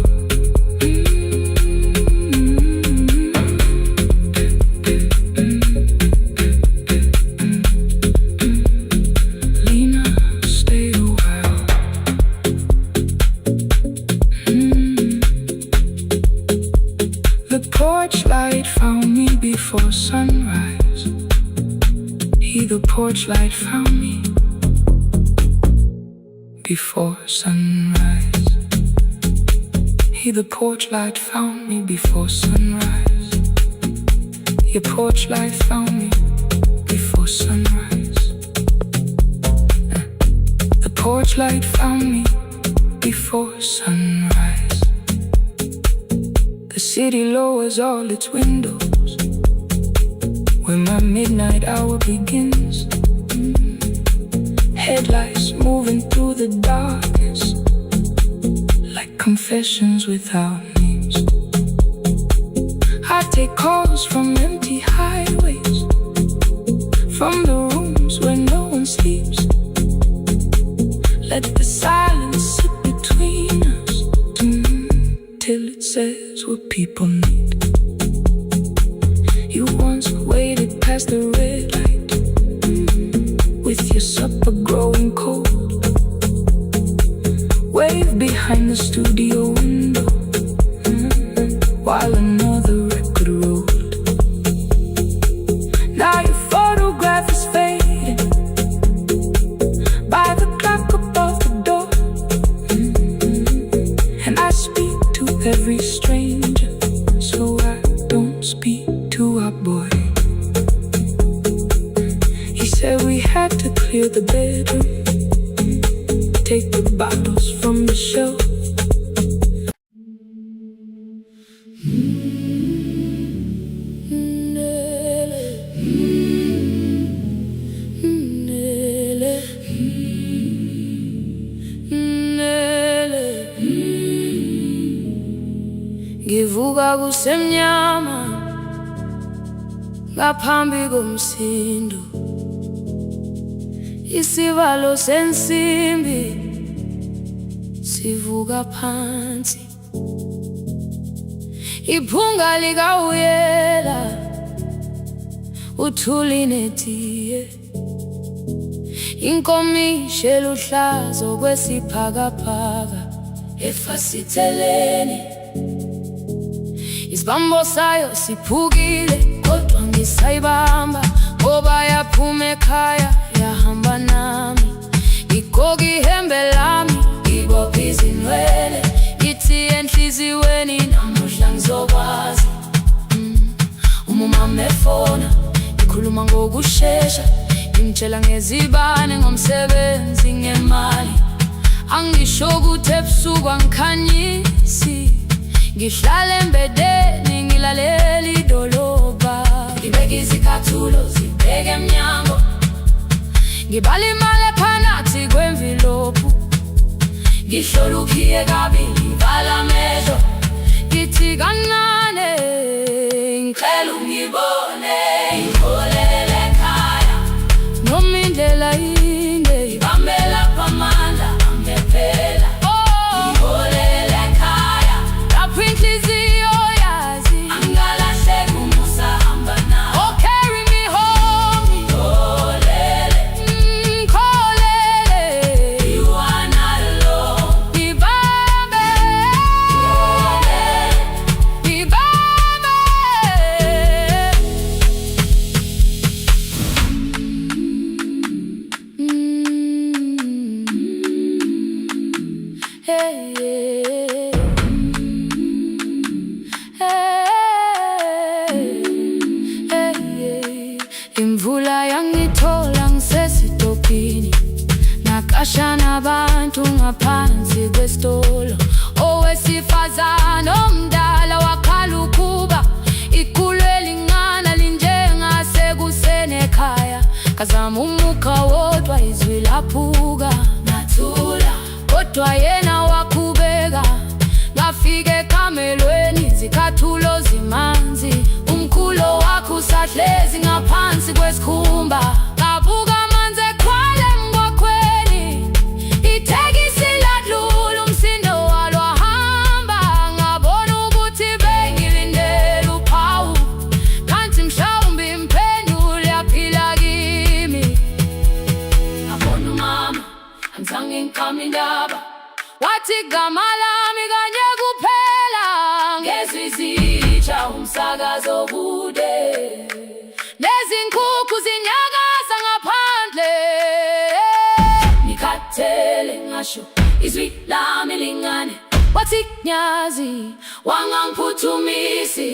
Lena, stay a while. The porch light found me before sunrise. The porch light found me before sunrise. The porch light found me before sunrise. Your porch light found me before sunrise. The porch light found me before sunrise. The city lowers all its windows when my midnight hour begins. Headlights moving through the darkness like confessions without names. I take calls from empty highways, from the rooms where no one sleeps. Let the silence sit between us till it says what people need. You once waited past the red light with your supper growing cold. Wave behind the studio window while another record rolled. Now your photograph is fading by the clock above the door. And I speak to every stranger, so I don't speak to our boy. He said we had to clear the bedroom, take the bottles from the shelf. ngivuka kusemnyama ngaphambi komsindo, isivalo sensimbi sivuka phansi, iphunga likawuyela uthuli netiye, inkomishi eluhlaza okwesiphakapha efasiteleni, isibambo sayo siphukile kodwa ngisayibamba ngoba yaphuma ekhaya yahamba nami, igqoka ihembe lami ibophe izinwele, ithi enhliziyweni namuhla ngizokwazi. Umama efona ikhuluma ngokushesha, ngimtshela ngezibane ngomsebenzi ngemali, angisho ukuthi ebusuku angikhanyisi, ngihlala embedeni ngilalela idolobha, ngibeka izicathulo zibheke emnyango, ngibala imali ephakathi kwemvilophu, ngihlola ukhiye kabili ngivala amehlo, ngithi kancane ngicela ungibone, ngiholele ekhaya noma indlela inde, ngibambela phamandla angephela, ngiholele ekhaya lapho inhliziyo yazi angalahleki umusa hamba nawe. Oh, carry me home, ngiholele, ngiholele, you are not alone, ngibambe, ngiholele, ngibambe, hey, yeah. Hey, yeah. Imvula yangithola ngisesitopini, nakasha nabantu ngaphansi kwesitolo, owesifazane omdala wakhala ukuba ikhulu elingana linjengasekuseni ekhaya, kazama umukha wodwa izwi laphuka, nathula kodwa yena wakhubeka, ngafika ekamelweni izicathulo zimanzi, umkhulo wakhe usahlezi ngaphansi kwesikhumba, ngabuka amanzi ekhwale emgwaqweni, itekisi ladlula umsindo walo wahamba, ngabona ukuthi bengilindele uphawu, kanti mhlawumbe impendulo yaphila kimi. Ngabona umama angizange ngiqame indaba, wathi igama lami kanye kuphela, ngezwi zitsha umsakazo kude, nezinkukhu zinyakaza ngaphandle, ngikhathele ngasho izwi lami lingane, wathi nyazi wangangiphuthumisi,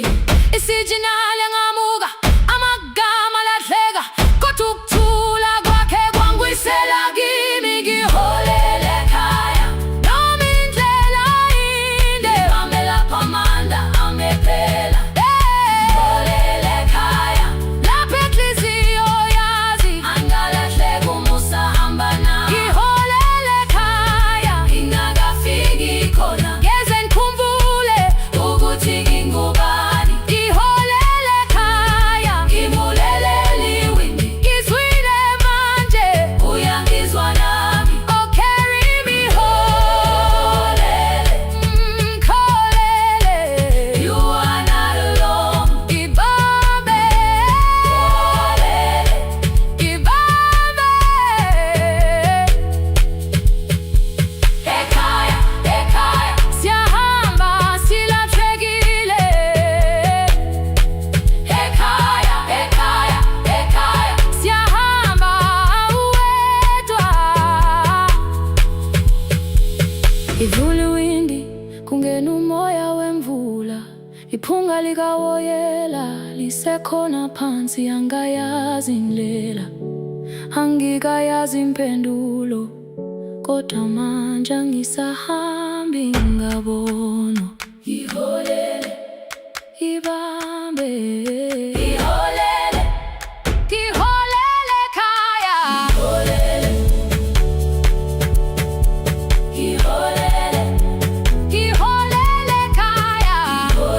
isijinali ngamuka amagama lahleka, kodwa ukuthula kwakhe kwangwisela kimi, ngiholele ekhaya noma indlela inde, ngibambela phamandla angephela, ngiholele ekhaya lapho inhliziyo yazi angalahleki umusa hamba nawe, ngiholele ekhaya ingakafiki khona, ngeze ngikhumbule ukuthi ngingubani, ngiholele ekhaya ngimulelele iwindi, ngizwile manje uyangizwa nami. Oh, carry me home, ngiholele, you are not alone, ngibambe, ngibambe, ekhaya, ekhaya siyahamba silahlekile, ekhaya, ekhaya, ekhaya siyahamba uwedwa, ivula iwindi kungena umoya wemvula, iphunga likawoyela lisekhona phansi, angayazi indlela, angikayazi impendulo, kodwa manje angisahambi ngabona, ngiholele, ibambe, ngiholele, ngiholele ekhaya, ngiholele, ngiholele, ngiholele ekhaya, ngiholele.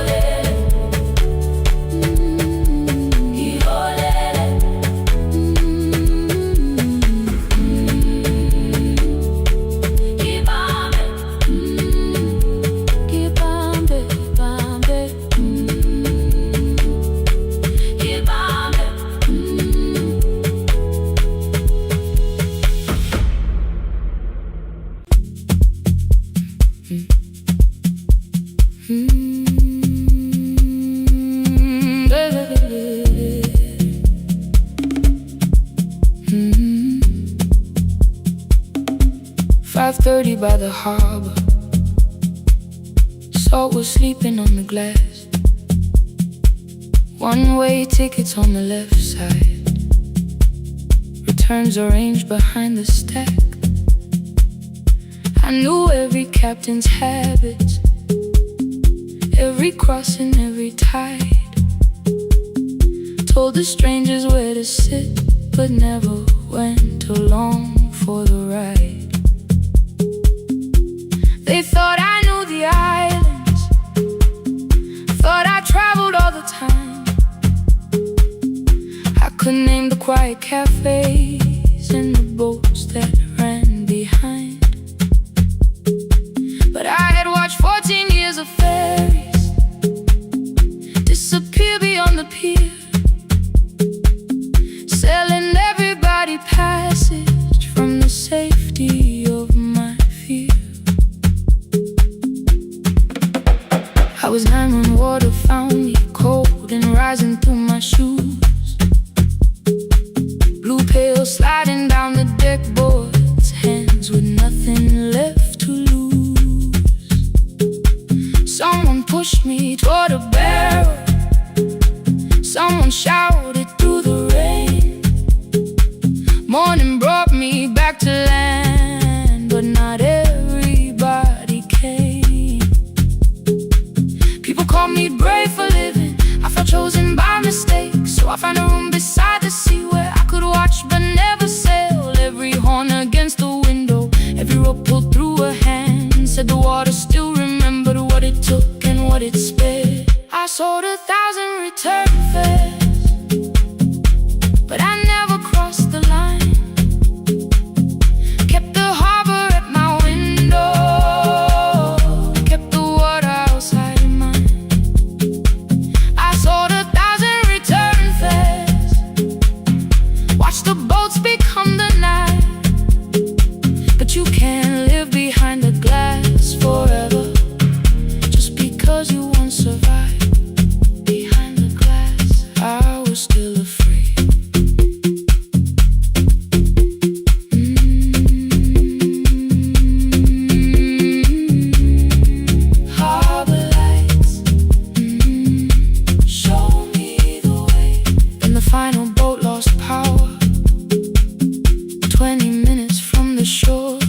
"5:30 by the harbor. Salt was sleeping on the glass. One-way tickets on the left side. Returns arranged behind the stack. I knew every captain's habits, every crossing, every tide. Told the strangers where to sit, but never went along for the ride. They thought I knew the islands, thought I traveled all the time. I could name the quiet cafes and the boats that ran behind. But I had watched 14 years of ferries disappear beyond the pier, selling everybody passage from the safety of my fear. I was 9 when water found me, cold and rising through my shoes. Blue pail sliding down the deck boards, hands with nothing left to lose. Someone pushed me toward a barrel, someone shouted through the rain. Morning brought me back to land, but not everybody came. People call me brave for living, I felt chosen by mistake. So I found a room beside the sea where I could watch but never sail. Every horn against the window, every rope pulled through a hand, said the water still remembered what it took and what it spared. I sold 1,000 return fares, but I never crossed the line. Kept the harbor at my window, kept the water outside of mine. I sold 1,000 return fares, watched the boats become the night. But you can't live behind the glass forever, just because you once survived. Behind the glass, I was still afraid. Harbor lights, show me the way. Then the final boat lost power, 20 minutes from the shore.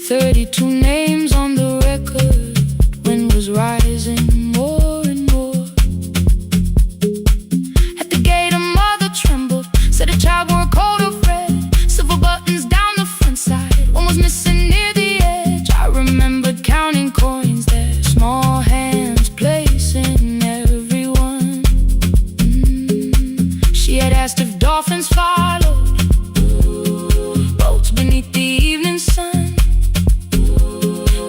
32 names on the record, wind was rising more and more. At the gate a mother trembled, said a child wore a coat of red, silver buttons down the front side, one was missing near the edge. I remembered counting coins there, small hands placing everyone. She had asked if dolphins followed, boats beneath the evening sun.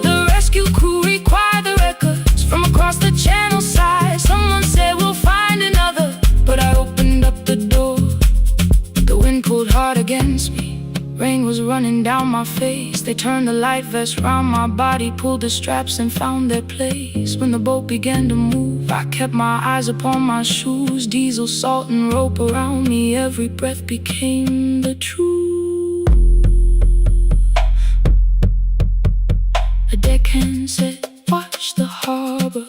The rescue crew required the records from across the channel side. Someone said we'll find another, but I opened up the door. The wind pulled hard against me, rain was running down my face. They turned the light vest round my body, pulled the straps and found their place. When the boat began to move, I kept my eyes upon my shoes. Diesel, salt and rope around me, every breath became the truth. A deckhand said, watch the harbor,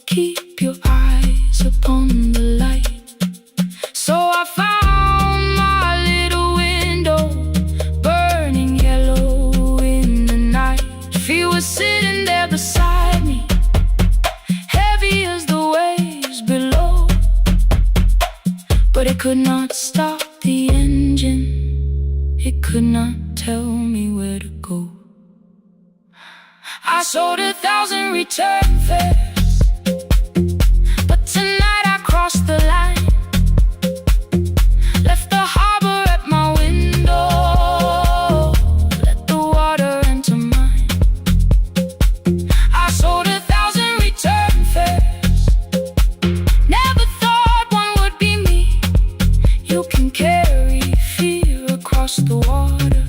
keep your eyes upon the light. So I found my little window, burning yellow in the night. Fear was sitting there beside me, heavy as the waves below. But it could not stop the engine, it could not tell me where to go. I sold 1,000 return fares, but tonight I crossed the line. Left the harbor at my window, let the water enter mine. I sold 1,000 return fares, never thought one would be me. You can carry fear across the water,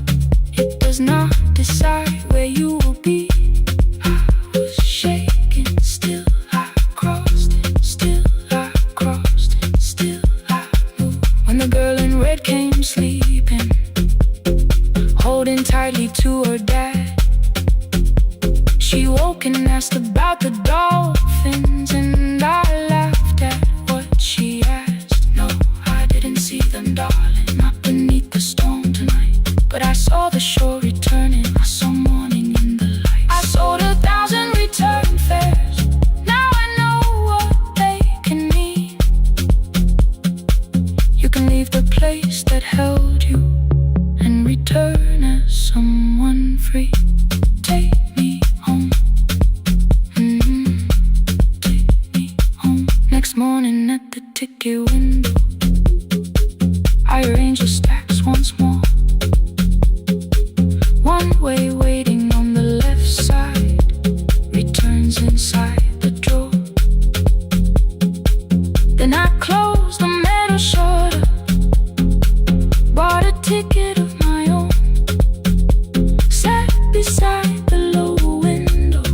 it does not decide where you will be. I was shaking You woke and asked about the dolphins, and I laughed at what she asked. No, I didn't see them, darling, not beneath the storm tonight. But I saw the shore returning, I saw morning in the light. I sold 1,000 return fares, now I know what they can mean. You can leave the place that held you and return as someone free. Take me home, take me home. Next morning at the ticket window, I arrange the stacks once more. One way waiting on the left side, returns inside the drawer. Then I closed the metal shutter, bought a ticket of my own, sat beside the low window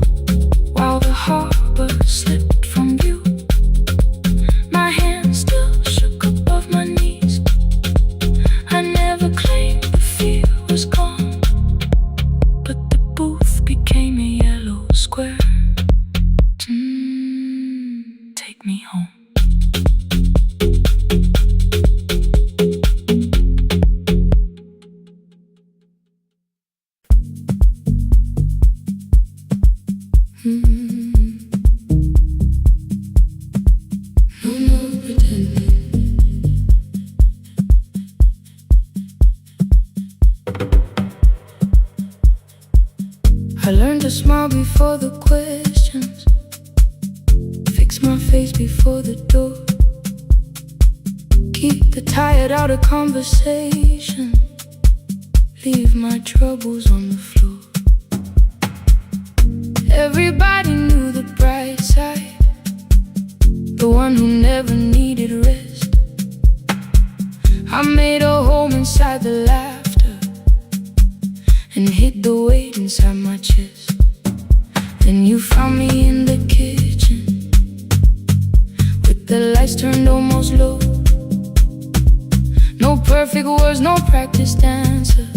while the harbor slipped from view. My hands still shook above my knees. I never claimed the fear was gone, but the booth became a yellow square. Take me home. No more pretending. I learned to smile before the questions, fix my face before the door, keep the tired out of conversation, leave my troubles on the floor. Everybody knew the bright side, the one who never needed rest. I made a home inside the laughter and hid the weight inside my chest. Then you found me in the kitchen with the lights turned almost low. No perfect words, no practice dancer,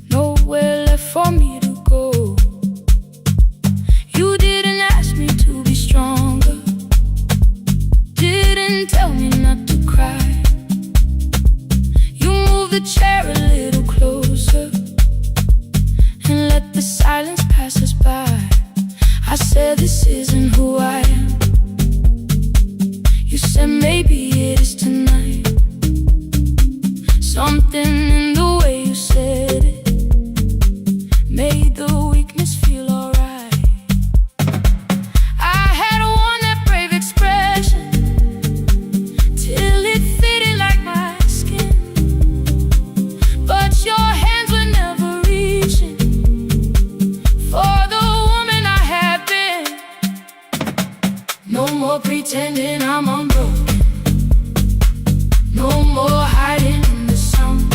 nowhere left for me to go. You didn't ask me to be stronger, didn't tell me not to cry. You moved the chair a little closer and let the silence pass us by. I said, this isn't who I am. You said, maybe it is tonight. Something in the way you said it made the weakness feel alright. I had worn that brave expression till it fitted like my skin, but your hands were never reaching for the woman I had been. No more pretending I'm unbroken, no more hiding in the sound.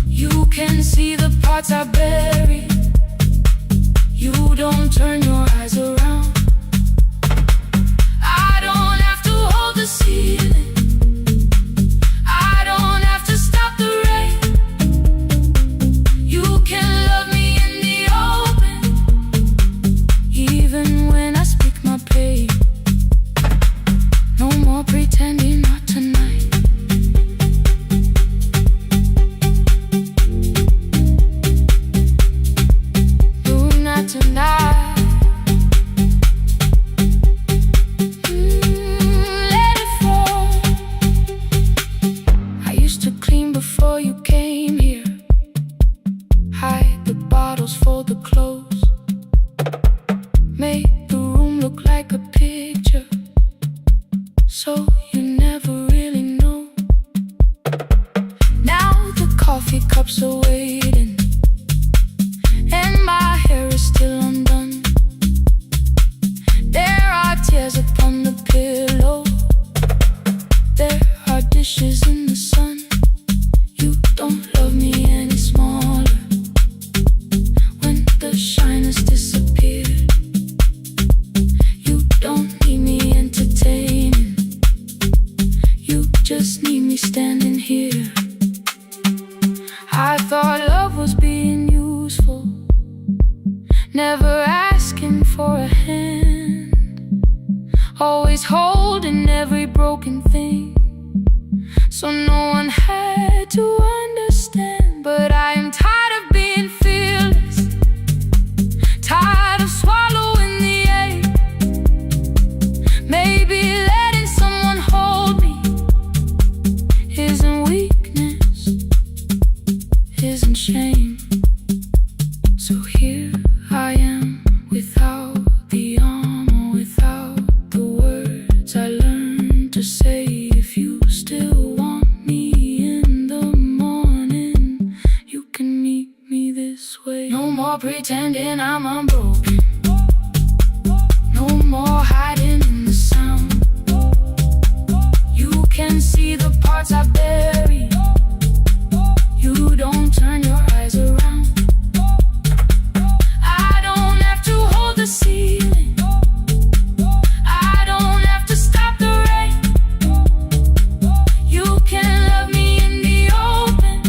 You can see the parts I buried, you don't turn your eyes around. I don't have to hold the ceiling, I don't have to stop the rain. You can love me in the open, even when I speak my pain. No more pretending, not tonight. No, not tonight. Let it fall. I used to clean before you came here, hide the bottles, fold the clothes, make the room look like a picture, so you never really know. Now the coffee cups are waiting and my hair is still undone. There are tears upon the pillow, there are dishes in the sun. You don't love me any smaller when the shine has disappeared. never asking for a hand, always holding every broken thing, so no one had to understand. But I am tired of being fearless, tired of swallowing the ache. Maybe letting someone hold me isn't weakness, isn't shame. So here I am, without the armor, without the words I learned to say. If you still want me in the morning, you can meet me this way. No more pretending I'm unbroken, no more hiding in the sound. You can see the parts I bury, you don't turn your eyes around. I don't have to hold the ceiling, I don't have to stop the rain. You can love me in the open,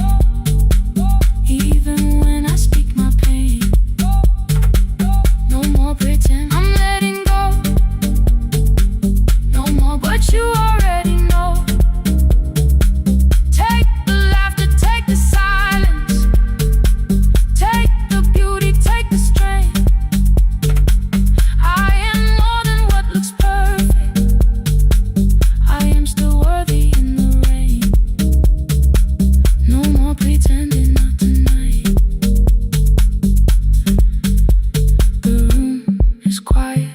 even when I speak my pain. No more pretend, I'm letting go. No more what you already know. Take the laughter, take the silence, take the beauty, take the strength. I am more than what looks perfect, I am still worthy in the rain. No more pretending, not tonight. The room is quiet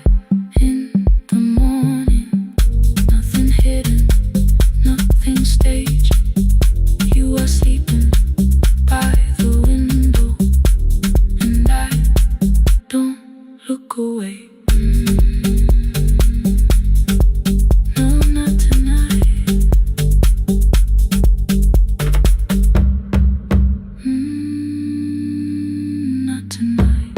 in the morning, nothing hidden, nothing staged. You are sleeping by the window, and I don't look away. No, not tonight. Not tonight.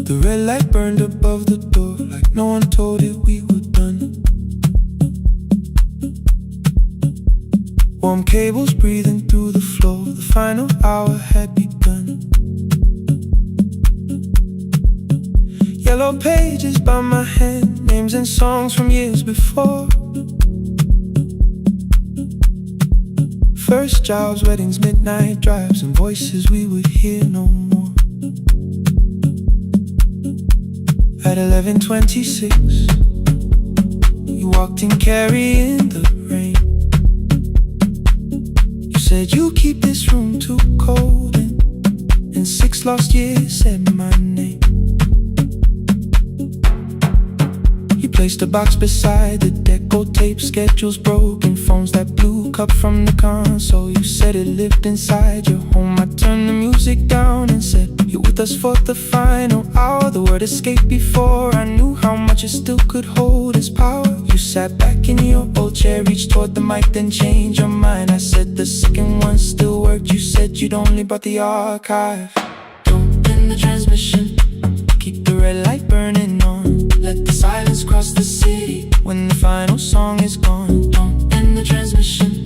The red light burned above the door, like no one told it we were done. Warm cables breathing through the floor, the final hour had begun. Yellow pages by my hand, names and songs from years before. First jobs, weddings, midnight drives, and voices we would hear no more. At 11:26, you walked in carrying the rain. You said you keep this room too cold, and in 6 lost years said my name. You placed a box beside the deck, old tape, schedules broken, phones that blew cup from the console. You said it lived inside your home. I turned the music down and said, you're with us for the final hour. The word escaped before I knew how much it still could hold its power. You sat back in your old chair, reached toward the mic, then changed your mind. I said the second one still worked. You said you'd only brought the archive. Don't end the transmission, keep the red light burning on. Let the silence cross the city when the final song is gone. Don't end the transmission,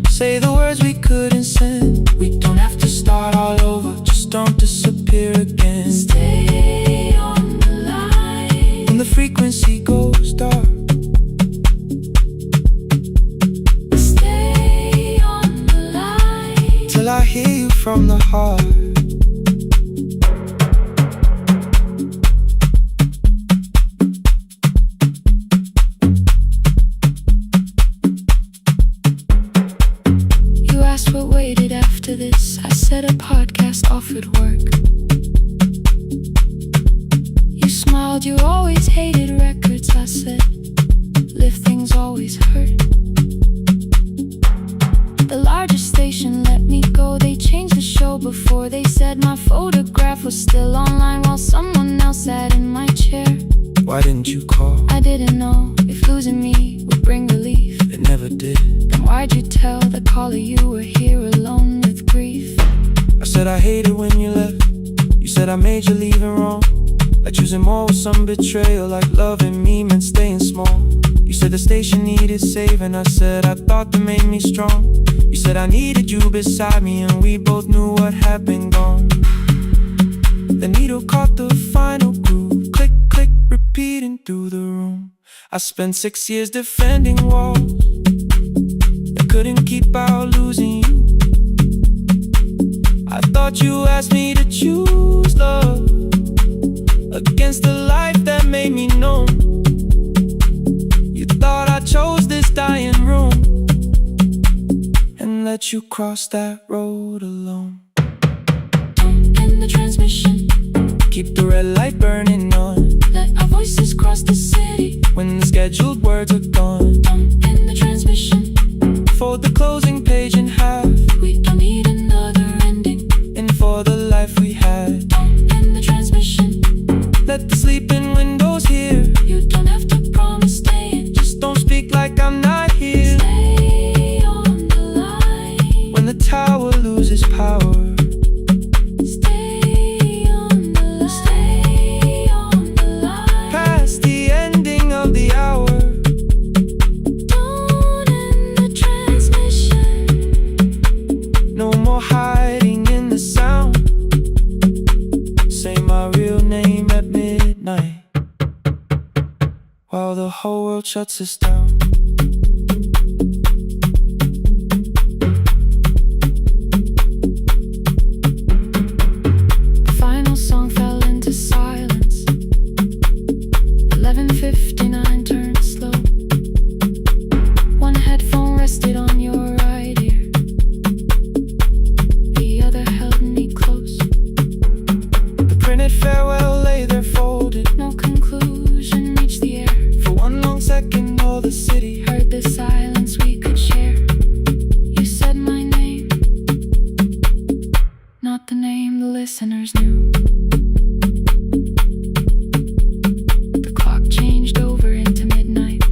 say the words we couldn't send. We don't have to start all over, just don't disappear again. Stay on the line When the frequency goes dark, stay on the line till I hear you from the heart. You asked what waited after this. I said a podcast offered work. You smiled, you always hated records. I said, live things always hurt. The largest station let me go. They changed the show before they said my photograph was still online while someone else sat in my chair. Why didn't you call? I didn't know if losing me would bring relief. It never did. Then why'd you tell the caller you were here alone with grief? I said I hated when you left. You said I made you leaving wrong, like choosing more with some betrayal, like loving me meant staying small. You said the station needed saving. I said I thought that made me strong. You said I needed you beside me, and we both knew what had been gone. The needle caught the final groove, click, click, repeating through the room. I spent 6 years defending walls that couldn't keep out losing you. I thought you asked me to choose love against the life that made me known. You thought I chose this dying room and let you cross that road alone. Don't end the transmission, keep the red light burning on. let our voices cross the city. When the scheduled words are gone, Don't end the transmission, fold the closing page in half, we don't need another ending. and for the life we had. Don't end the transmission, Let the sleeping windows hear. you don't have to promise staying. Just don't speak like I'm not here. Stay on the line. When the tower loses power, Stay on the line. Stay on the line. past the ending of the hour. Don't end the transmission. No more hiding in the sound. Say my real name at midnight while the whole world shuts us down. The final song fell into silence. 11:59 turned slow. One headphone rested on your right ear, the other held me close. The printed farewell lay there folded. No conclusion reached the air. For one long second all the city Heard the silence we could share. You said my name, not the name the listeners knew. The clock changed over into midnight,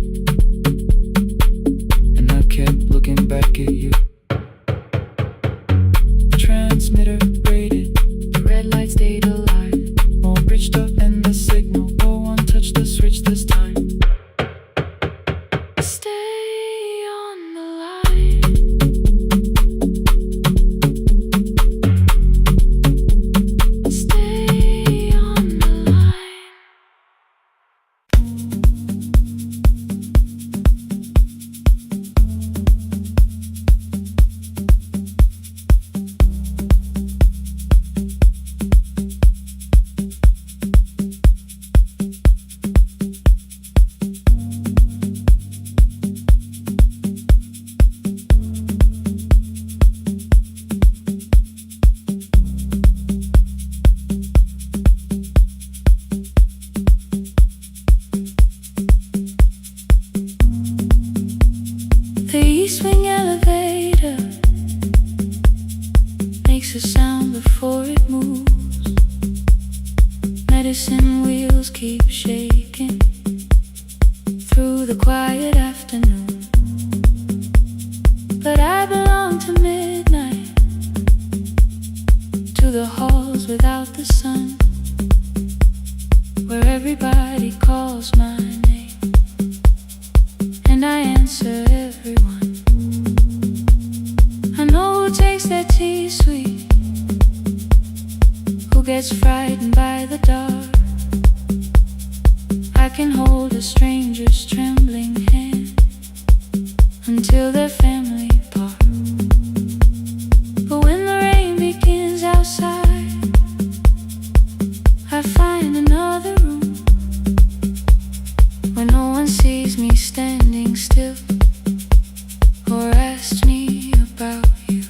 and I kept looking back at you. Transmitter rated, the red light stayed alive. more bridged up and the signal. No one touched the switch this time. Stay on the line. Stay on the line. The east wing elevator makes a sound before it moves. Medicine wheels keep shaking through the quiet afternoon. But I belong to midnight, to the halls without the sun, where everybody calls my name and I answer everyone. I know who takes their tea sweet, who gets frightened by the dark. I can hold a stranger's trembling hand until their family part. But when the rain begins outside, I find another room where no one sees me standing still or asks me about you.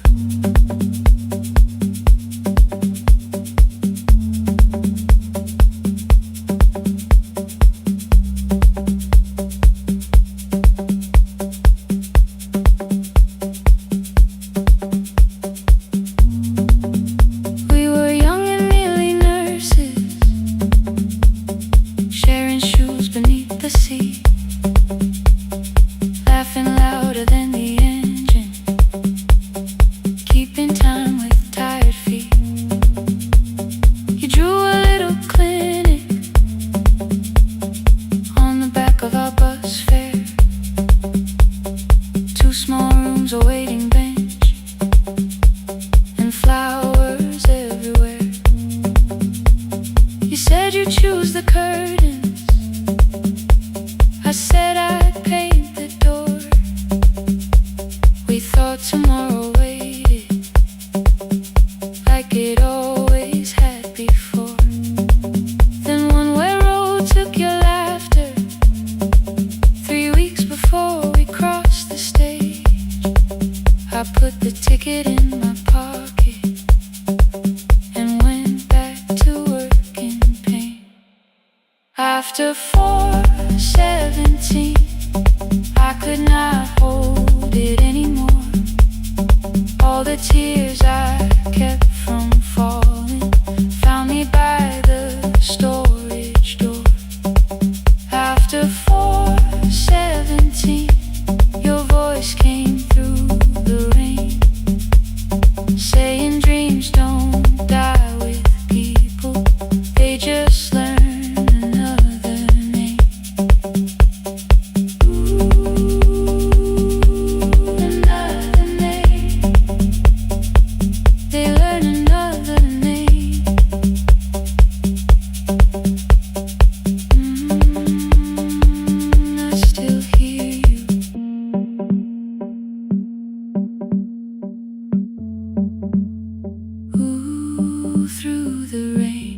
After 4:17, I could not hold it anymore. All the tears I kept from falling found me by the storage door. After 4:17, your voice came through the rain, saying dreams don't die with people, they just learn another name. Another name. They learn another name. I still hear you. Ooh, through the rain.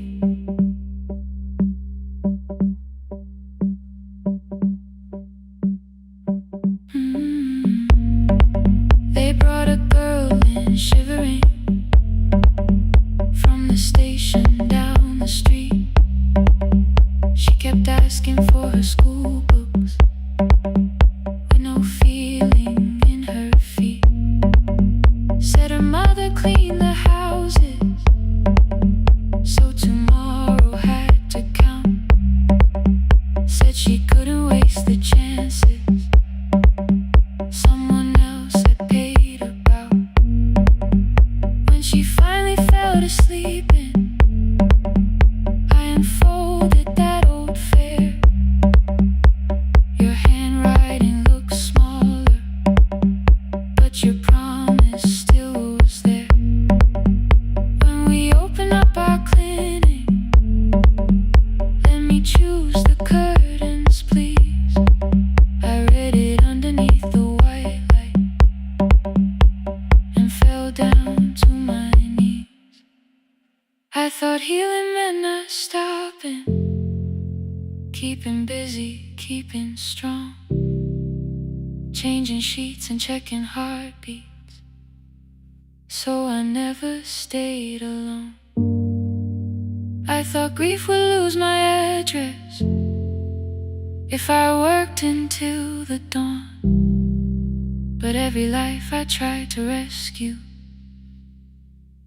They brought a girl in shivering from the station down the street. She kept asking for her school books with no feeling in her feet. Said her mother cleaned the houses, so tomorrow had to count. Said she couldn't waste the chances someone else had paid about. When she finally fell to sleeping, I unfolded that old fare. Your handwriting looks smaller, but your promise still was there. When we open up our clinic, let me choose the curtains, please. I read it underneath the white light and fell down to my knees. I thought healing meant not stopping, keeping busy, keeping strong, changing sheets and checking heartbeats, so I never stayed alone. I thought grief would lose my address if I worked until the dawn. But every life I tried to rescue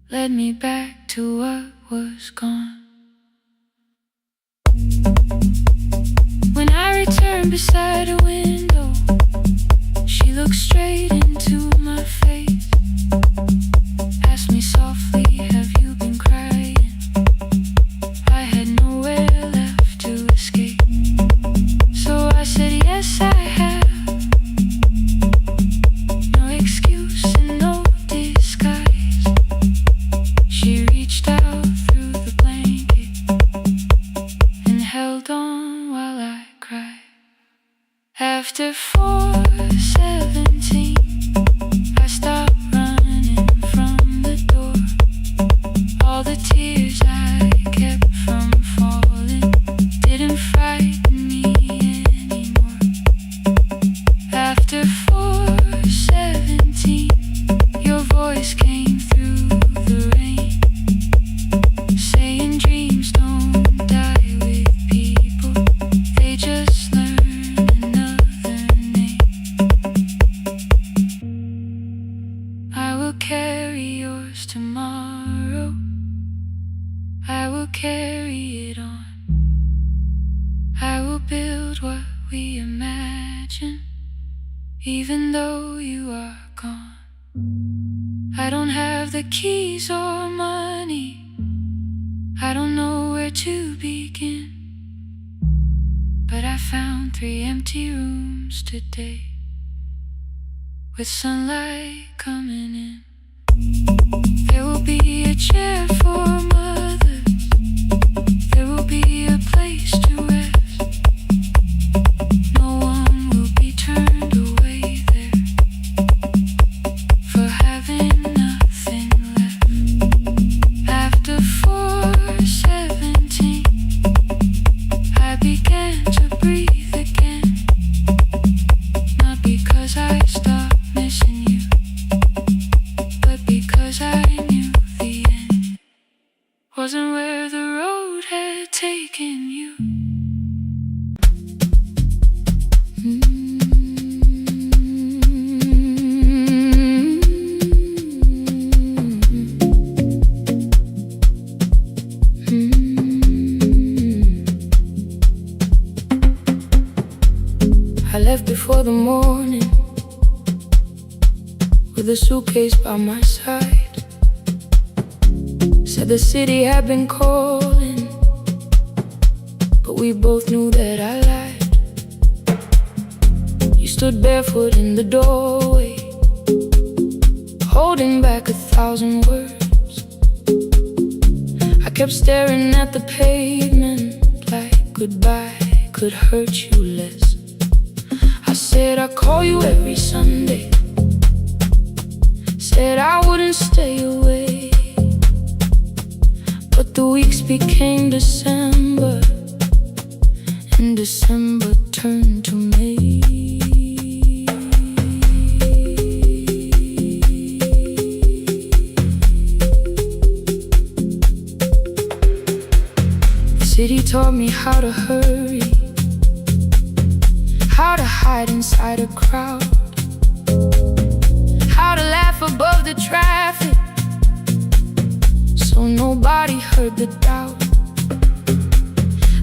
led me back to what was gone. When I returned beside a window, she looked straight into my face, asked me softly, have you been crying? I had nowhere left to escape, so I said yes I have. No excuse and no disguise. She reached out through the blanket and held on while I cried. After 4:17, I stopped running from the door. All the tears I kept from falling didn't frighten me anymore. After 4:17, your voice came through the rain, saying dreams don't die with people, they just learn another name. I will carry yours tomorrow, I will carry it on. I will build what we imagine, even though you are gone. I don't have the keys or money, I don't know where to begin, but I found 3 empty rooms today, with sunlight coming in. There will be a chair for mothers, there will be a place to rest. No one will be turned away there for having nothing left. After 4:17, I began to breathe again, not because I stopped missing you, but because I knew the end wasn't where the road had taken you. I left before the morning with a suitcase by my side. Said the city had been calling, but we both knew that I lied. You stood barefoot in the doorway, holding back 1,000 words. I kept staring at the pavement like goodbye could hurt you less. I said I'd call you every Sunday, said I wouldn't stay away. But the weeks became December, and December turned to May. The city taught me how to hurry, how to hide inside a crowd, how to laugh above the traffic so nobody heard the doubt.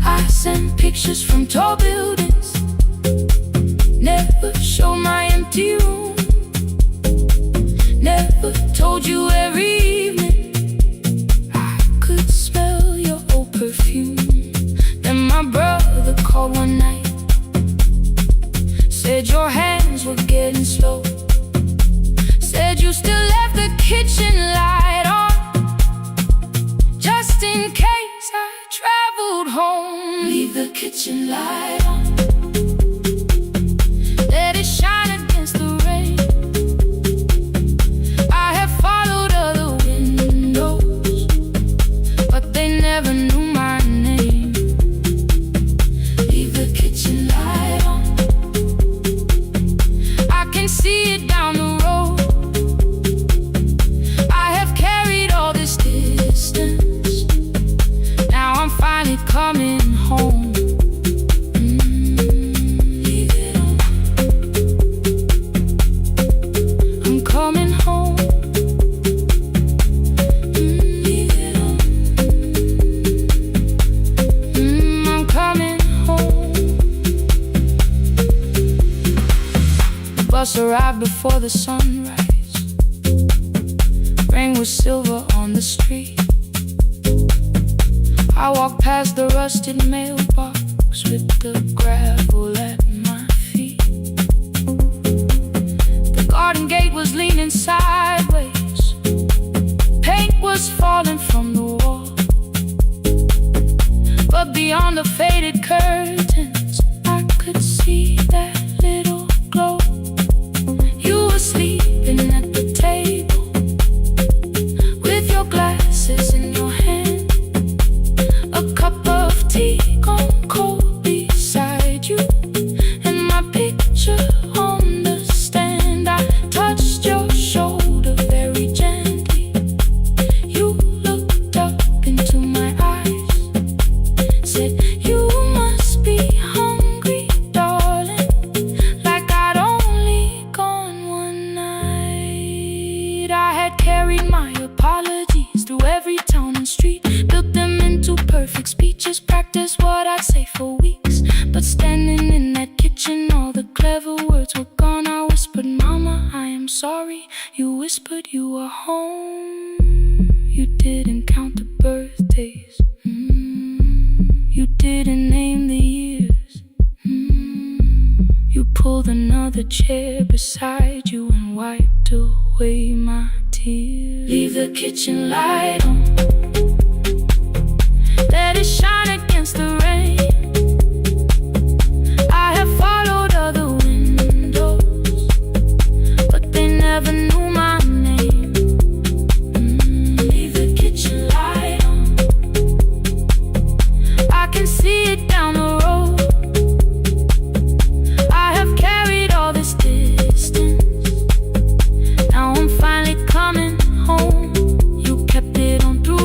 I sent pictures from tall buildings, never showed my empty room, never told you every evening I could smell your old perfume. Then my brother called one night, said your hands were getting slow, said you still left the kitchen light on, just in case I traveled home. Leave the kitchen light on, let it shine against the rain. I have followed other windows, but they never knew my name. Leave the kitchen light on, I can see it down the road. I have carried all this distance, now I'm finally coming home. Leave it on, I'm coming home. Leave it on, I'm coming home. The bus arrived before the sunrise, rain was silver on the street. I walked past the rusted mailbox with the gravel at my feet. The garden gate was leaning sideways, paint was falling from the wall, but beyond the faded curtains I could see that little glow. You were sleeping at the table with your glasses in your hand, a cup of tea gone cold beside you, and my picture on the stand. I touched your shoulder very gently. You looked up into my eyes, said you must be hungry, darling, like I'd only gone one night. I had carried my apologies through every town and street, built them into perfect speeches, practiced what I'd say for weeks. But standing in that kitchen, all the clever words were gone. I whispered, Mama, I am sorry. You whispered you were home. You didn't count the birthdays, you didn't name the years. You pulled another chair beside you and wiped away my tears. Leave the kitchen light on, let it shine against the rain. I have followed other windows, but they never knew my name. Leave the kitchen light on, I can see it down the road. I have carried all this distance, now I'm finally coming home. You kept it on through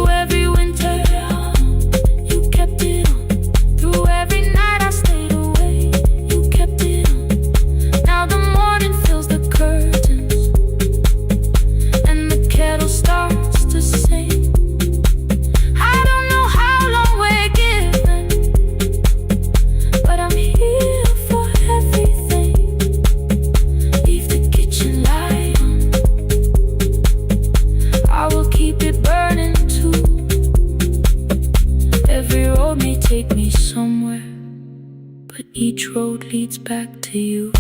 road leads back to you.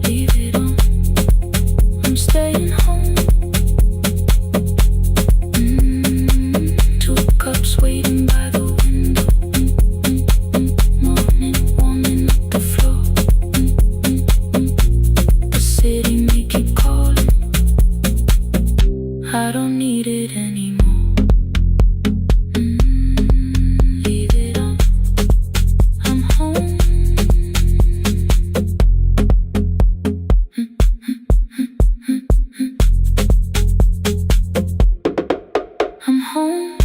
Leave it on, I'm staying home. Two cups waiting by the window. Morning warming up the floor. The city may keep calling, I don't need it anymore. Leave it on, I'm home. I'm home.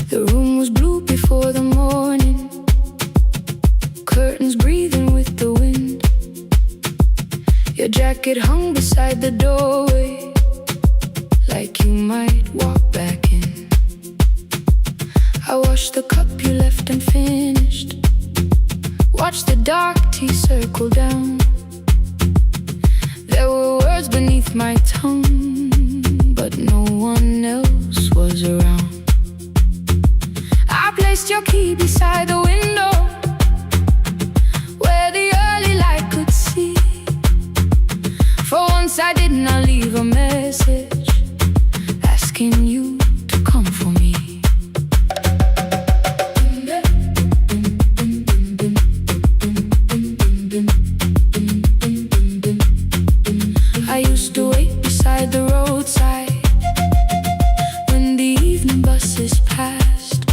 The room was blue before the morning, curtains breathing with the wind. Your jacket hung beside the doorway, like you might walk back in. I washed the cup you left unfinished, watched the dark tea circle down. There were words beneath my tongue, but no one else was around. I placed your key beside the window, where the early light could see. For once I did not leave a message asking you to come for me. I used to wait beside the roadside when the evening buses passed.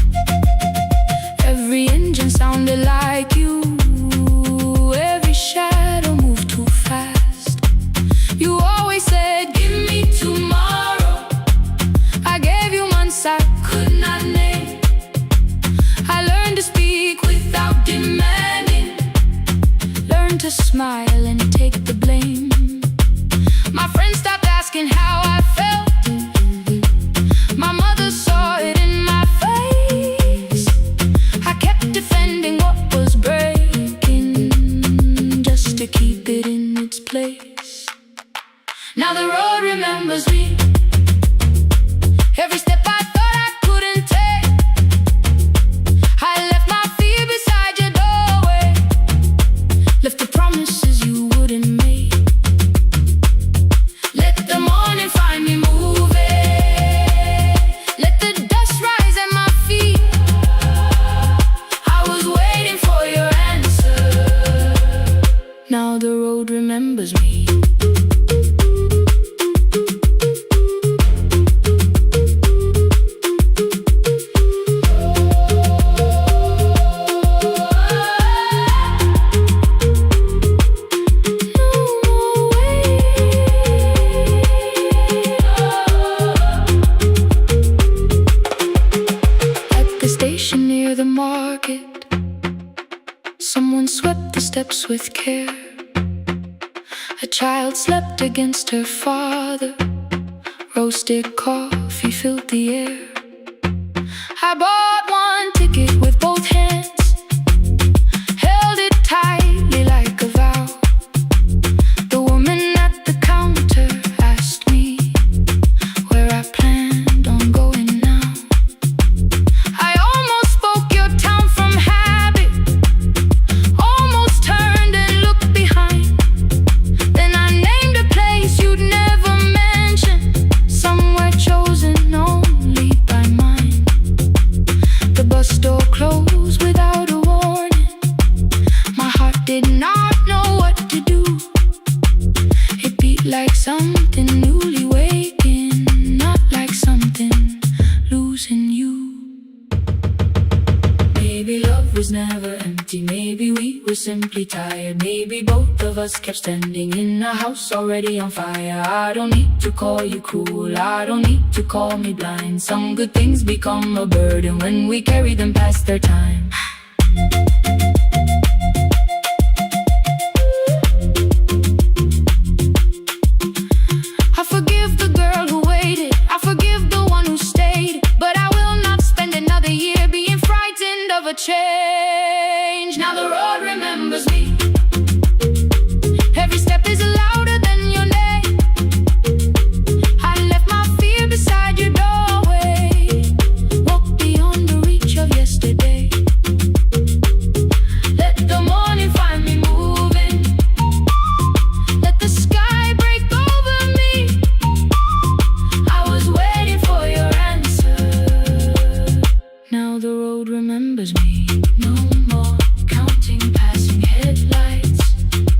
Every engine sounded like you, every shadow moved too fast. You always said, give me tomorrow. I gave you months I could not name. I learned to speak without demanding, learned to smile and take the blame. My friends stopped asking how I felt. My mother saw it in my face. I kept defending what was breaking, just to keep it in its place. Now the road remembers me. Every step I thought I couldn't take, I left my fear beside your doorway, left the promises you wouldn't make. Let the morning find me moving, let the dust rise at my feet. I was waiting for your answer. Now the road remembers me. Near the market, someone swept the steps with care. A child slept against her father, roasted coffee filled the air. I bought one ticket with both hands, held it tightly like a vow. The woman at the counter asked me where I planned on going now. I almost spoke your town from habit, almost turned and looked behind. Then I named a place you'd never mention, somewhere chosen only by mine. The bus door closed without a warning. My heart did not know what to do. It beat like something newly waking, not like something losing you. Maybe love was never empty. Maybe we were simply tired. Maybe both of us kept standing in a house already on fire. I don't need to call you cruel, I don't need to call me blind. Some good things become a burden when we carry them past their time. I forgive the girl who waited, I forgive the one who stayed, but I will not spend another year being frightened of a change. Now the road remembers me. Every step is louder than your name. I left my fear beside your doorway. Walk beyond the reach of yesterday. Let the morning find me moving. Let the sky break over me. I was waiting for your answer. Now the road remembers me. No more counting passing headlights.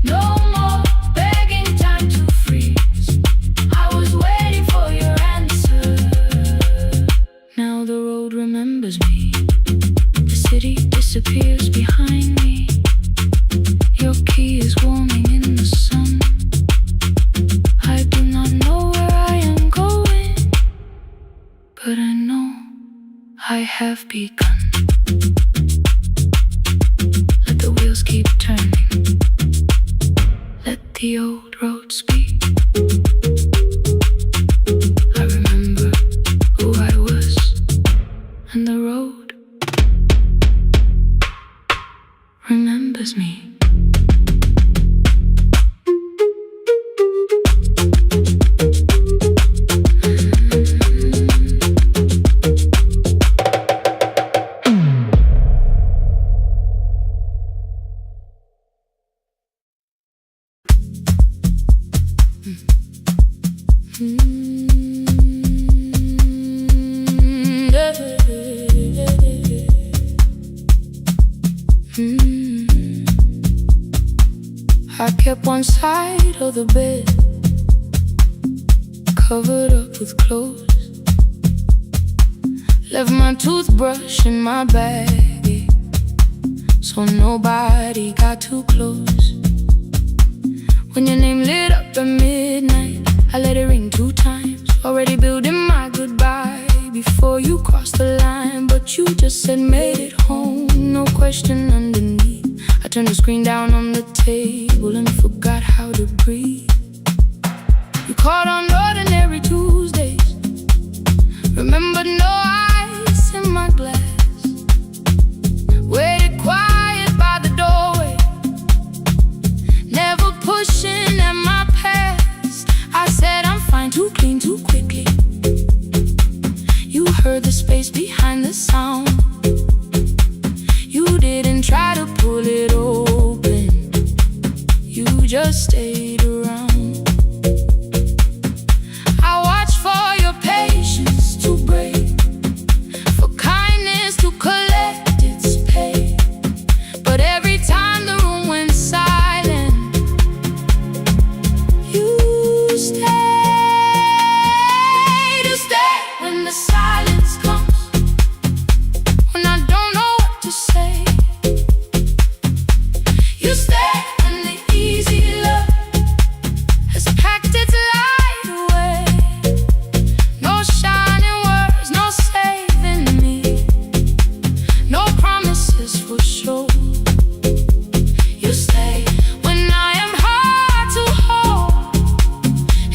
No more begging time to freeze. I was waiting for your answer. Now the road remembers me. The city disappears behind me. Your key is warming in the sun. I do not know where I am going, but I know I have begun. Let the wheels keep turning. Let the old road speak. I remember who I was, and the road remembers me. I kept one side of the bed covered up with clothes. Left my toothbrush in my bag, so nobody got too close. When your name lit up at midnight, I let it ring 2 times. Already building my goodbye before you crossed the line, but you just said made it home, no question underneath. I turned the screen down on the table and forgot how to breathe. You called on ordinary Tuesdays, remembered no ice in my glass. Waited quiet by the doorway, never pushing at my past. I said I'm fine, too clean, too quickly. You heard the space behind the sound. You didn't try to pull it open, you just stayed around. I watched for your patience to break, for kindness to collect its pay. But every time the room went silent, you stayed. You stay when the silence comes, when I don't know what to say. You stay when the easy love has packed its light away. No shining words, no saving me, no promises for sure. You stay when I am hard to hold,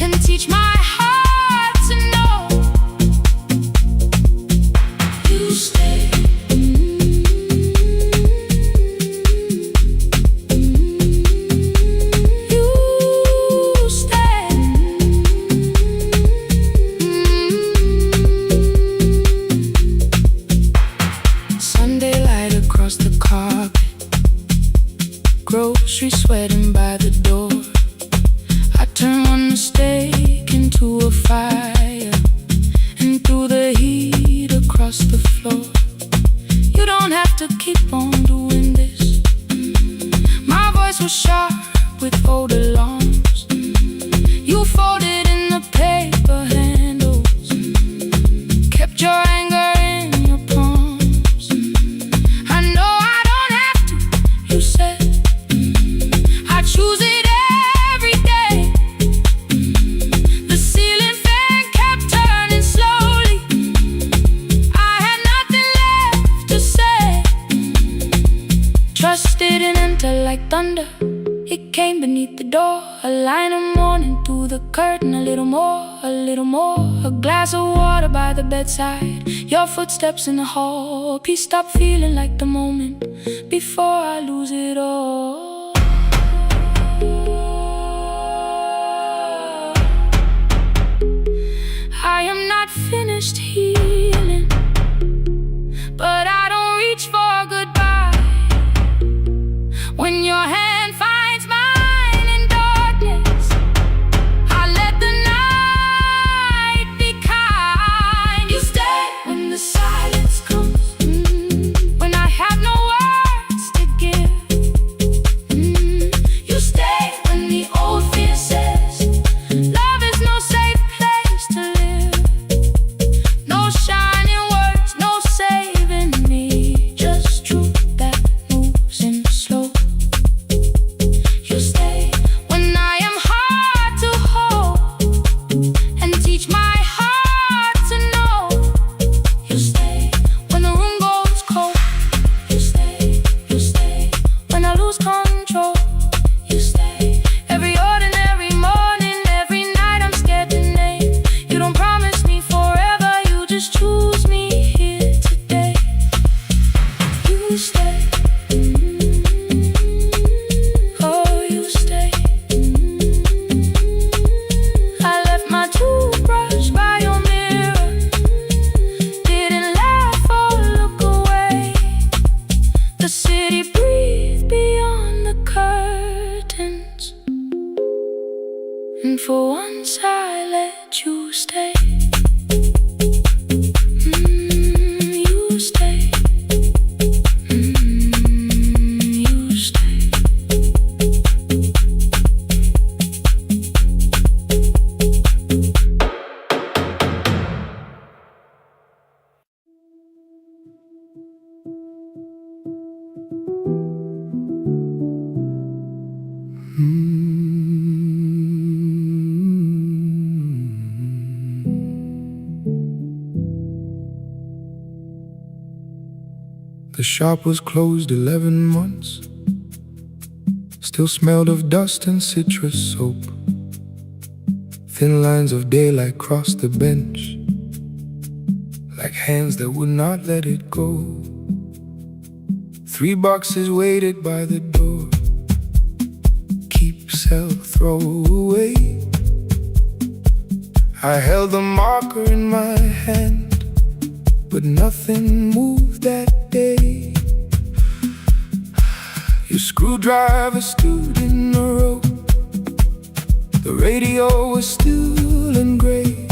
and teach my heart to know. You stay. You stay. Sunday light across the carpet, grocery sweating by the door. I turn one mistake into a fire, and through the heat across the floor. You don't have to keep on doing this. My voice was sharp with old alarms. You folded in the paper handles, kept your anger in your palms. I know I don't like thunder, it came beneath the door. A line of mourning through the curtain. A little more, a little more. A glass of water by the bedside. Your footsteps in the hall. Please stop feeling like the moment before I lose it all. I am not finished healing, but I don't reach for goodbye. When your hand finds mine in darkness, I let the night be kind. You stay when the silence comes, when I have no words to give. You stay when the old fear says love is no safe place to live. No shining words, no saving me, just truth that moves in slow. You stay when I am hard to hold and teach my heart to know. You stay when the room goes cold. You stay when I lose control. You stay every ordinary morning, every night I'm scared to name. You don't promise me forever, you just choose me here today. You stay. Oh, you stay. I left my toothbrush by your mirror. Didn't laugh or look away. The city breathed beyond the curtains, and for once I let you stay. You stay. You stay. The shop was closed 11 months. Still smelled of dust and citrus soap. Thin lines of daylight crossed the bench, like hands that would not let it go. 3 boxes waited by the door. Keep, sell, throw away. I held the marker in my hand, but nothing moved that day. Your screwdriver stood in a row. The radio was still and gray.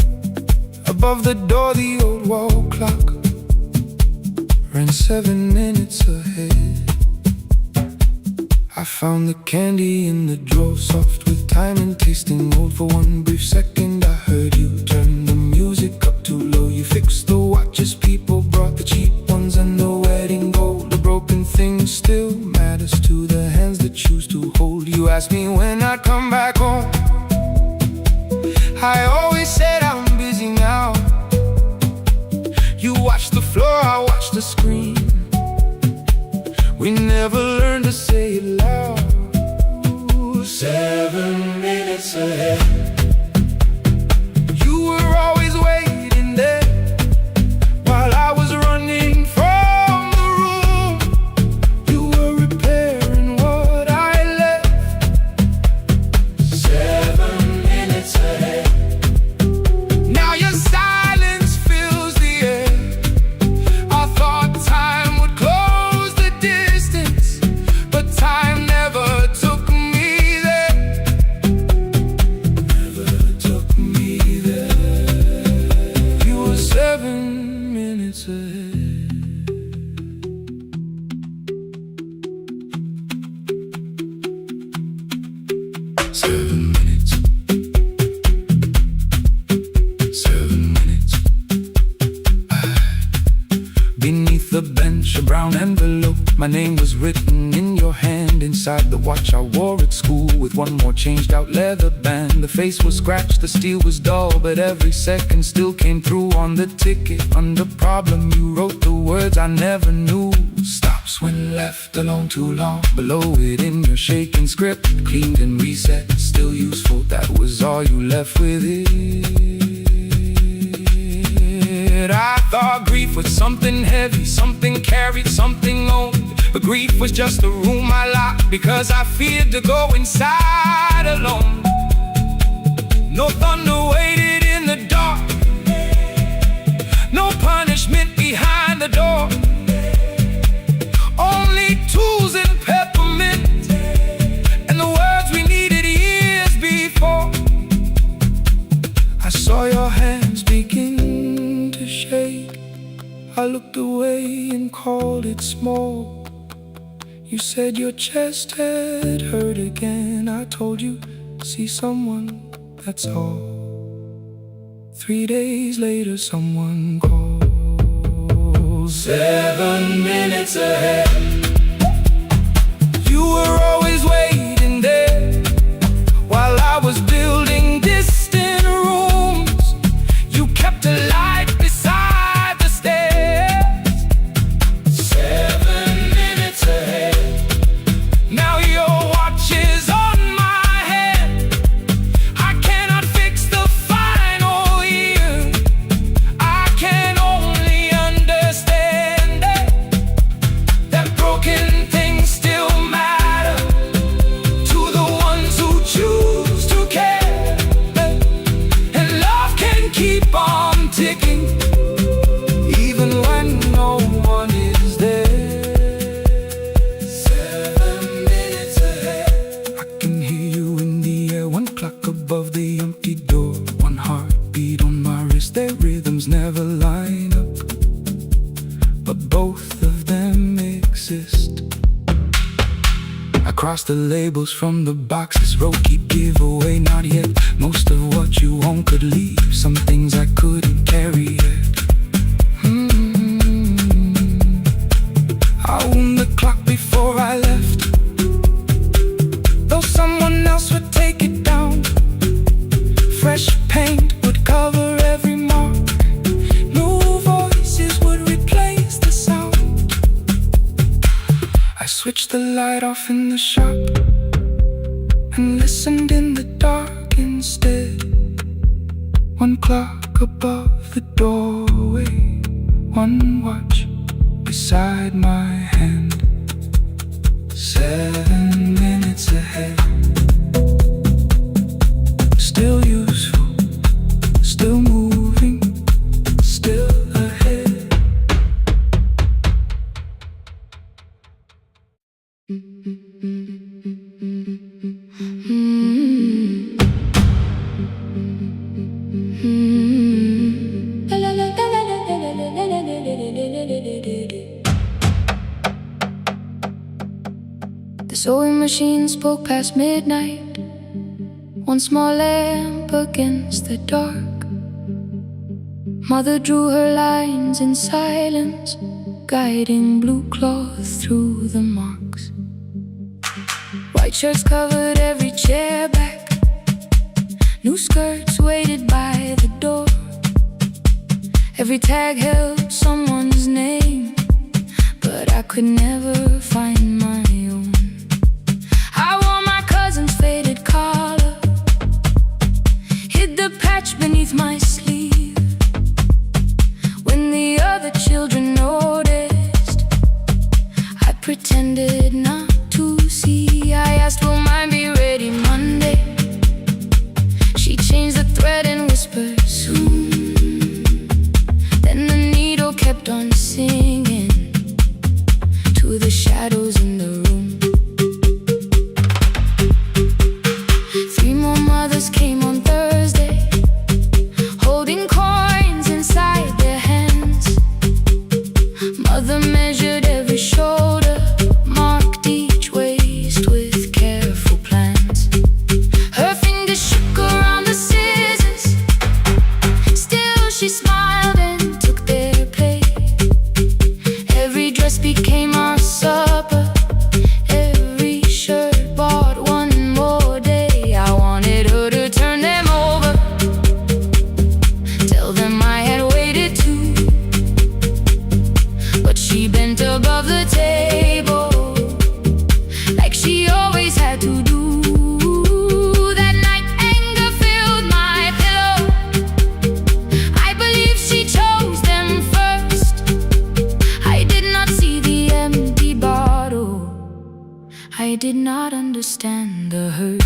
Above the door the old wall clock ran 7 minutes ahead. I found the candy in the drawer, soft with time and tasting old. For one brief second I heard you turn the music up too low. You fixed the watches, people brought the cheap ones and the wedding gold. The broken thing still matters to the hands that choose to hold. You asked me when I'd come back home. I always said I'm busy now. You watched the floor, I watched the screen. We never learned to say it loud. 7 minutes ahead. You were always waiting there while I was running from the room. You were repairing what I left. 7 minutes ahead. Now your silence fills the air. I thought time would close the distance, but time never took me there. Never took me there. You were 7 minutes ahead. Seven minutes. 7 minutes. Beneath the bench, a brown envelope. My name was written in your hand. Inside the watch I wore at school, with one more changed out leather band. The face was scratched, the steel was dull, but every second still came through on the ticket. Under problem you wrote the words I never knew. Stop. stops when left alone too long. Below it in your shaking script, cleaned and reset, still useful. That was all you left with it. I thought grief was something heavy, something carried, something owned. But grief was just a room I locked because I feared to go inside alone. No thunder waited in the dark, no punishment behind the door. Only tools and peppermint, and the words we needed years before. I saw your hands begin to shake. I looked away and called it small. You said your chest had hurt again. I told you, see someone, that's all. 3 days later someone called. 7 minutes ahead. You were always waiting there while I was building distant rooms. You kept a light beside the stairs. 7 minutes ahead. Now your watch is on my head. I cannot fix the final year. I can only understand that broken things still matter to the ones who choose to care. And love can keep on ticking even when no one is there. 7 minutes ahead. I can hear you in the air, one clock above the empty door, one heartbeat on my wrist. Their rhythms never line up, but both of them exist. I cross the labels from the boxes, wrote keep, give away, not yet. Most of what you own could leave, some things I couldn't carry yet. I wound the clock before I left, though someone else would take it down. Fresh paint would cover every mark, new voices would replace the sound. I switched the light off in the shop and listened in the dark instead. One clock above the doorway, one watch beside my hand. 7 minutes ahead. Still useful, still moving, still ahead. The sewing machine spoke past midnight, one small lamp against the dark. Mother drew her lines in silence, guiding blue cloth through the marks. White shirts covered every chair back, new skirts waited by the door. Every tag held someone's name, but I could never find my own. I wore my cousin's faded collar, hid the patch beneath my sleeve. When the other children noticed, I pretended not to see. I asked, will mine be ready Monday? She changed the thread and whispered, soon. Then the needle kept on singing to the shadows in understand the hurt.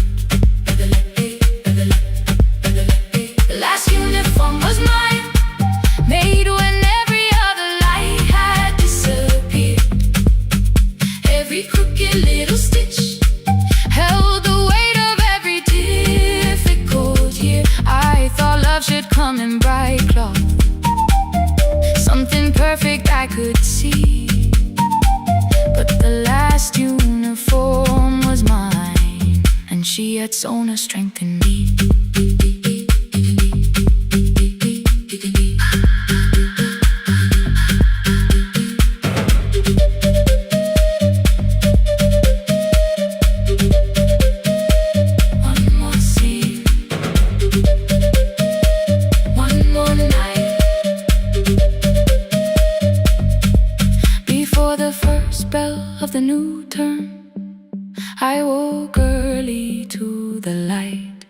The last uniform was mine, made when every other light had disappeared. Every crooked little stitch held the weight of every difficult year. I thought love should come in bright cloth, something perfect I could see. But the last uniform was mine, and she had sewn her strength in me. One more scene, one more night. Before the first bell of the new term, I woke early to the light.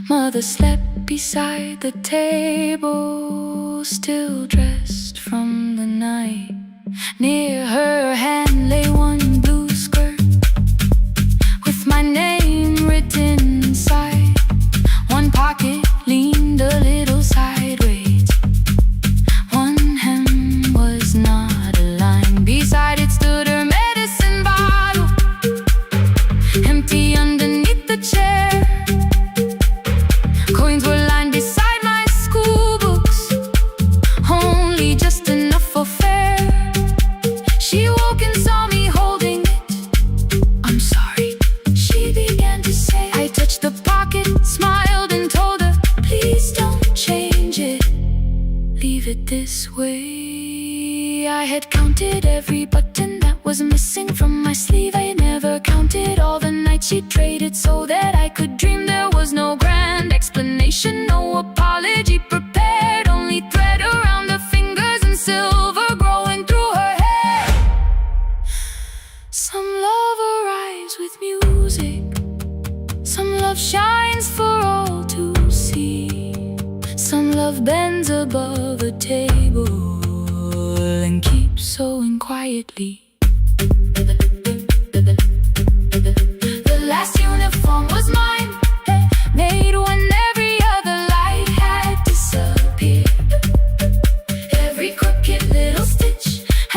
Mother slept beside the table, still dressed from the night. Near her hand lay one blue skirt with my name written inside. One pocket leaned a little sideways, one hem was not aligned. Beside it stood her medicine bottle, empty underneath the chair. Coins were lined beside my school books, only just enough for fare. She woke and saw me holding it. "I'm sorry," she began to say. I touched the pocket, smiled and told her, "Please don't change it, leave it this way." I had counted every button that was missing from my sleeve. I never counted all the nights she traded so that I could dream. There was no grand explanation, no apology prepared, only thread around her fingers and silver growing through her hair. Some love arrives with music, some love shines for all to see. Some love bends above a table and keeps sewing quietly. The last uniform was mine, made when every other light had disappeared. Every crooked little stitch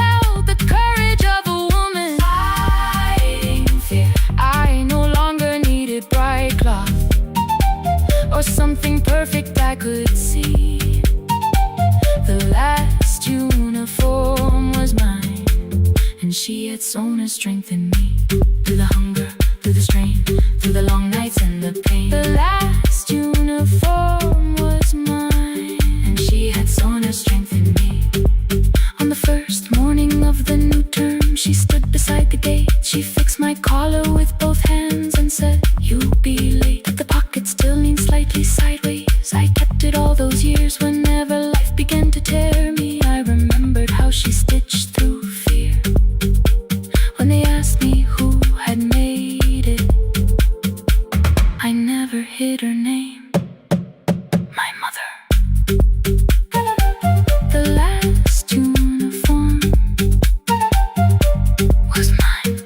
held the courage of a woman fighting fear. I no longer needed bright cloth or something perfect I could see. The last uniform was mine, and she had sewn her strength in me. Through the hunger, through the strain, through the long nights and the pain. The last uniform was mine, and she had sewn her strength in me. On the first morning of the new term, she stood beside the gate. She fixed my collar with both hands and said, "You'll be late." The pocket still leaned slightly sideways. I kept it all those years. Whenever life began to tear me, I remembered how she stitched through fear. When they asked me who had made it, I never hid her name. My mother. The last uniform was mine.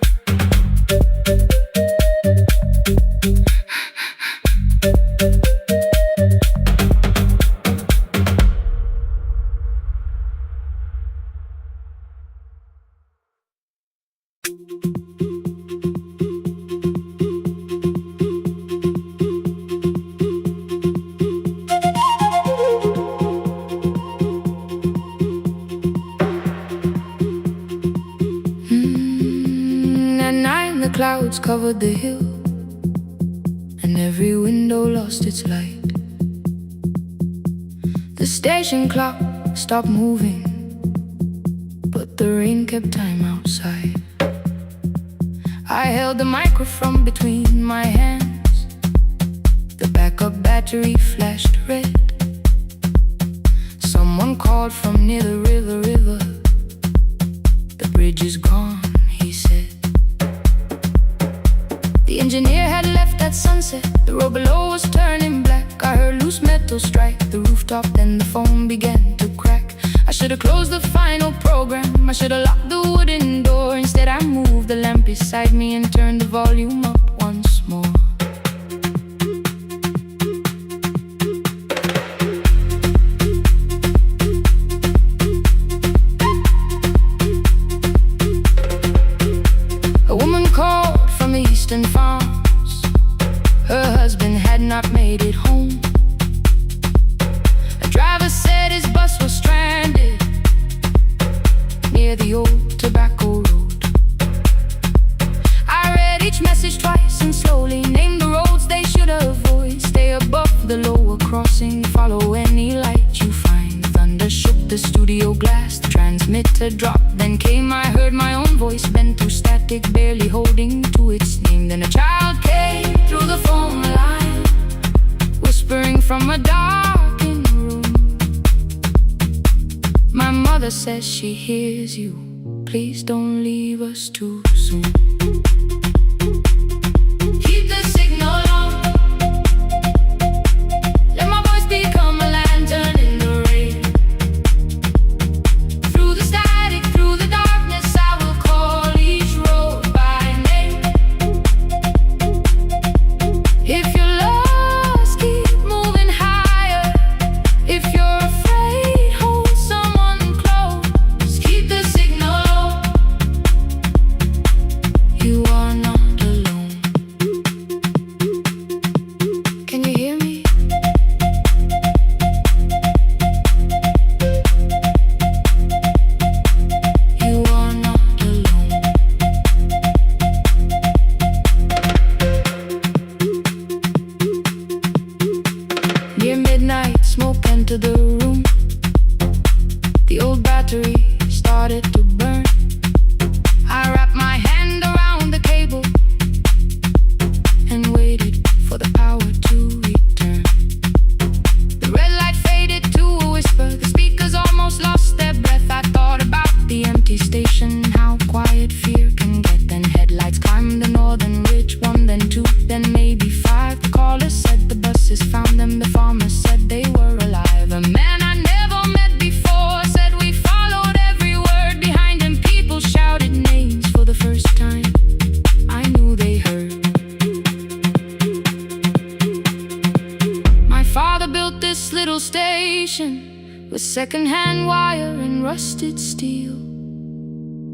At night the clouds covered the hill, and every window lost its light. The station clock stopped moving, but the rain kept time outside. I held the microphone between my hands. The backup battery flashed red. Someone called from near the river. The bridge is gone, he said. The engineer had left at sunset. The road below was turning black. I heard loose metal strike the rooftop, then the phone began to crack. I should've closed the final program. I should've locked the wooden door. Instead I moved the lamp beside me and turned the volume up once more. A woman called from the eastern farms. Her husband had not made it home. A driver said his bus was stranded near the old tobacco road. I read each message twice and slowly named the roads they should avoid. Stay above the lower crossing, follow any light you find. Thunder shook the studio glass, the transmitter dropped. Then came, I heard my own voice bent through static, barely holding to its name. Then a child came through the phone line, whispering from a darkened room. My mother says she hears you. Please don't leave us too soon. Keep the signal on. Let my voice become a lantern in the rain. Through the static, through the darkness, I will call each road by name. If you're lost, keep moving higher. If you're afraid, hold someone close. Keep the signal on. You are not alone. Can you hear me? You are not alone. Near midnight, smoke entered the room. The old battery started to burn. I wrapped my hand around the cable and waited for the power to return. The red light faded to a whisper. The speakers almost lost their breath. I thought about the empty station, how quiet fear can get. Then headlights climbed the northern ridge. One, then two, then maybe five. The caller said the buses found them. The farmer said they were alive. A man I never met before said we followed every word behind him. People shouted names for the first time. I knew they heard. My father built this little station with second-hand wire and rusted steel.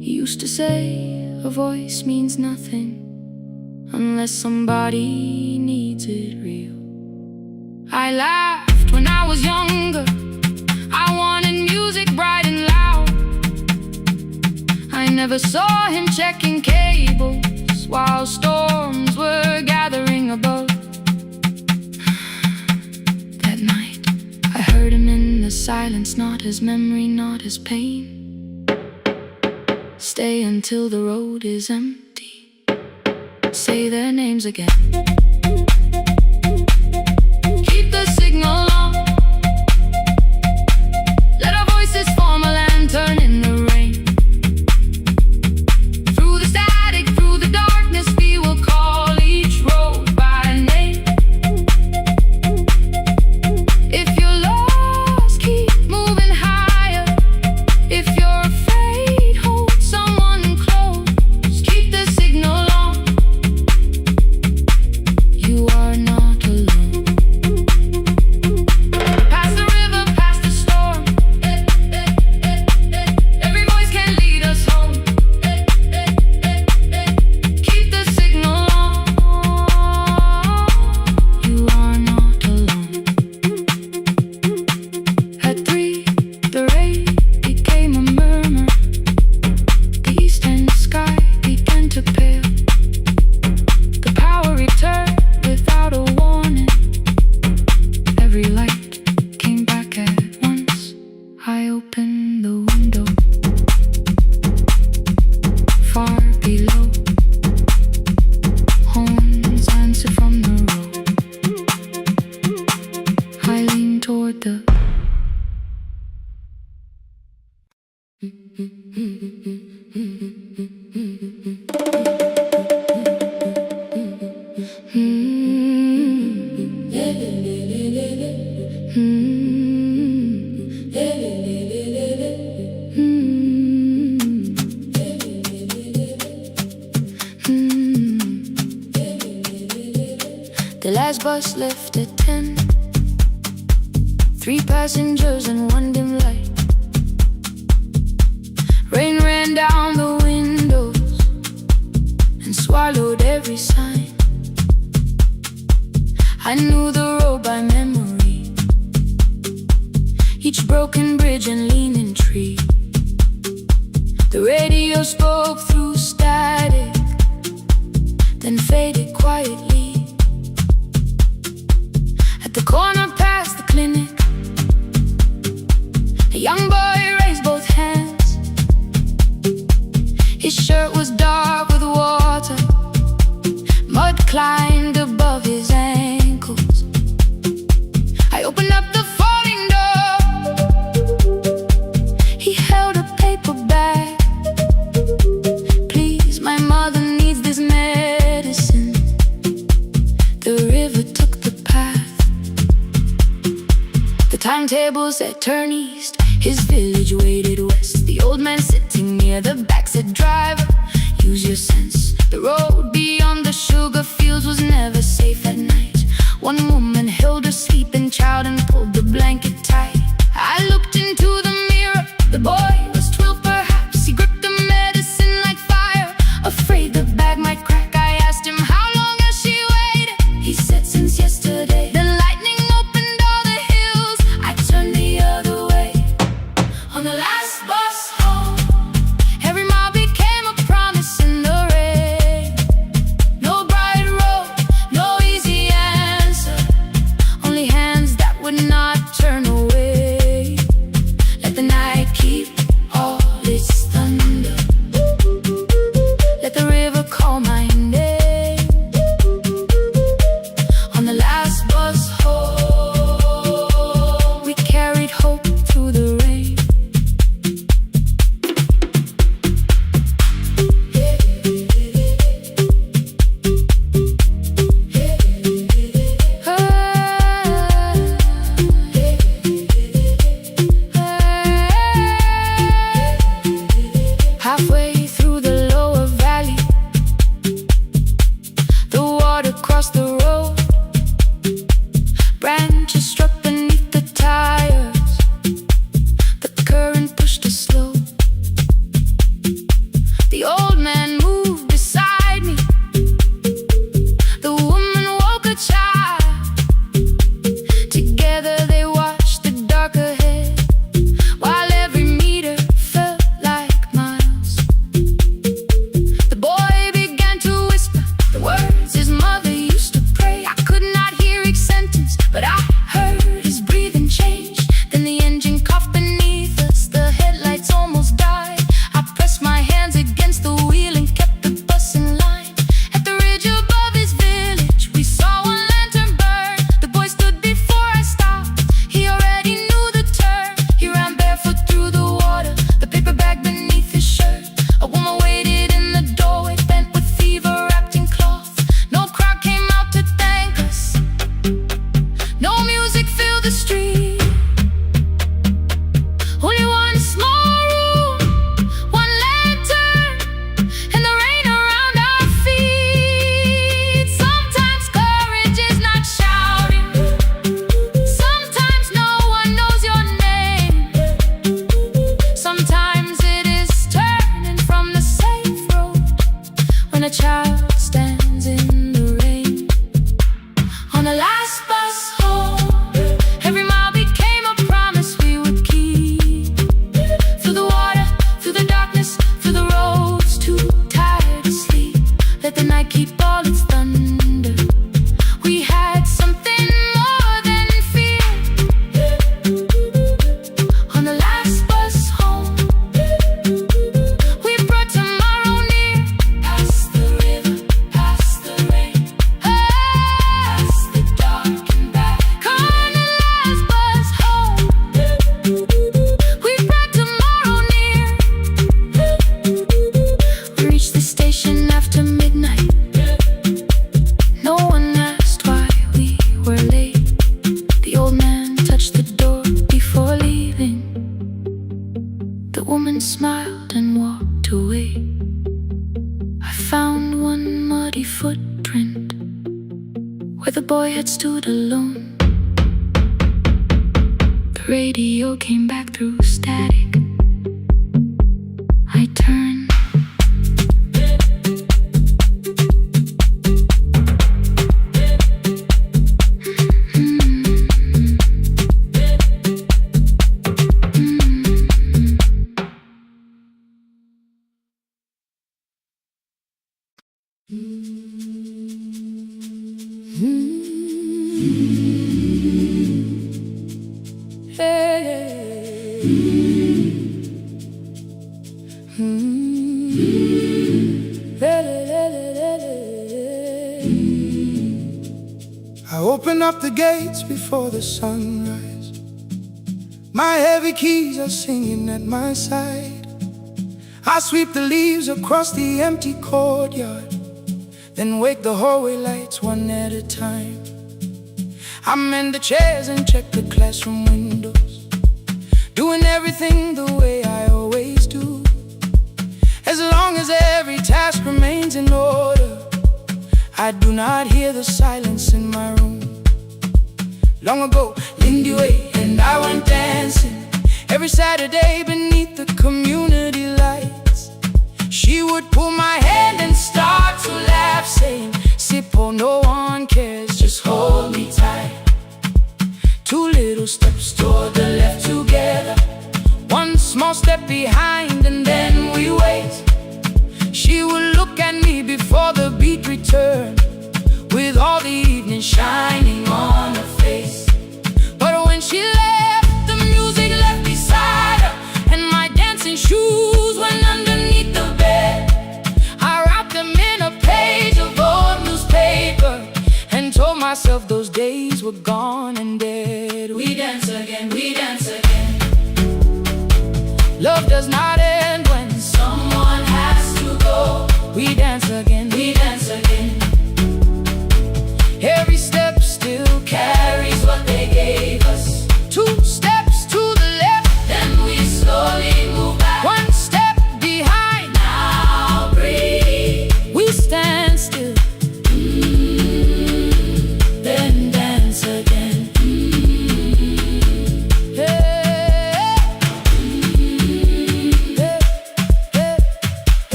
He used to say a voice means nothing unless somebody needs it real. I laughed when I was younger. I wanted music bright and loud. I never saw him checking cables while storms were gathering above. That night, I heard him in the silence, not his memory, not his pain. Stay until the road is empty. Say their names again. Keep the signal on. Let our voices form a lantern in the rain. Through the static, through the darkness, we will call each road by name. If you're lost, keep moving higher. If you're afraid, hold someone close. Keep the signal on. You The last bus left at 10. 3 passengers and 1 dim light. Rain ran down the windows and swallowed every sign. I knew the road by memory, each broken bridge and leaning tree. The radio spoke through static, then faded quietly. At the corner past the clinic, a young boy raised both hands. His shirt was dark with water, mud climbed above his ankles. I opened up the folding door. He held a paper bag. Please, my mother needs this medicine. The river took the path. The timetable said turn east. His village waited west. The old man sitting near the back said, driver, use your sense. The road beyond the sugar fields was never safe at night. One woman held her sleeping child and pulled the blanket tight. I looked into the mirror. The boy was 12 perhaps. He gripped the medicine like fire, afraid the bag might crack. I asked him, how long has she waited? He said, since yesterday. Then lightning opened all the hills. I turned the other way. On the last bus home, every mile became a promise in the rain. No where the boy had stood alone. The radio came back through static. I turned. I open up the gates before the sunrise. My heavy keys are singing at my side. I sweep the leaves across the empty courtyard, then wake the hallway lights one at a time. I mend the chairs and check the classroom windows, doing everything the way I always do. As long as every task remains in order, I do not hear the silence in my room. Long ago, Lindy Way and I went dancing every Saturday beneath the community lights. She would pull my hand and start to laugh, saying, "Sippo, no one cares, just hold me tight." Two little steps toward the left together, one small step behind, and then we wait. She would look at me before the beat returned, with all the evening shining on her face. But when she left, the music left beside her, and my dancing shoes went underneath the bed. I wrapped them in a page of old newspaper and told myself those days were gone and dead. We dance again, we dance again. Love does not end when someone has to go. We dance again, we dance again. Every step